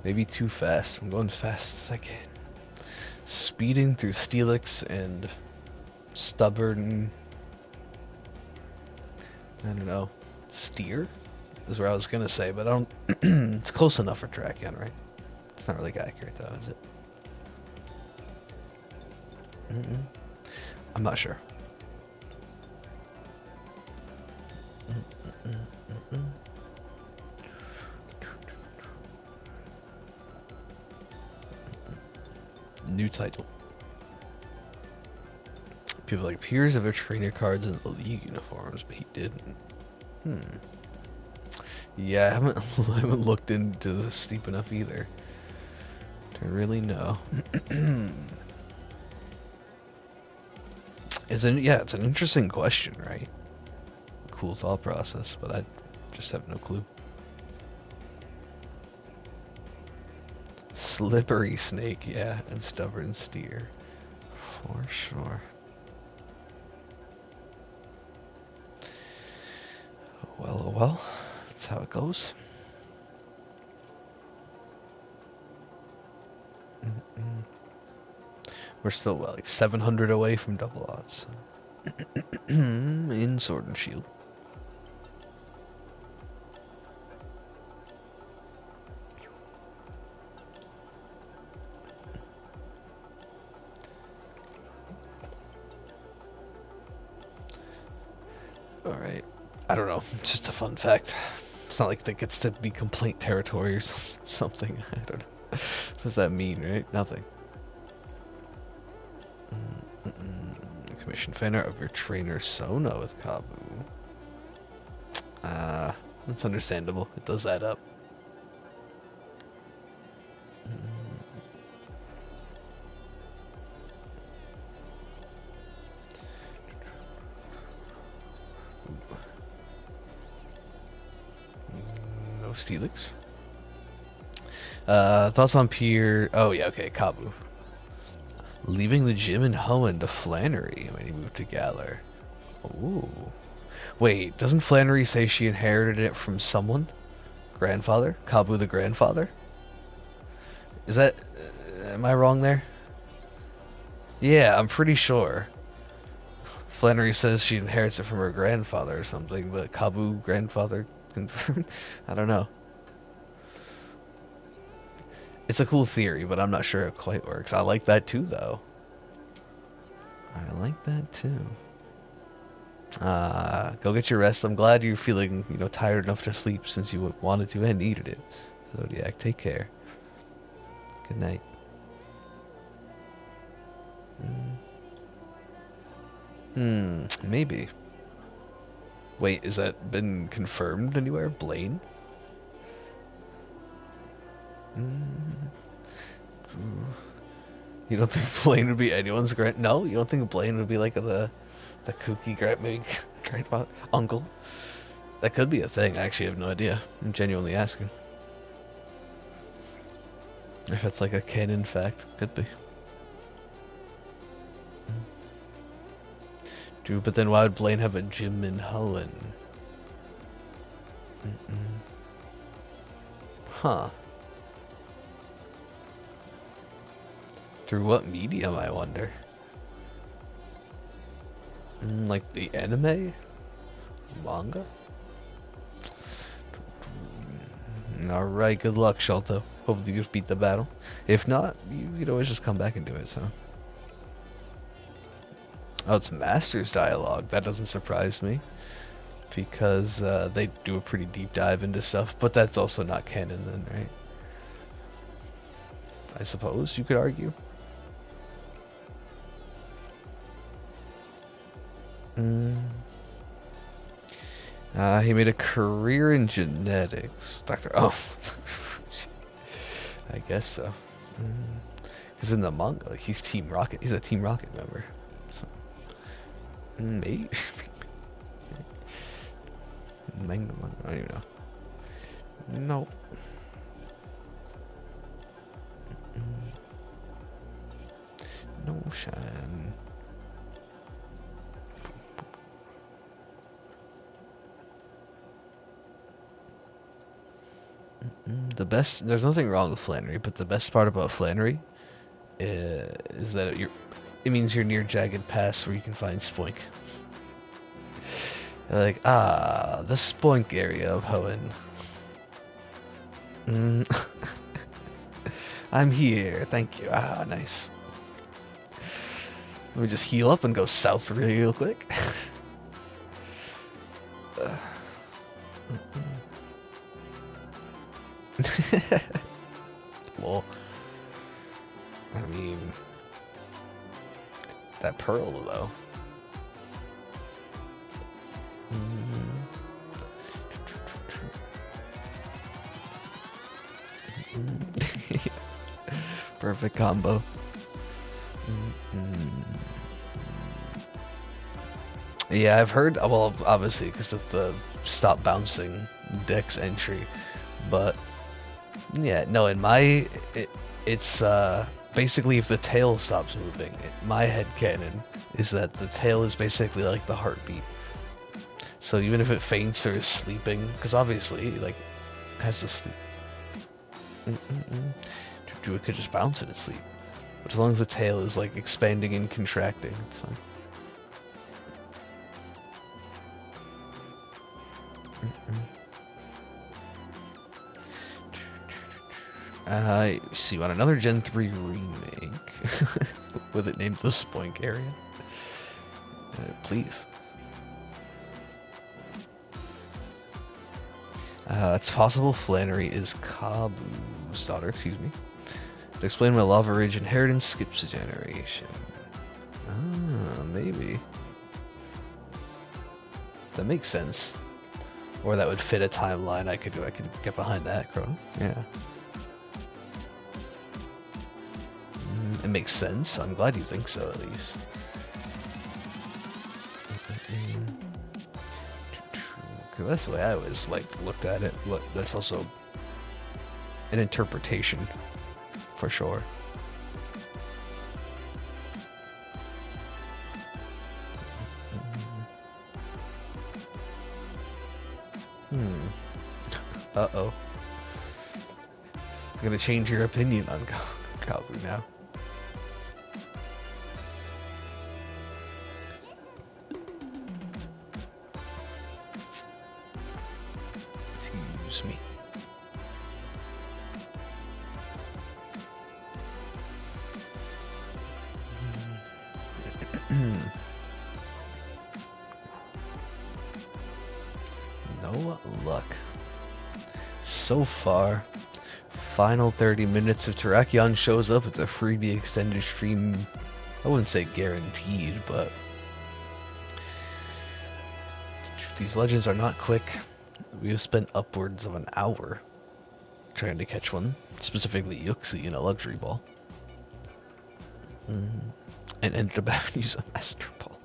Maybe too fast. I'm going as fast as I can. Speeding through Steelix and stubborn... I don't know. Steer? Is what I was going to say, but I don't... It's close enough for Tracheon, right? It's not really accurate, though, is it? I'm not sure. New title. People like Piers have their trainer cards in the league uniforms, but he didn't. Yeah, I haven't looked into this deep enough either to really know. It's an interesting question, right? Cool thought process, but I just have no clue. Slippery snake, yeah, and stubborn steer, for sure. Well, oh well, that's how it goes. We're still, like 700 away from double odds. In Sword and Shield. Alright. I don't know. Just a fun fact. It's not like that gets to be complaint territory or something. I don't know. What does that mean, right? Nothing. Commission fan art of your trainer Sona with Kabu. That's understandable. It does add up. No Steelix. Thoughts on Pier? Oh yeah, okay, Kabu. Leaving the gym in Hoenn to Flannery when he moved to Galar. Ooh. Wait, doesn't Flannery say she inherited it from someone? Grandfather? Kabu the grandfather? Is that... am I wrong there? Yeah, I'm pretty sure. Flannery says she inherits it from her grandfather or something, but Kabu grandfather confirmed? I don't know. It's a cool theory, but I'm not sure it quite works. I like that too, though. I like that too. Go get your rest. I'm glad you're feeling, tired enough to sleep since you wanted to and needed it. Zodiac, take care. Good night. Maybe. Wait, is that been confirmed anywhere? Blaine? You don't think Blaine would be anyone's No, you don't think Blaine would be like the kooky maybe grandpa uncle? That could be a thing. I actually have no idea. I'm genuinely asking. If it's like a canon fact, could be. Dude, but then why would Blaine have a gym in Holland? Huh. Through what medium, I wonder? Like the anime? Manga? Alright, good luck, Sholto. Hopefully you beat the battle. If not, you could always just come back and do it, so. Oh, it's Master's Dialogue. That doesn't surprise me. Because they do a pretty deep dive into stuff, but that's also not canon then, right? I suppose you could argue. He made a career in genetics. Doctor. Oh. I guess so. Because in the manga, like, he's Team Rocket. He's a Team Rocket member. So. Maybe. Manga. I don't even know. No. No shine. There's nothing wrong with Flannery, but the best part about Flannery is that it means you're near Jagged Pass where you can find Spoink. Like, the Spoink area of Hoenn. I'm here, thank you. Nice. Let me just heal up and go south real quick. Lol. I mean, that pearl though. Perfect combo. Yeah, I've heard, well, obviously because of the stop bouncing dex entry, but yeah, no, in it's basically if the tail stops moving, my headcanon is that the tail is basically like the heartbeat. So even if it faints or is sleeping, because obviously, like, it has to sleep. It could just bounce in its sleep. But as long as the tail is, like, expanding and contracting, it's fine. So you want another Gen 3 remake with it named the Spoink area? Please. It's possible Flannery is Kabu's daughter, excuse me. To explain why Lava Ridge inheritance skips a generation. Maybe. That makes sense. Or that would fit a timeline I could get behind that, Chrono. Yeah. It makes sense. I'm glad you think so, at least. That's the way I always looked at it. That's also an interpretation, for sure. Uh-oh. I'm gonna change your opinion on Kabu now. Excuse me. No luck. So far final 30 minutes. If Terrakion shows up, it's a freebie extended stream. I wouldn't say guaranteed, but these legends are not quick. We have spent upwards of an hour trying to catch one, specifically Yuxi in a luxury ball. And ended up having to use a master ball.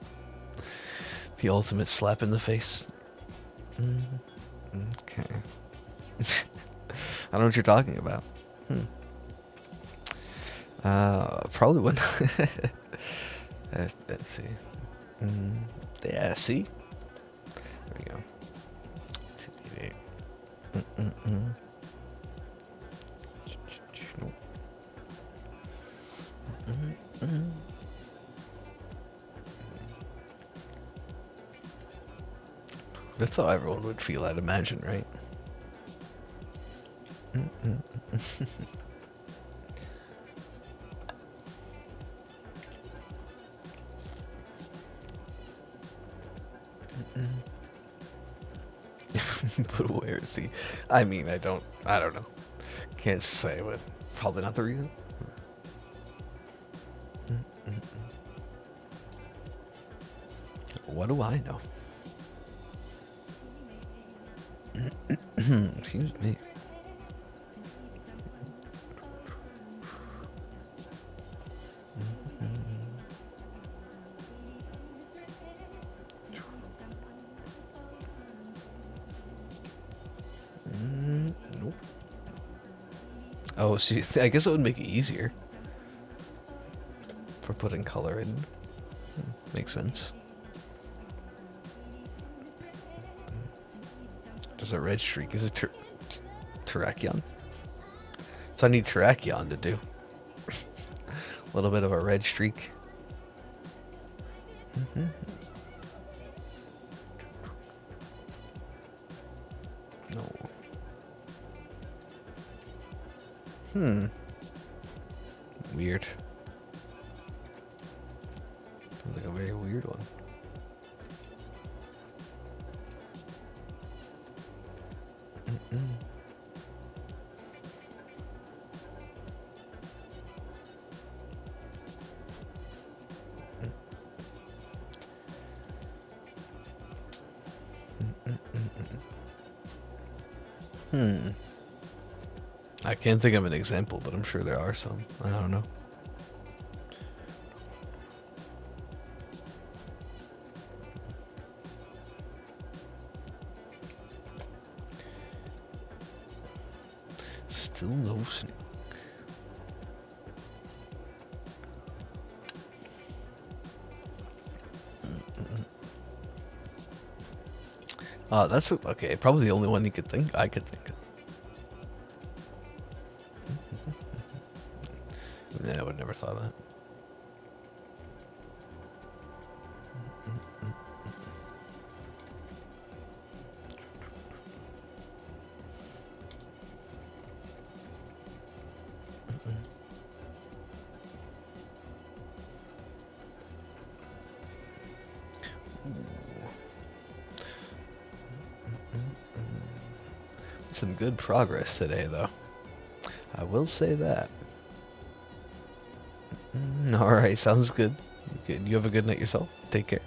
The ultimate slap in the face. Okay. I don't know what you're talking about. Probably wouldn't. Let's see. Yeah, see? There we go. 2d8. That's how everyone would feel, I'd imagine, right? But where is he? I mean, I don't know. Can't say, but probably not the reason. What do I know? Excuse me. Nope. Oh, see, I guess it would make it easier for putting color in. Makes sense. There's a red streak. Is it Terrakion? So I need Terrakion to do. A little bit of a red streak. No. Weird. Sounds like a very weird one. I can't think of an example, but I'm sure there are some. I don't know. Still no snake. That's okay. Probably the only one I could think of. I would never thought of that. Some good progress today, though. I will say that. Alright, sounds good. You have a good night yourself. Take care.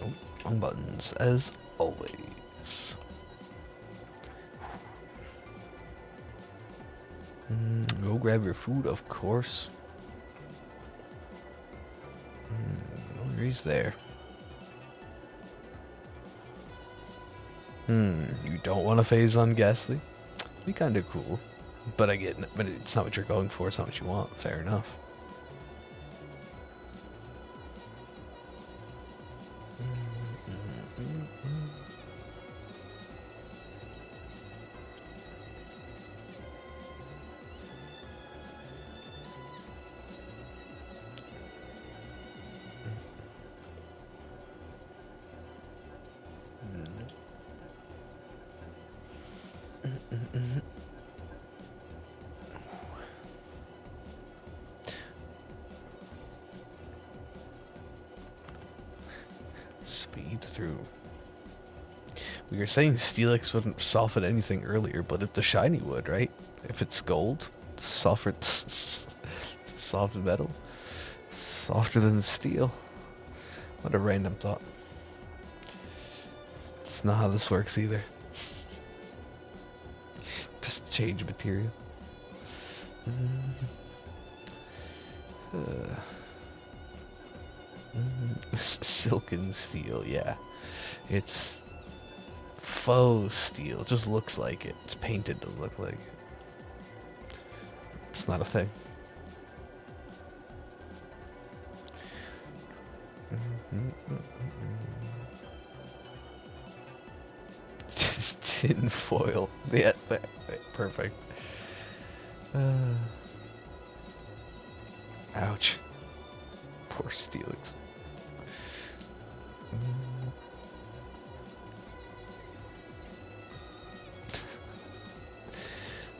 Oh, wrong buttons, as always. Go grab your food, of course. He's there. You don't want to phase on Ghastly? Be kind of cool. But I get, but it's not what you're going for, it's not what you want. Fair enough. Speed through We were saying Steelix wouldn't soften anything earlier, but if the shiny would, right? If it's gold, soft metal, softer than steel. What a random thought. It's not how this works either. Just change material. Silken steel, yeah. It's faux steel. It just looks like it. It's painted to look like it. It's not a thing. Tin foil. Yeah, perfect. Ouch. Poor Steelix.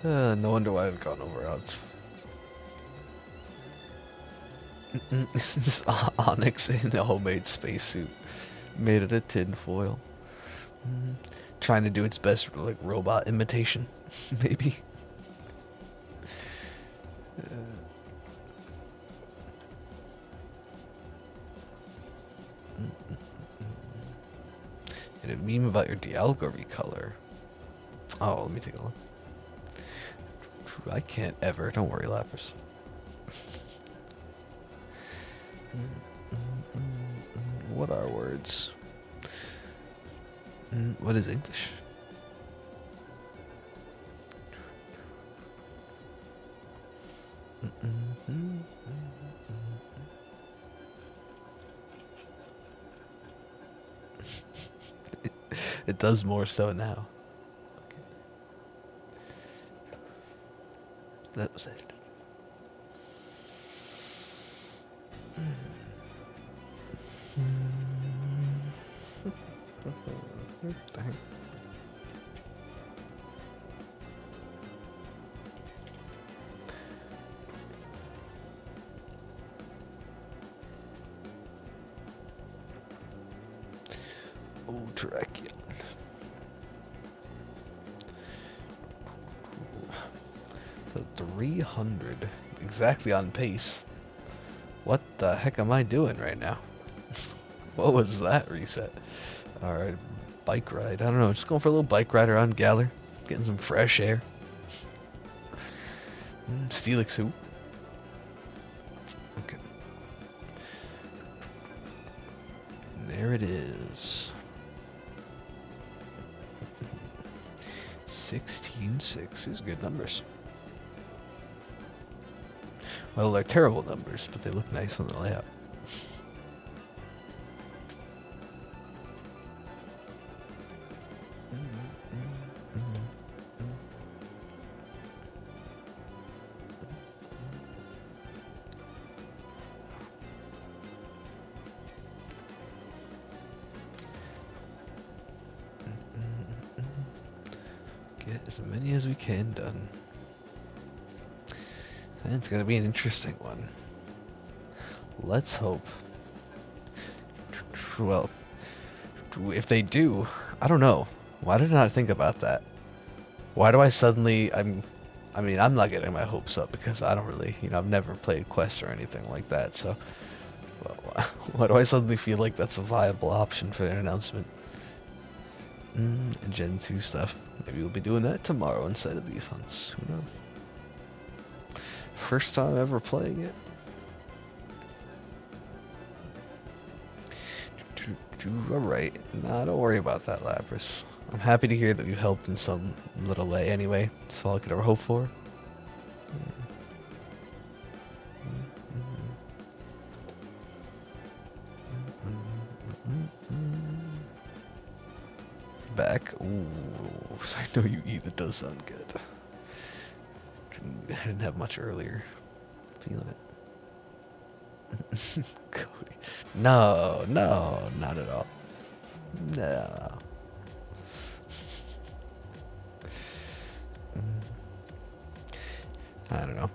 No wonder why I've gone over odds. This Onyx in a homemade spacesuit made out of tin foil. Trying to do its best like robot imitation, maybe. And a meme about your Dialga recolor. Oh, let me take a look. I can't ever. Don't worry, Lapras. What are words? What is English? It does more so now. Okay. That was it. Dang. Oh, Dracula. So 300. Exactly on pace. What the heck am I doing right now? What was that reset? Alright, bike ride. I don't know, just going for a little bike ride around Galar. Getting some fresh air. Steelix who? Okay. There it is. 16-6 is good numbers. Well, they're terrible numbers, but they look nice on the layout. Get as many as we can done. And it's gonna be an interesting one. Let's hope. Well, if they do, I don't know. Why did I not think about that? Why do I suddenly, I mean, I'm not getting my hopes up because I don't really, I've never played Quest or anything like that, so why do I suddenly feel like that's a viable option for their announcement? And Gen 2 stuff. Maybe we'll be doing that tomorrow instead of these hunts. Who knows? First time ever playing it. Alright. Nah, don't worry about that, Lapras. I'm happy to hear that we've helped in some little way anyway. That's all I could ever hope for. Back. Ooh, I know you eat. It does sound good. I didn't have much earlier. Feeling it. Cody. No, not at all. No. I don't know.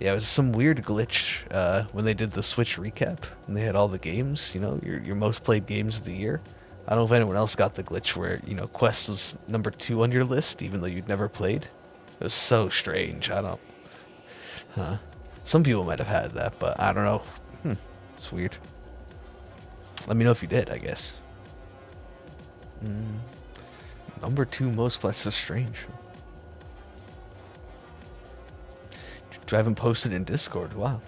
Yeah, it was some weird glitch when they did the Switch recap and they had all the games, your most played games of the year. I don't know if anyone else got the glitch where, you know, Quest was number 2 on your list, even though you'd never played. It was so strange. I don't... Huh. Some people might have had that, but I don't know. It's weird. Let me know if you did, I guess. Number 2 most Quest is strange. I haven't posted in Discord. Wow.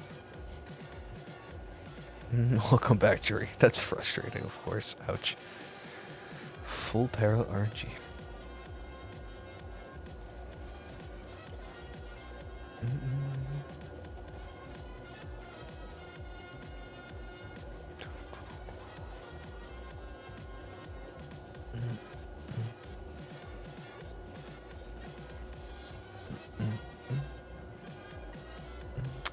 Welcome back, Jury. That's frustrating, of course. Ouch. Full para RNG.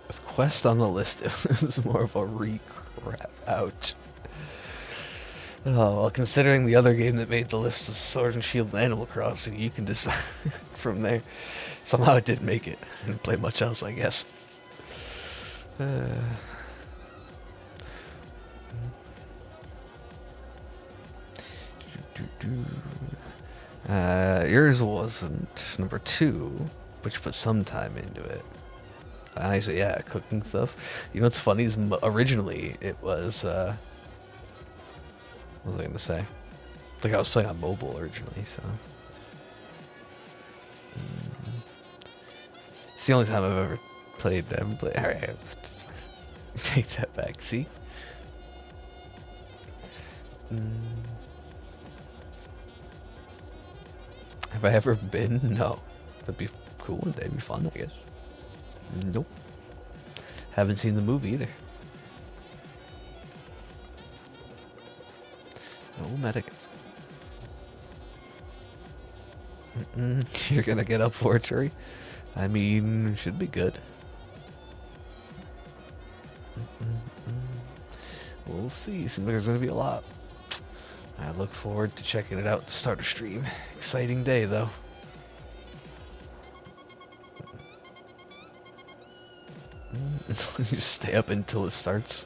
With Quest on the list, it was more of a re-crap. Ouch. Oh, well, considering the other game that made the list is Sword and Shield and Animal Crossing, you can decide from there. Somehow it didn't make it. I didn't play much else, I guess. Yours wasn't number 2, but you put some time into it. I say, yeah, cooking stuff. You know what's funny is originally it was, what was I gonna say? Like I was playing on mobile originally, so. It's the only time I've ever played. Alright, take that back. See? Have I ever been? No. That'd be cool one day. It'd be fun, I guess. Nope. Haven't seen the movie either. No Madagascar. You're gonna get up for it, Trey? I mean, should be good. We'll see. Seems like there's gonna be a lot. I look forward to checking it out to start a stream. Exciting day, though. You just stay up until it starts.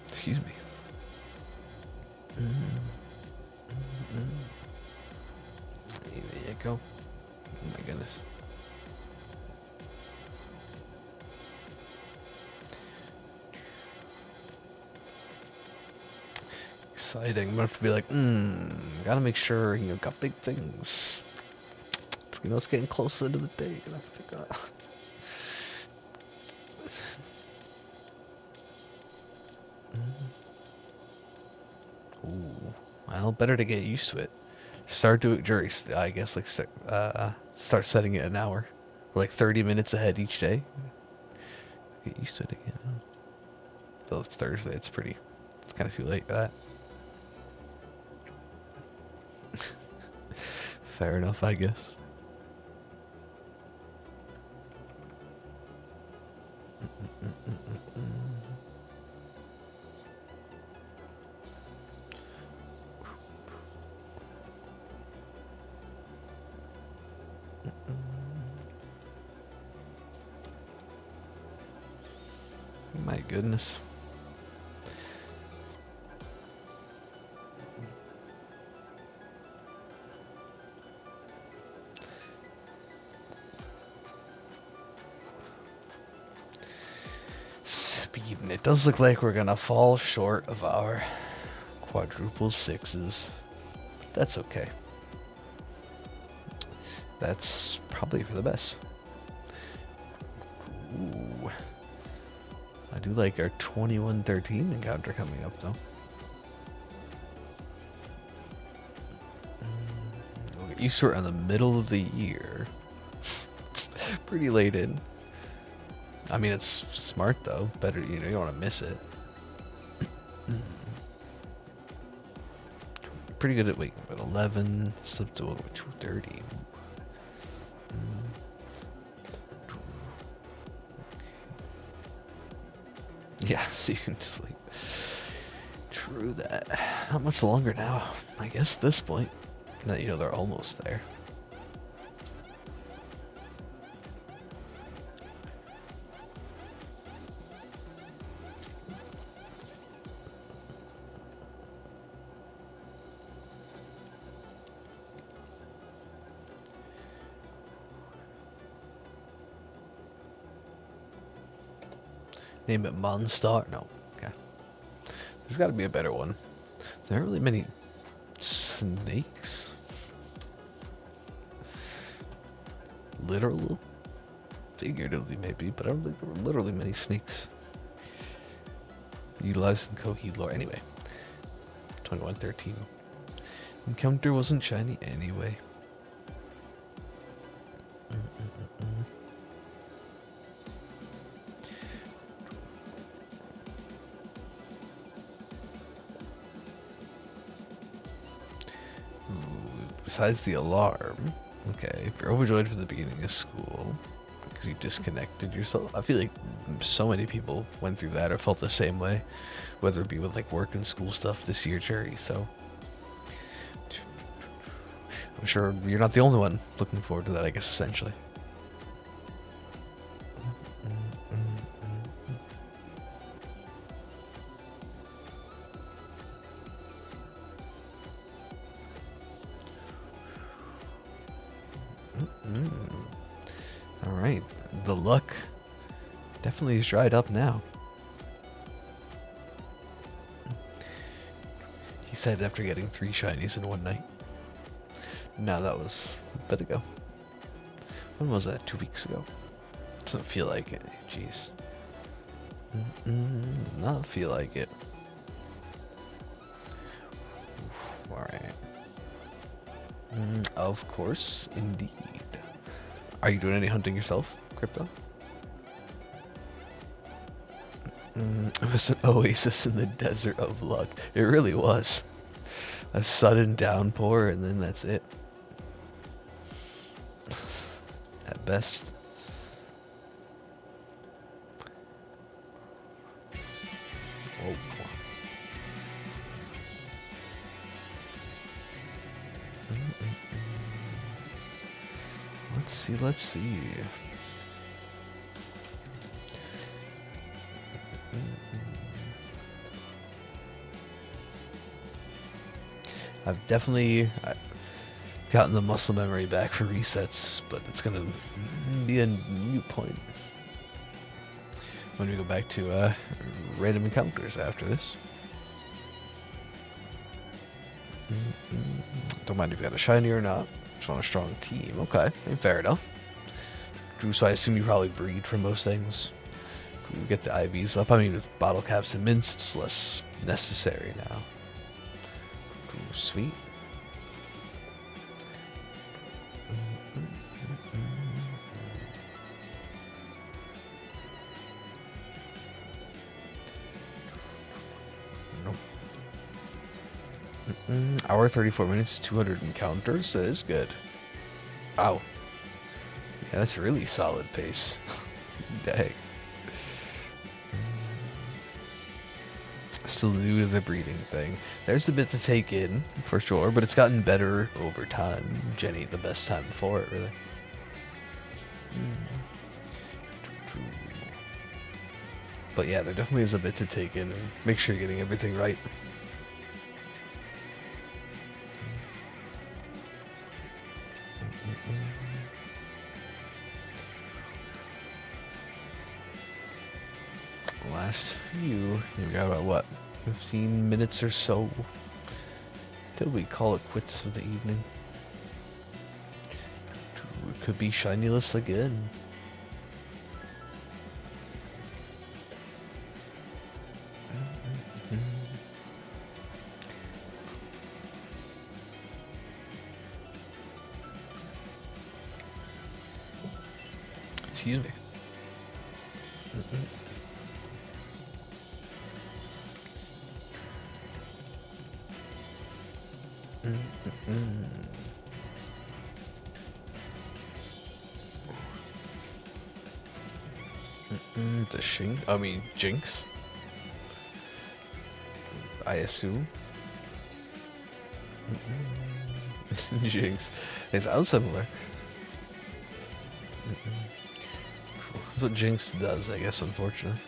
Excuse me. There you go. Oh my goodness. Exciting. I'm gonna have to be like, gotta make sure, you know, got big things. You know, it's getting closer to the day. Gonna have to go. Ooh, well, better to get used to it. Start doing jury. I guess like start setting it an hour, or like 30 minutes ahead each day. Get used to it again. So it's Thursday. It's pretty. It's kind of too late for that. Fair enough, I guess. My goodness. Speeding. It does look like we're gonna fall short of our quadruple sixes. But that's okay. That's probably for the best. Ooh. I do like our 2113 encounter coming up, though. We'll get used to it in the middle of the year. Pretty late in. I mean, it's smart, though. Better, you know, you don't want to miss it. Pretty good at waking up at 11. Sleep to 2:30. Yeah, so you can sleep. True that. Not much longer now. I guess at this point. Now, you know, they're almost there. Name it Monstar? No. Okay. There's got to be a better one. There aren't really many snakes. Literal? Figuratively, maybe, but I don't think there were literally many snakes. Utilized in Coheed lore. Anyway. 2113. Encounter wasn't shiny anyway. Besides the alarm, okay, if you're overjoyed for the beginning of school because you disconnected yourself, I feel like so many people went through that or felt the same way, whether it be with like work and school stuff this year, Jerry. So I'm sure you're not the only one looking forward to that, I guess, essentially. All right, the luck definitely is dried up now. He said after getting 3 shinies in one night. No, that was a bit ago. When was that? 2 weeks ago? Doesn't feel like it. Jeez. Not feel like it. All right. Of course, indeed. Are you doing any hunting yourself, Crypto? It was an oasis in the desert of luck. It really was. A sudden downpour, and then that's it. At best. Oh. Let's see. I've definitely gotten the muscle memory back for resets, but it's gonna be a new point when we go back to random encounters after this. Don't mind if you got a shiny or not. Just on a strong team. Okay, fair enough. So I assume you probably breed for most things. Get the IVs up. I mean, with bottle caps and mints, it's less necessary now. Sweet. Nope. Hour 34 minutes, 200 encounters. That is good. Wow. Yeah, that's really solid pace. Dang. Still new to the breeding thing. There's a bit to take in, for sure, but it's gotten better over time. Jenny, the best time for it, really. But yeah, there definitely is a bit to take in and make sure you're getting everything right. Last few, we got about what, 15 minutes or so till we call it quits for the evening. It could be shinyless again. Excuse me. Jinx. I assume. Jinx. They sound similar. That's what Jinx does, I guess, unfortunately.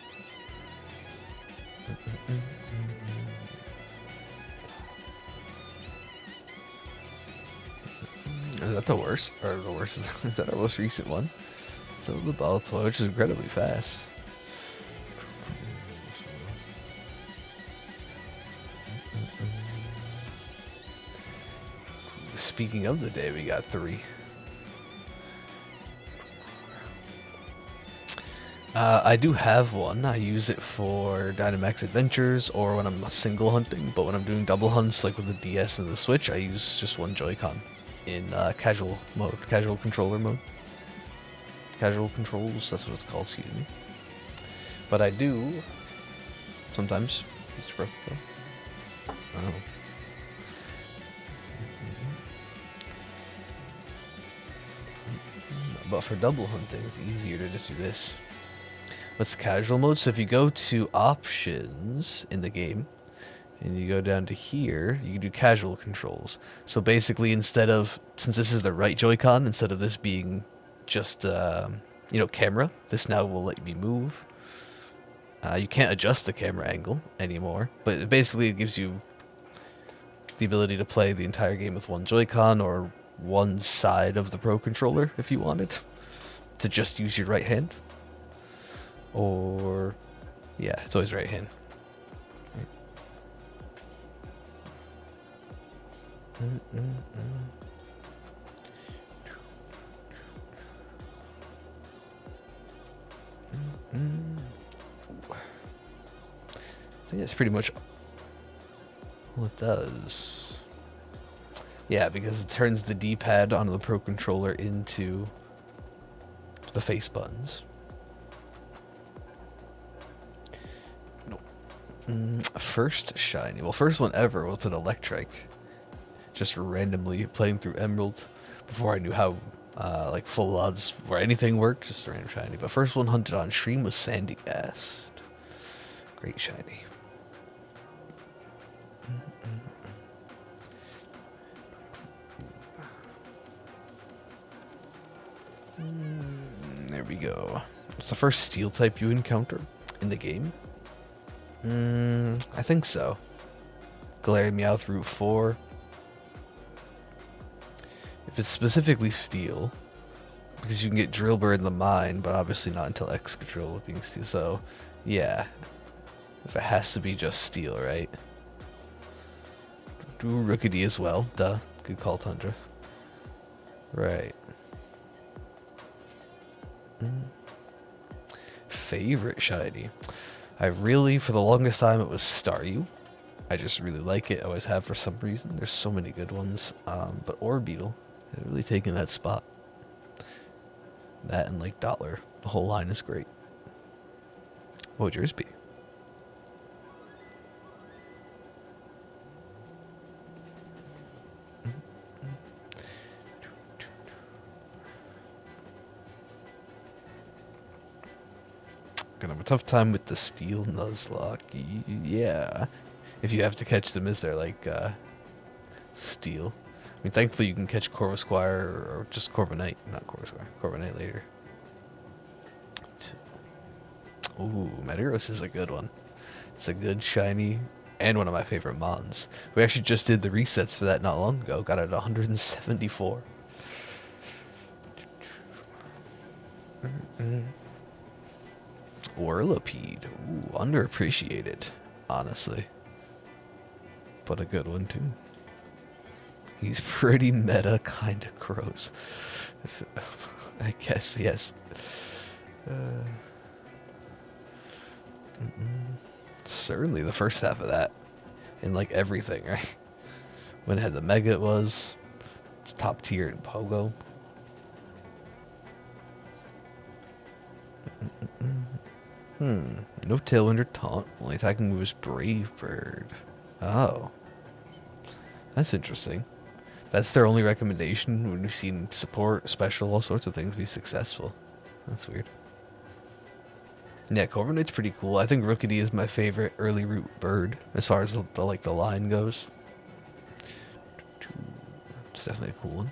Is that the worst? Or the worst? Is that our most recent one? Still the bottle toy, which is incredibly fast. speaking of the day, we got 3. I do have one. I use it for Dynamax Adventures or when I'm single hunting, but when I'm doing double hunts, like with the DS and the Switch, I use just one Joy-Con in casual mode, casual controller mode. Casual controls, that's what it's called, excuse me. But I do sometimes use Pro. Oh. But for double hunting, it's easier to just do this. What's casual mode? So if you go to options in the game, and you go down to here, you can do casual controls. So basically, instead of, since this is the right Joy-Con, instead of this being just, camera, this now will let me move. You can't adjust the camera angle anymore, but basically it gives you the ability to play the entire game with one Joy-Con or one side of the Pro Controller if you wanted to just use your right hand. Or, yeah, it's always right hand. I think that's pretty much all it does. Yeah, because it turns the D-pad onto the Pro Controller into the face buttons. First shiny. Well, first one ever was an Electric. Just randomly playing through Emerald before I knew how full odds where anything worked. Just a random shiny. But first one hunted on stream was Sandygast. Great shiny. There we go. What's the first steel type you encounter in the game? I think so. Galarian Meowth Route 4. If it's specifically steel, because you can get Drillbur in the mine, but obviously not until Excadrill being steel. So, yeah. If it has to be just steel, right? Do Rookidee as well. Duh. Good call, Tundra. Right. Favorite shiny. I really, for the longest time, it was Staryu. I just really like it. I always have for some reason. There's so many good ones. But Orbeetle has really taken that spot. That and like Dottler. The whole line is great. What would yours be? Gonna have a tough time with the Steel Nuzlocke. Yeah. If you have to catch them, is there like Steel? I mean, thankfully you can catch Corvisquire or just Corviknight. Not Corvisquire. Corviknight later. Ooh, Metagross is a good one. It's a good shiny and one of my favorite mons. We actually just did the resets for that not long ago. Got it at 174. Whirlipede. Ooh, underappreciated, honestly. But a good one, too. He's pretty meta, kind of gross. I guess, yes. Certainly the first half of that. In, like, everything, right? When it had the Mega, it was. It's top tier in Pogo. No Tailwind or Taunt. Only attacking move is Brave Bird. Oh. That's interesting. That's their only recommendation when we've seen support, special, all sorts of things be successful. That's weird. Yeah, Corviknight's pretty cool. I think Rookidee is my favorite early route bird as far as the line goes. It's definitely a cool one.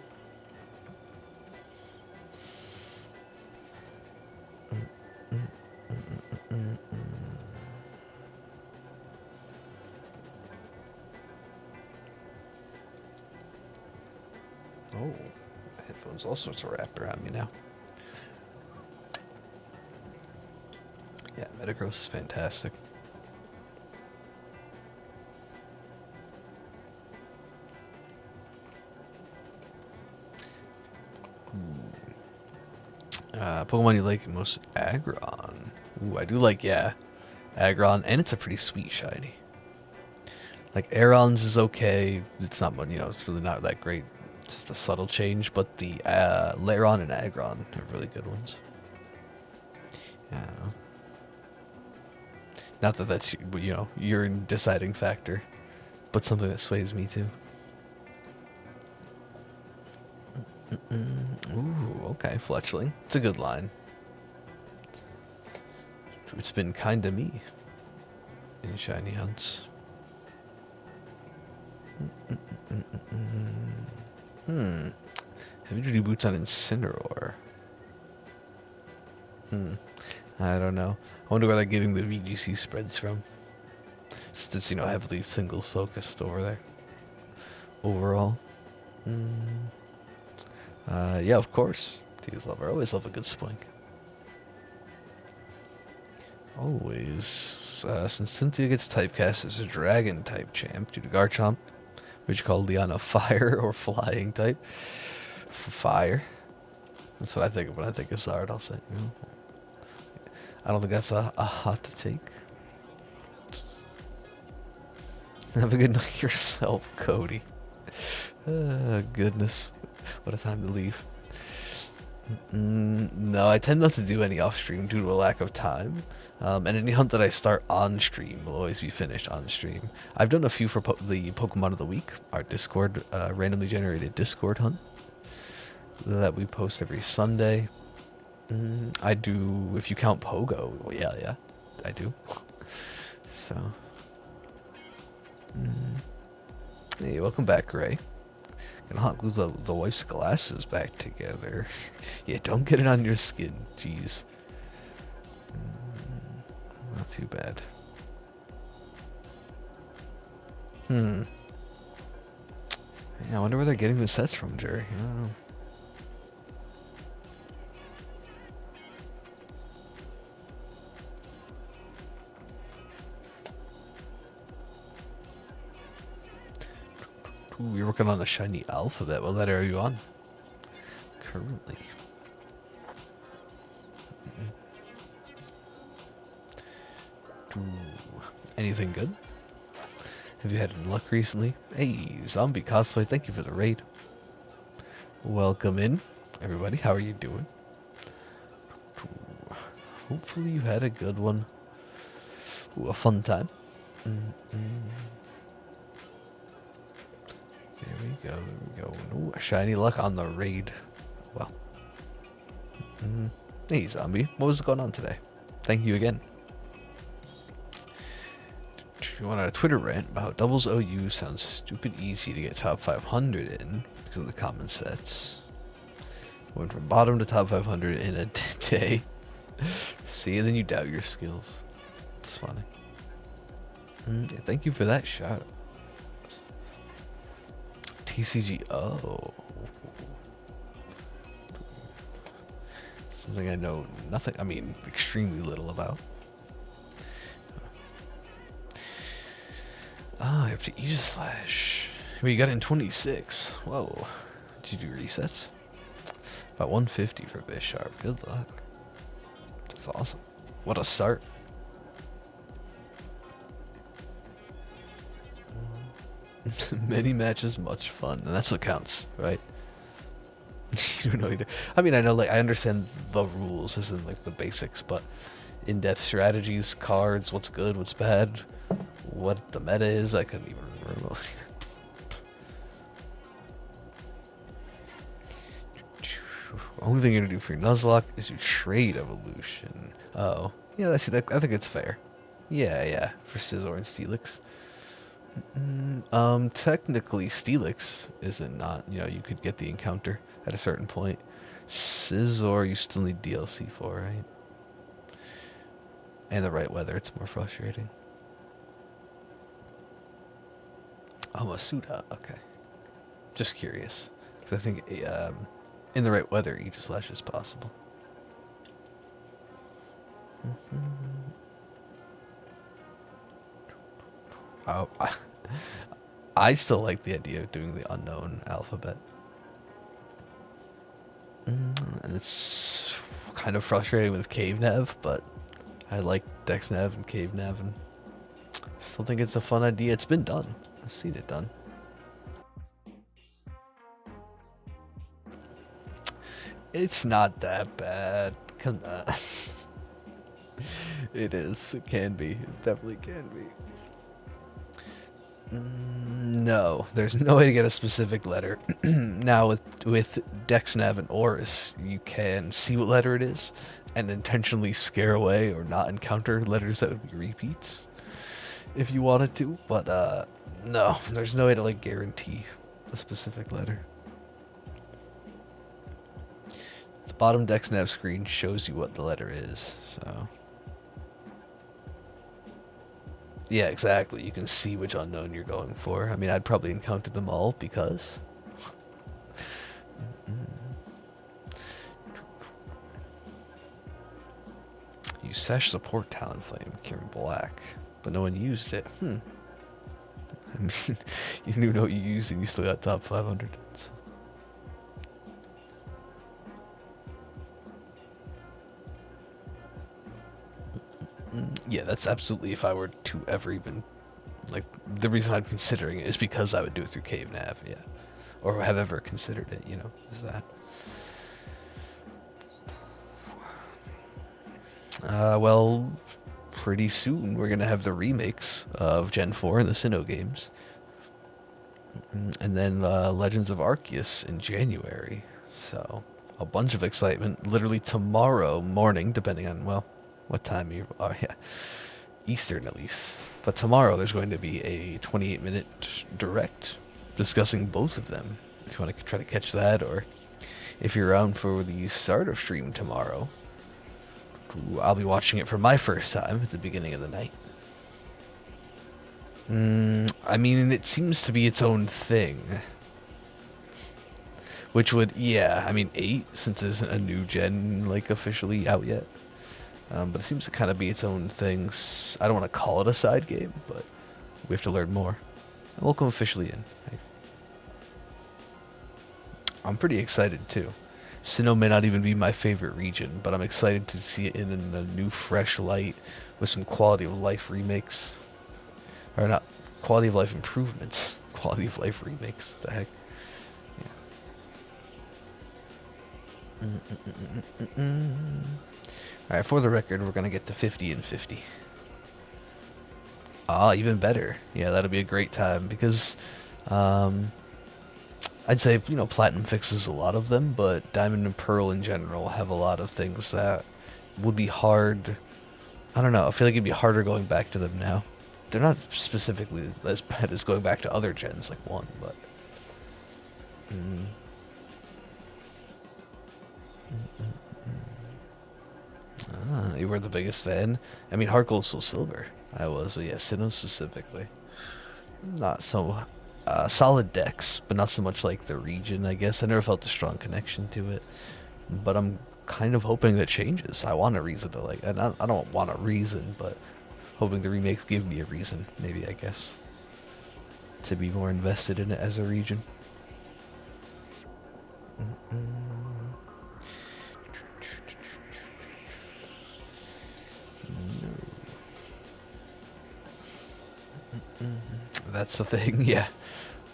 Oh, my headphones all sorts of wrapped around me now. Yeah, Metagross is fantastic. Pokemon you like most? Aggron. Ooh, I do like, yeah, Aggron, and it's a pretty sweet shiny. Like, Aeron's is okay. It's not, it's really not that great. It's just a subtle change, but the Lairon and Aggron are really good ones. Yeah. Not that that's, your deciding factor, but something that sways me too. Ooh, okay, Fletchling. It's a good line. It's been kind to me in shiny hunts. Heavy duty boots on Incineroar. I don't know. I wonder where they're getting the VGC spreads from. Since it's, heavily singles focused over there. Overall. Yeah, of course. Teeth lover. Always love a good spoink. Always. Since Cynthia gets typecast as a dragon type champ due to Garchomp, which called Leon a fire or flying type. Fire. That's what I think of when I think of Zard. I'll say, I don't think that's a hot to take. Have a good night yourself, Cody. Goodness. What a time to leave. No, I tend not to do any off-stream due to a lack of time. And any hunt that I start on-stream will always be finished on-stream. I've done a few for the Pokemon of the Week, our Discord, randomly generated Discord hunt that we post every Sunday. I do, if you count Pogo, well, yeah, I do. So, hey, welcome back, Gray. Gonna hot glue the wife's glasses back together. Yeah, don't get it on your skin, jeez. Not too bad. Yeah, I wonder where they're getting the sets from, Jerry. I don't know. Ooh, you're working on a shiny alphabet. What letter are you on currently? Anything good? Have you had any luck recently? Hey, zombie cosplay, thank you for the raid. Welcome in, everybody. How are you doing? Hopefully you had a good one. Ooh, a fun time. There we go. Ooh, shiny luck on the raid. Well. Hey, zombie. What was going on today? Thank you again. You want a Twitter rant about how doubles OU sounds stupid easy to get top 500 in because of the common sets. Went from bottom to top 500 in a day. See, and then you doubt your skills. It's funny. Yeah, thank you for that shout. TCG. Oh. Something I know nothing, extremely little about. Ah, you have to Aegislash. Well, you got it in 26. Whoa. Did you do resets? About 150 for Bisharp. Good luck. That's awesome. What a start. Many matches, much fun. And that's what counts, right? You don't know either. I know, I understand the rules, as in, the basics, but in-depth strategies, cards, what's good, what's bad, what the meta is, I couldn't even remember. Only thing you're gonna do for your Nuzlocke is you trade evolution. Oh, yeah, I think it's fair. Yeah, for Scizor and Steelix. Technically, Steelix isn't not. You could get the encounter at a certain point. Scizor, you still need DLC for, right? And the right weather, it's more frustrating. Oh, Masuda, okay. Just curious. Because I think in the right weather, Aegislash is possible. Oh, I still like the idea of doing the unknown alphabet. And it's kind of frustrating with cave nav, but I like dex nav and cave nav, and still think it's a fun idea. It's been done. I've seen it done. It's not that bad. Come on. It is. It can be. It definitely can be. No, there's no way to get a specific letter. Now with DexNav and Oris, you can see what letter it is and intentionally scare away or not encounter letters that would be repeats if you wanted to. But no, there's no way to like guarantee a specific letter. The bottom DexNav screen shows you what the letter is, so. Yeah, exactly. You can see which unknown you're going for. I mean, I'd probably encounter them all because... You sesh support Talonflame, Kieran Black, but no one used it. I mean, you didn't even know what you used and you still got top 500. So. Yeah, that's absolutely if I were to ever even, like, the reason I'm considering it is because I would do it through Cave Nav, yeah. Or have ever considered it, you know, is that. Well, pretty soon we're going to have the remakes of Gen 4 and the Sinnoh games. And then Legends of Arceus in January. So, a bunch of excitement. Literally tomorrow morning, depending on, well, what time you are, yeah. Eastern, at least. But tomorrow there's going to be a 28-minute direct discussing both of them. If you want to try to catch that, or if you're around for the start of stream tomorrow, I'll be watching it for my first time at the beginning of the night. I mean, it seems to be its own thing. Which would, yeah, I mean, 8, since it isn't a new gen, like, officially out yet. But it seems to kind of be its own things. I don't want to call it a side game, but we have to learn more. And welcome officially in. Right? I'm pretty excited, too. Sinnoh may not even be my favorite region, but I'm excited to see it in a new, fresh light with some quality of life remakes. Or not, quality of life improvements. Quality of life remakes. The heck? Yeah. Alright, for the record, we're going to get to 50 and 50. Ah, even better. Yeah, that'll be a great time because I'd say, you know, Platinum fixes a lot of them, but Diamond and Pearl in general have a lot of things that would be hard. I don't know, I feel like it'd be harder going back to them now. They're not specifically as bad as going back to other gens like 1, but... Ah, you were the biggest fan? I mean, Heart Gold, Soul Silver. I was, but yeah, Sinnoh specifically. Not so... solid decks, but not so much like the region, I guess. I never felt a strong connection to it. But I'm kind of hoping that changes. I want a reason to like... And I don't want a reason, but... hoping the remakes give me a reason, maybe, I guess. To be more invested in it as a region. That's the thing, yeah.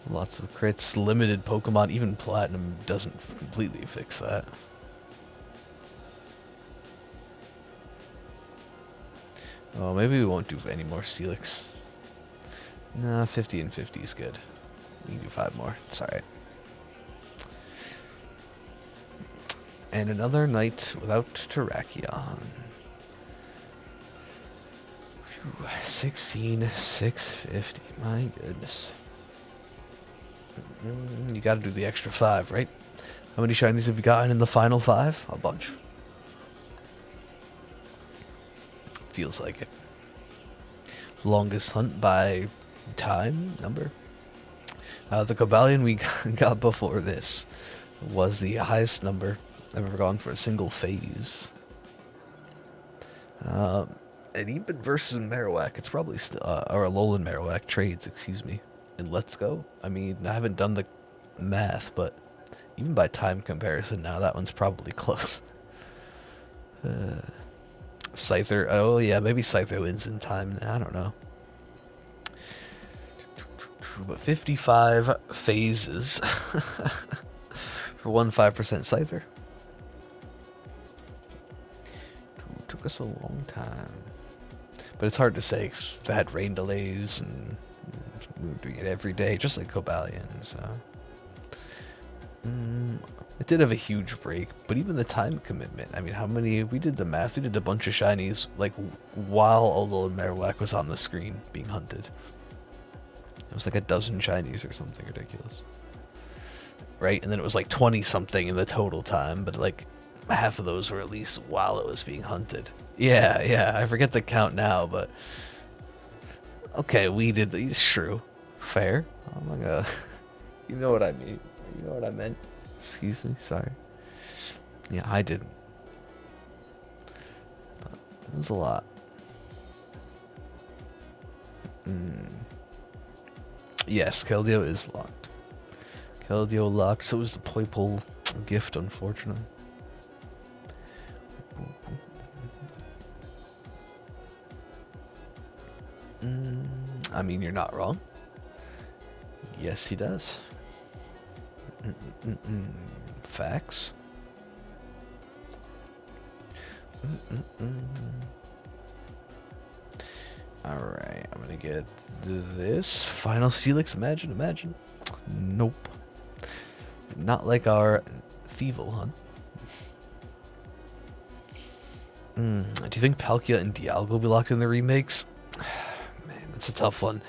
Lots of crits, limited Pokemon, even Platinum doesn't completely fix that. Oh, maybe we won't do any more Steelix. Nah, 50 and 50 is good. We can do 5 more, it's alright. And another night without Terrakion. 16, 650. My goodness. You gotta do the extra 5, right? How many shinies have you gotten in the final 5? A bunch. Feels like it. Longest hunt by time number. The Cobalion we got before this was the highest number I've ever gone for a single phase. And even versus Marowak, it's probably still, or Alolan Marowak trades, excuse me. And Let's Go. I mean, I haven't done the math, but even by time comparison now, that one's probably close. Scyther. Oh yeah, maybe Scyther wins in time. I don't know. But 55 phases for 1 5% Scyther. Took us a long time. But it's hard to say 'cause they had rain delays and we were doing it every day, just like Cobalion, so. It did have a huge break, but even the time commitment. I mean, how many? We did the math. We did a bunch of shinies like while Olo and Marowak was on the screen being hunted. It was like a dozen shinies or something ridiculous, right? And then it was like 20 something in the total time, but like half of those were at least while it was being hunted. Yeah. I forget the count now, but okay, we did these. True, fair. Oh my god, you know what I mean. You know what I meant. Excuse me, sorry. Yeah, I didn't. But it was a lot. Yes, Keldeo is locked. Keldeo locked, so is the Poipole gift, unfortunately. I mean, you're not wrong. Yes, he does. Facts. Alright, I'm gonna get this. Final Celix, imagine. Nope. Not like our Thievel, huh? Do you think Palkia and Dialga will be locked in the remakes? Man, that's a tough one.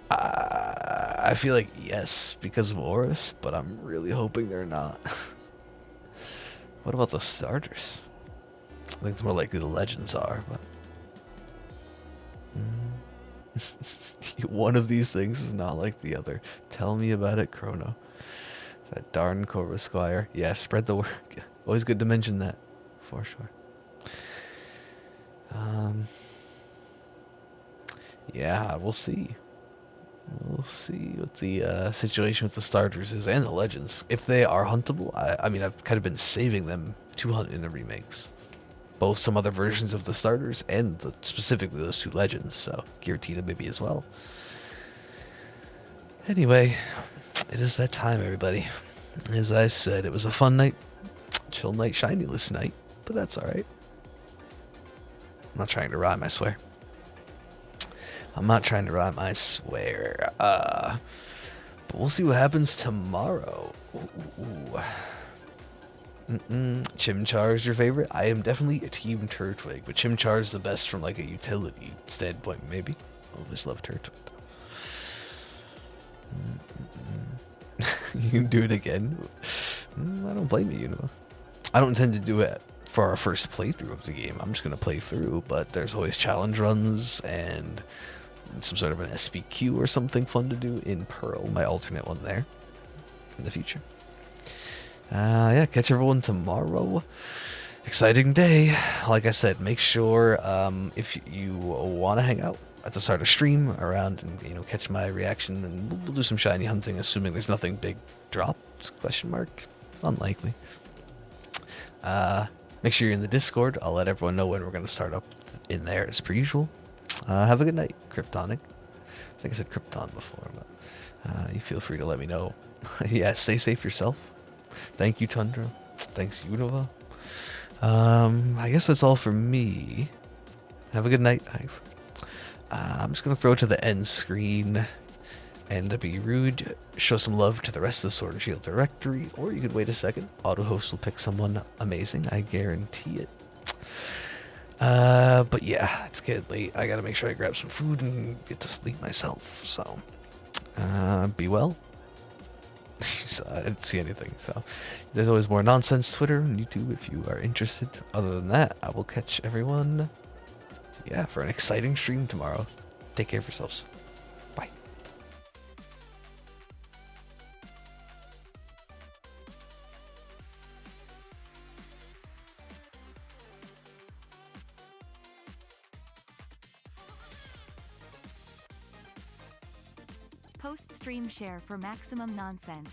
I feel like yes, because of Oris, but I'm really hoping they're not. What about the starters? I think it's more likely the legends are, but one of these things is not like the other. Tell me about it, Chrono. That darn Cobra Squire. Yeah, spread the word. Always good to mention that, for sure. Yeah, we'll see. We'll see what the situation with the starters is and the legends. If they are huntable, I mean, I've kind of been saving them to hunt in the remakes. Both some other versions of the starters and specifically those two legends, so Giratina maybe as well. Anyway, it is that time, everybody. As I said, it was a fun night. Chill night, shiny-less night, but that's alright. I'm not trying to rhyme, I swear. I'm not trying to rhyme, I swear. But we'll see what happens tomorrow. Chimchar's your favorite? I am definitely a team Turtwig, but Chimchar's the best from like a utility standpoint, maybe. Always love Turtwig. You can do it again? I don't blame you, know. I don't intend to do it for our first playthrough of the game. I'm just going to play through, but there's always challenge runs and some sort of an SPQ or something fun to do in Pearl, my alternate one there in the future. Yeah, catch everyone tomorrow. Exciting day. Like I said, make sure if you want to hang out at the start of stream around and catch my reaction, and we'll do some shiny hunting, assuming there's nothing big dropped? Question mark. Unlikely. Make sure you're in the Discord. I'll let everyone know when we're going to start up in there as per usual. Have a good night, Kryptonic. I think I said Krypton before, but you feel free to let me know. Yeah, stay safe yourself. Thank you, Tundra. Thanks, Unova. I guess that's all for me. Have a good night. I'm just going to throw it to the end screen and to be rude, show some love to the rest of the Sword and Shield directory, or you could wait a second. AutoHost will pick someone amazing, I guarantee it. But yeah, it's getting late. I gotta make sure I grab some food and get to sleep myself, so be well. So I didn't see anything, so there's always more nonsense Twitter and YouTube if you are interested. Other than that, I will catch everyone for an exciting stream tomorrow. Take care of yourselves. Bye. Post stream share for maximum nonsense.